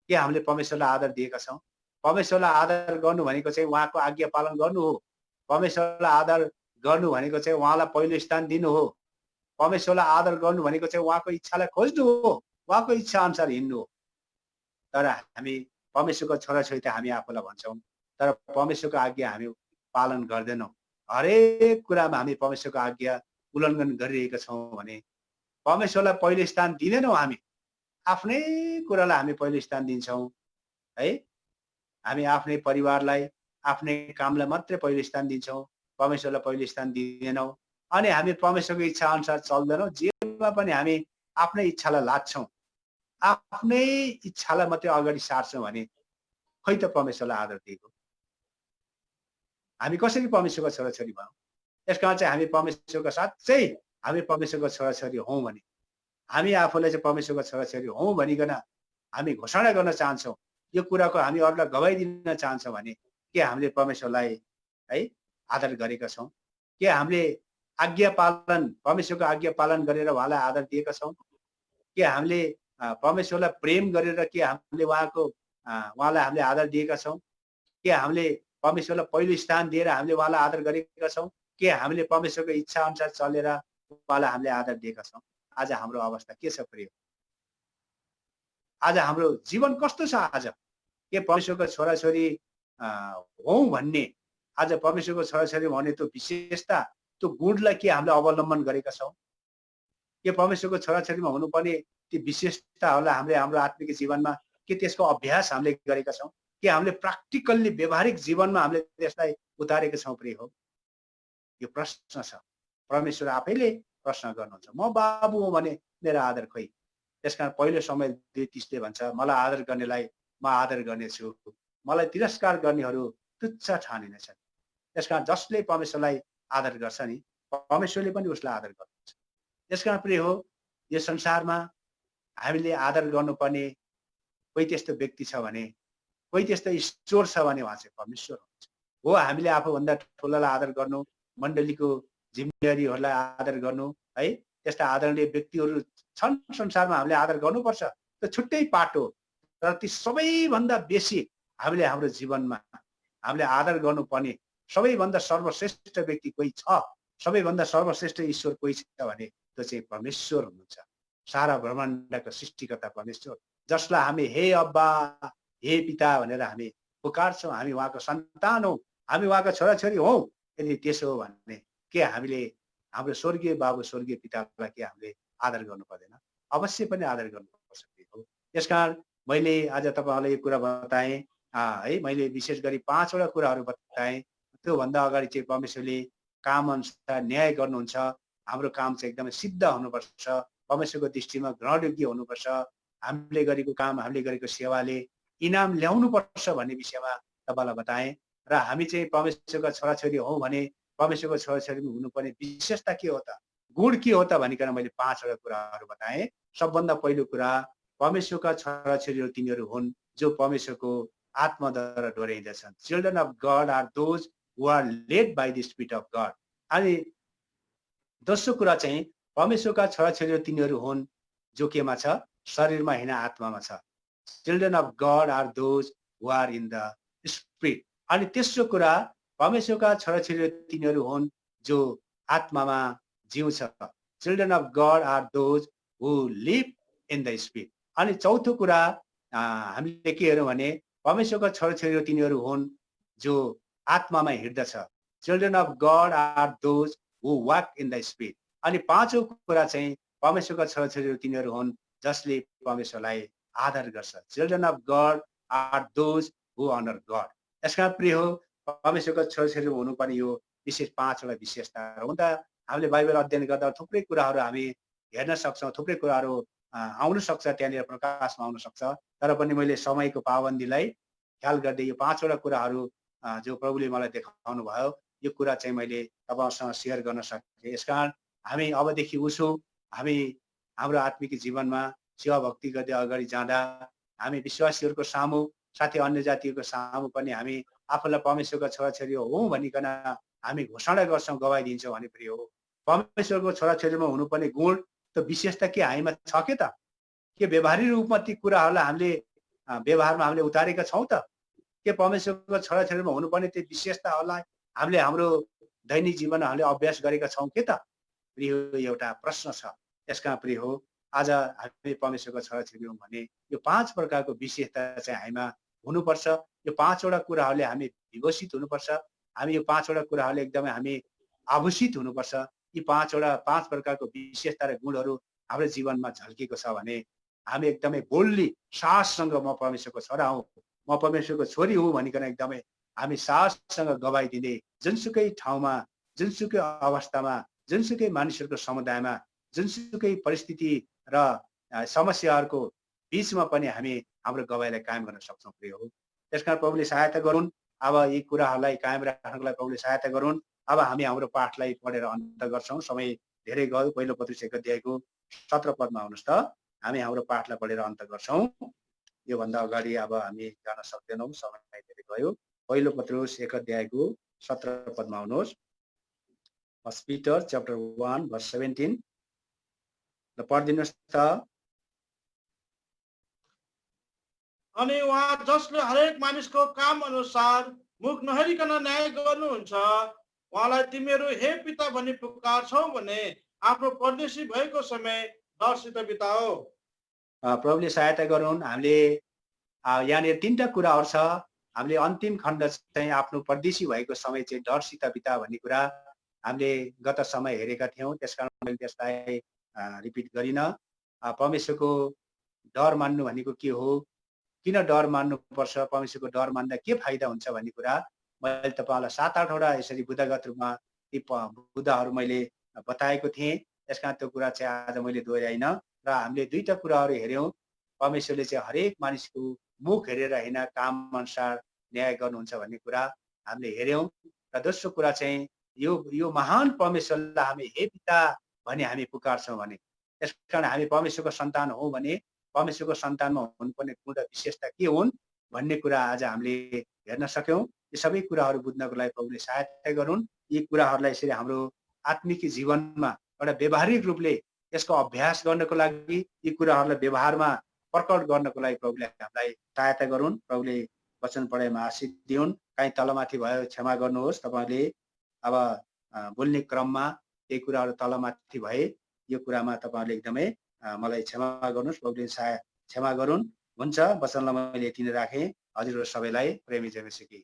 S1: के हामीले परमेश्वरलाई आदर दिएका छौँ? परमेश्वरलाई आदर गर्नु भनेको चाहिँ उहाँको आज्ञा पालन गर्नु हो। परमेश्वरलाई आदर गर्नु भनेको चाहिँ उहाँलाई पहिलो स्थान दिनु हो। परमेश्वरलाई आदर गर्नु भनेको चाहिँ उहाँको इच्छालाई खोज्नु हो, उहाँको इच्छा अनुसार हिँड्नु हो। तर हामी परमेश्वरको छोराछोरी त हामी आफूलाई भन्छौँ, तर परमेश्वरको आज्ञा हामी पालन गर्दैनौँ। हरेक कुरामा हामी परमेश्वरको आज्ञा उल्लङ्घन गरिरहेका छौँ भने परमेश्वरलाई पहिलो स्थान दिँदैनौँ। हामी आफ्नै कुरालाई हामी पहिलो स्थान दिन्छौँ है। हामी आफ्नै परिवारलाई, आफ्नै कामलाई मात्रै पहिलो स्थान दिन्छौँ, परमेश्वरलाई पहिलो स्थान दिँदैनौँ। अनि हामी परमेश्वरको इच्छा अनुसार चल्दैनौँ। जेमा पनि हामी आफ्नै इच्छालाई लाद्छौँ, आफ्नै इच्छालाई मात्रै अगाडि सार्छौँ भने खै त परमेश्वरलाई आदर दिएको? हामी कसरी परमेश्वरको छोराछोरी भयौँ? यसकारण चाहिँ हामी परमेश्वरको साँच्चै हामी परमेश्वरको छोराछोरी हौँ भने हामी आफूलाई चाहिँ परमेश्वरको छोराछोरी हौँ भनिकन हामी घोषणा गर्न चाहन्छौँ, यो कुराको हामी अरूलाई गवाई दिन चाहन्छौँ भने के हामीले परमेश्वरलाई है आदर गरेका छौँ? के हामीले आज्ञा पालन, परमेश्वरको आज्ञा पालन गरेर उहाँलाई आदर दिएका छौँ? के हामीले परमेश्वरलाई प्रेम गरेर के हामीले उहाँलाई हामीले आदर दिएका छौँ? के हामीले परमेश्वरलाई पहिलो स्थान दिएर हामीले उहाँलाई आदर गरेका छौँ? के हामीले परमेश्वरको इच्छा अनुसार चलेर उहाँलाई हामीले आदर दिएका छौँ? आज हाम्रो अवस्था के छ प्रिय? आज हाम्रो जीवन कस्तो छ? आज के परमेश्वरको छोराछोरी हौँ भन्ने, आज परमेश्वरको छोराछोरी भन्ने त्यो विशेषता, त्यो गुणलाई के हामीले अवलम्बन गरेका छौँ? के परमेश्वरको छोराछोरीमा हुनुपर्ने ती विशेषताहरूलाई हामीले हाम्रो आत्मिक जीवनमा के त्यसको अभ्यास हामीले गरेका छौँ? के हामीले प्र्याक्टिकल्ली व्यावहारिक जीवनमा हामीले त्यसलाई उतारेका छौँ प्रिय हो? यो प्रश्न छ। परमेश्वर आफैले प्रश्न गर्नुहुन्छ, म बाबु हो भने मेरो आदर खोइ? त्यसकारण पहिलो समय 2:30ले भन्छ, मलाई आदर गर्नेलाई म आदर गर्नेछु, मलाई तिरस्कार गर्नेहरू तुच्छ ठानिनेछन्। त्यसकारण जसले परमेश्वरलाई आदर गर्छ नि, परमेश्वरले पनि उसलाई आदर गर्नुहुन्छ। त्यसकारण प्रिय हो, यो संसारमा हामीले आदर गर्नुपर्ने कोही त्यस्तो व्यक्ति छ भने, कोही त्यस्तो ईश्वर छ भने उहाँ चाहिँ परमेश्वर हुनुहुन्छ। हो, हामीले आफूभन्दा ठुलालाई आदर गर्नु, मण्डलीको जिम्मेवारीहरूलाई आदर गर्नु है, त्यस्ता आदरणीय व्यक्तिहरू छन् संसारमा, हामीले आदर गर्नुपर्छ, त्यो छुट्टै पाटो। तर ती सबैभन्दा बेसी हामीले हाम्रो जीवनमा हामीले आदर गर्नुपर्ने सबैभन्दा सर्वश्रेष्ठ व्यक्ति कोही छ, सबैभन्दा सर्वश्रेष्ठ ईश्वर कोही छ भने त्यो चाहिँ परमेश्वर हुनुहुन्छ। सारा ब्रह्माण्डका सृष्टिकर्ता परमेश्वर, जसलाई हामी हे अब्बा, हे पिता भनेर हामी पुकार्छौँ। हामी उहाँको सन्तान हौँ, हामी उहाँका छोराछोरी हौँ। यदि त्यसो हो भने के हामीले हाम्रो स्वर्गीय बाबु स्वर्गीय पितालाई के हामीले आदर गर्नु पर्दैन? अवश्य पनि आदर गर्नुपर्छ हो। त्यसकारण मैले आज तपाईँहरूलाई यो कुरा बताएँ है, मैले विशेष गरी 5 वटा कुराहरू बताएँ। त्योभन्दा अगाडि चाहिँ परमेश्वरले काम अनुसार न्याय गर्नुहुन्छ। हाम्रो काम चाहिँ एकदमै सिद्ध हुनुपर्छ, परमेश्वरको दृष्टिमा ग्रहणयोग्य हुनुपर्छ। हामीले गरेको काम, हामीले गरेको सेवाले इनाम ल्याउनुपर्छ भन्ने विषयमा तपाईँलाई बताएँ। र हामी चाहिँ परमेश्वरका छोराछोरी हौँ भने परमेश्वरको छोराछोरीमा हुनुपर्ने विशेषता के हो त, गुण के हो त भनिकन मैले 5 वटा कुराहरू बताएँ। सबभन्दा पहिलो कुरा, परमेश्वरका छोराछोरीहरू तिनीहरू हुन् जो परमेश्वरको आत्माद्वारा डोर्याइँदछन्। Children of God are those who are led by the spirit of God. अनि दोस्रो कुरा चाहिँ परमेश्वरका छोराछोरीहरू तिनीहरू हुन् जो केमा छ, शरीरमा हैन आत्मामा छ। Children of God are those who are in the spirit. अनि तेस्रो कुरा, परमेश्वरका छोराछोरीहरू तिनीहरू हुन् जो आत्मामा जिउँछ। Children of God are those who live in the spirit. अनि चौथो कुरा हामीले के हेरौँ भने परमेश्वरका छोराछोरीहरू तिनीहरू हुन् जो आत्मामा हिँड्दछ। Children of God are those who walk in the spirit. अनि पाँचौँ कुरा चाहिँ परमेश्वरका छोराछोरीहरू तिनीहरू हुन् जसले परमेश्वरलाई आदर गर्छ। Children of God are those who honour God. यसका प्रिय हो, परमेश्वरका छोराछोरीहरू हुनुपर्ने यो विशेष 5 वटा विशेषताहरू हुन्। त हामीले बाइबल अध्ययन गर्दा थुप्रै कुराहरू हामी हेर्न सक्छौँ, थुप्रै कुराहरू आउन सक्छ, त्यहाँनिर प्रकाशमा आउन सक्छ। तर पनि मैले समयको पाबन्दीलाई ख्याल गर्दै यो 5 वटा कुराहरू जो प्रभुले मलाई देखाउनु भयो, यो कुरा चाहिँ मैले तपाईँसँग सेयर गर्न सकेँ। यसकारण हामी अबदेखि उसो हामी हाम्रो आत्मिक जीवनमा सेवा भक्ति गर्दै अगाडि जाँदा हामी विश्वासीहरूको सामु, साथै अन्य जातिहरूको सामु पनि हामी आफूलाई परमेश्वरका छोराछोरी हौँ भनिकन हामी घोषणा गर्छौँ, गवाई दिन्छौँ भने प्रिय हो। परमेश्वरको छोराछोरीमा हुनुपर्ने गुण त विशेषता के हामीमा छ के त? के व्यवहारिक रूपमा ती कुराहरूलाई हामीले व्यवहारमा हामीले उतारेका छौँ त? के परमेश्वरको छोराछोरीमा हुनुपर्ने त्यो विशेषताहरूलाई हामीले हाम्रो दैनिक जीवनमा हामीले अभ्यास गरेका छौँ के त? प्रिय, एउटा प्रश्न छ। यसका प्रिय हो, आज हामी परमेश्वरको छोराछोरी हौँ भने यो 5 प्रकारको विशेषता चाहिँ हामीमा हुनुपर्छ। यो 5 वटा कुराहरूले हामी विभूषित हुनुपर्छ। हामी यो 5 वटा कुराहरूले एकदमै हामी आभूषित हुनुपर्छ। यी 5 प्रकारको विशेषता र गुणहरू हाम्रो जीवनमा झल्किएको छ भने हामी एकदमै बोल्डली साहससँग म परमेश्वरको छोरा हुँ, म परमेश्वरको छोरी हुँ भनिकन एकदमै हामी साहससँग गवाई दिँदै जुनसुकै ठाउँमा, जुनसुकै अवस्थामा, जुनसुकै मानिसहरूको समुदायमा, जुनसुकै परिस्थिति र समस्याहरूको बीचमा पनि हामी हाम्रो गवाईलाई कायम गर्न सक्छौँ प्रिय हो। त्यसकारण प्रभुले सहायता गरून्। अब यी कुराहरूलाई कायम राख्नको लागि प्रभुले सहायता गरून्। अब हामी हाम्रो पाठलाई पढेर अन्त गर्छौँ, समय धेरै गयो। पहिलो पत्रुस 1 अध्यायको 17 पदमा आउनुहोस् त, हामी हाम्रो पाठलाई पढेर अन्त गर्छौँ। योभन्दा अगाडि अब हामी जान सक्दैनौँ, समय धेरै गयो। पहिलो पत्रुस 1 अध्यायको 17 पदमा आउनुहोस्। फर्स्ट पिटर च्याप्टर 1 भर्स 17 ल पढिदिनुहोस् त।
S2: अनि उहाँ जसले हरेक मानिसको काम अनुसार मुख नहेरिकन न्याय गर्नुहुन्छ, उहाँलाई तिमीहरू हे पिता भनी पुकार्छौ भने आफ्नो परदेशी भएको समय डरसित बिताओ।
S1: प्रभुले सहायता गरून्। हामीले यहाँनिर 3टा कुराहरू छ। हामीले अन्तिम खण्ड चाहिँ आफ्नो परदेशी भएको समय चाहिँ डरसित बिता भन्ने कुरा हामीले गत समय हेरेका थियौँ। त्यसकारण मैले त्यसलाई रिपिट गरिनँ। परमेश्वरको डर मान्नु भनेको के हो, किन डर मान्नुपर्छ, परमेश्वरको डर मान्दा के फाइदा हुन्छ भन्ने कुरा मैले तपाईँलाई 7-8 वटा यसरी बुदागत रूपमा ती बुदाहरू मैले बताएको थिएँ। त्यसकारण त्यो कुरा चाहिँ आज मैले दोहोऱ्याइनँ। र हामीले 2टा कुराहरू हेऱ्यौँ। परमेश्वरले चाहिँ हरेक मानिसको मुख हेरेर होइन, काम अनुसार न्याय गर्नुहुन्छ भन्ने कुरा हामीले हेऱ्यौँ। र दोस्रो कुरा चाहिँ यो महान परमेश्वरलाई हामी हे पिता भनी हामी पुकार्छौँ भने, त्यसकारण हामी परमेश्वरको सन्तान हौँ भने परमेश्वरको सन्तानमा हुनुपर्ने गुण र विशेषता के हुन् भन्ने कुरा आज हामीले हेर्न सक्यौँ। यो सबै कुराहरू बुझ्नको लागि प्रभुले सहायता गरून्। यी कुराहरूलाई यसरी हाम्रो आत्मिक जीवनमा एउटा व्यावहारिक रूपले यसको अभ्यास गर्नको लागि, यी कुराहरूलाई व्यवहारमा प्रकट गर्नको लागि प्रभुले हामीलाई सहायता गरून्। प्रभुले वचन पढाइमा आशीष दिउन्। काहीँ तलमाथि भयो क्षमा गर्नुहोस्। तपाईँले अब बोल्ने क्रममा केही कुराहरू तलमाथि भए यो कुरामा तपाईहरुले एकदमै मलाई क्षमा गर्नुस्, प्रभुले क्षमा गरून्। हुन्छ, वचनलाई मैले यति नै राखेँ। हजुरहरु सबैलाई प्रेमी जय मसीह की।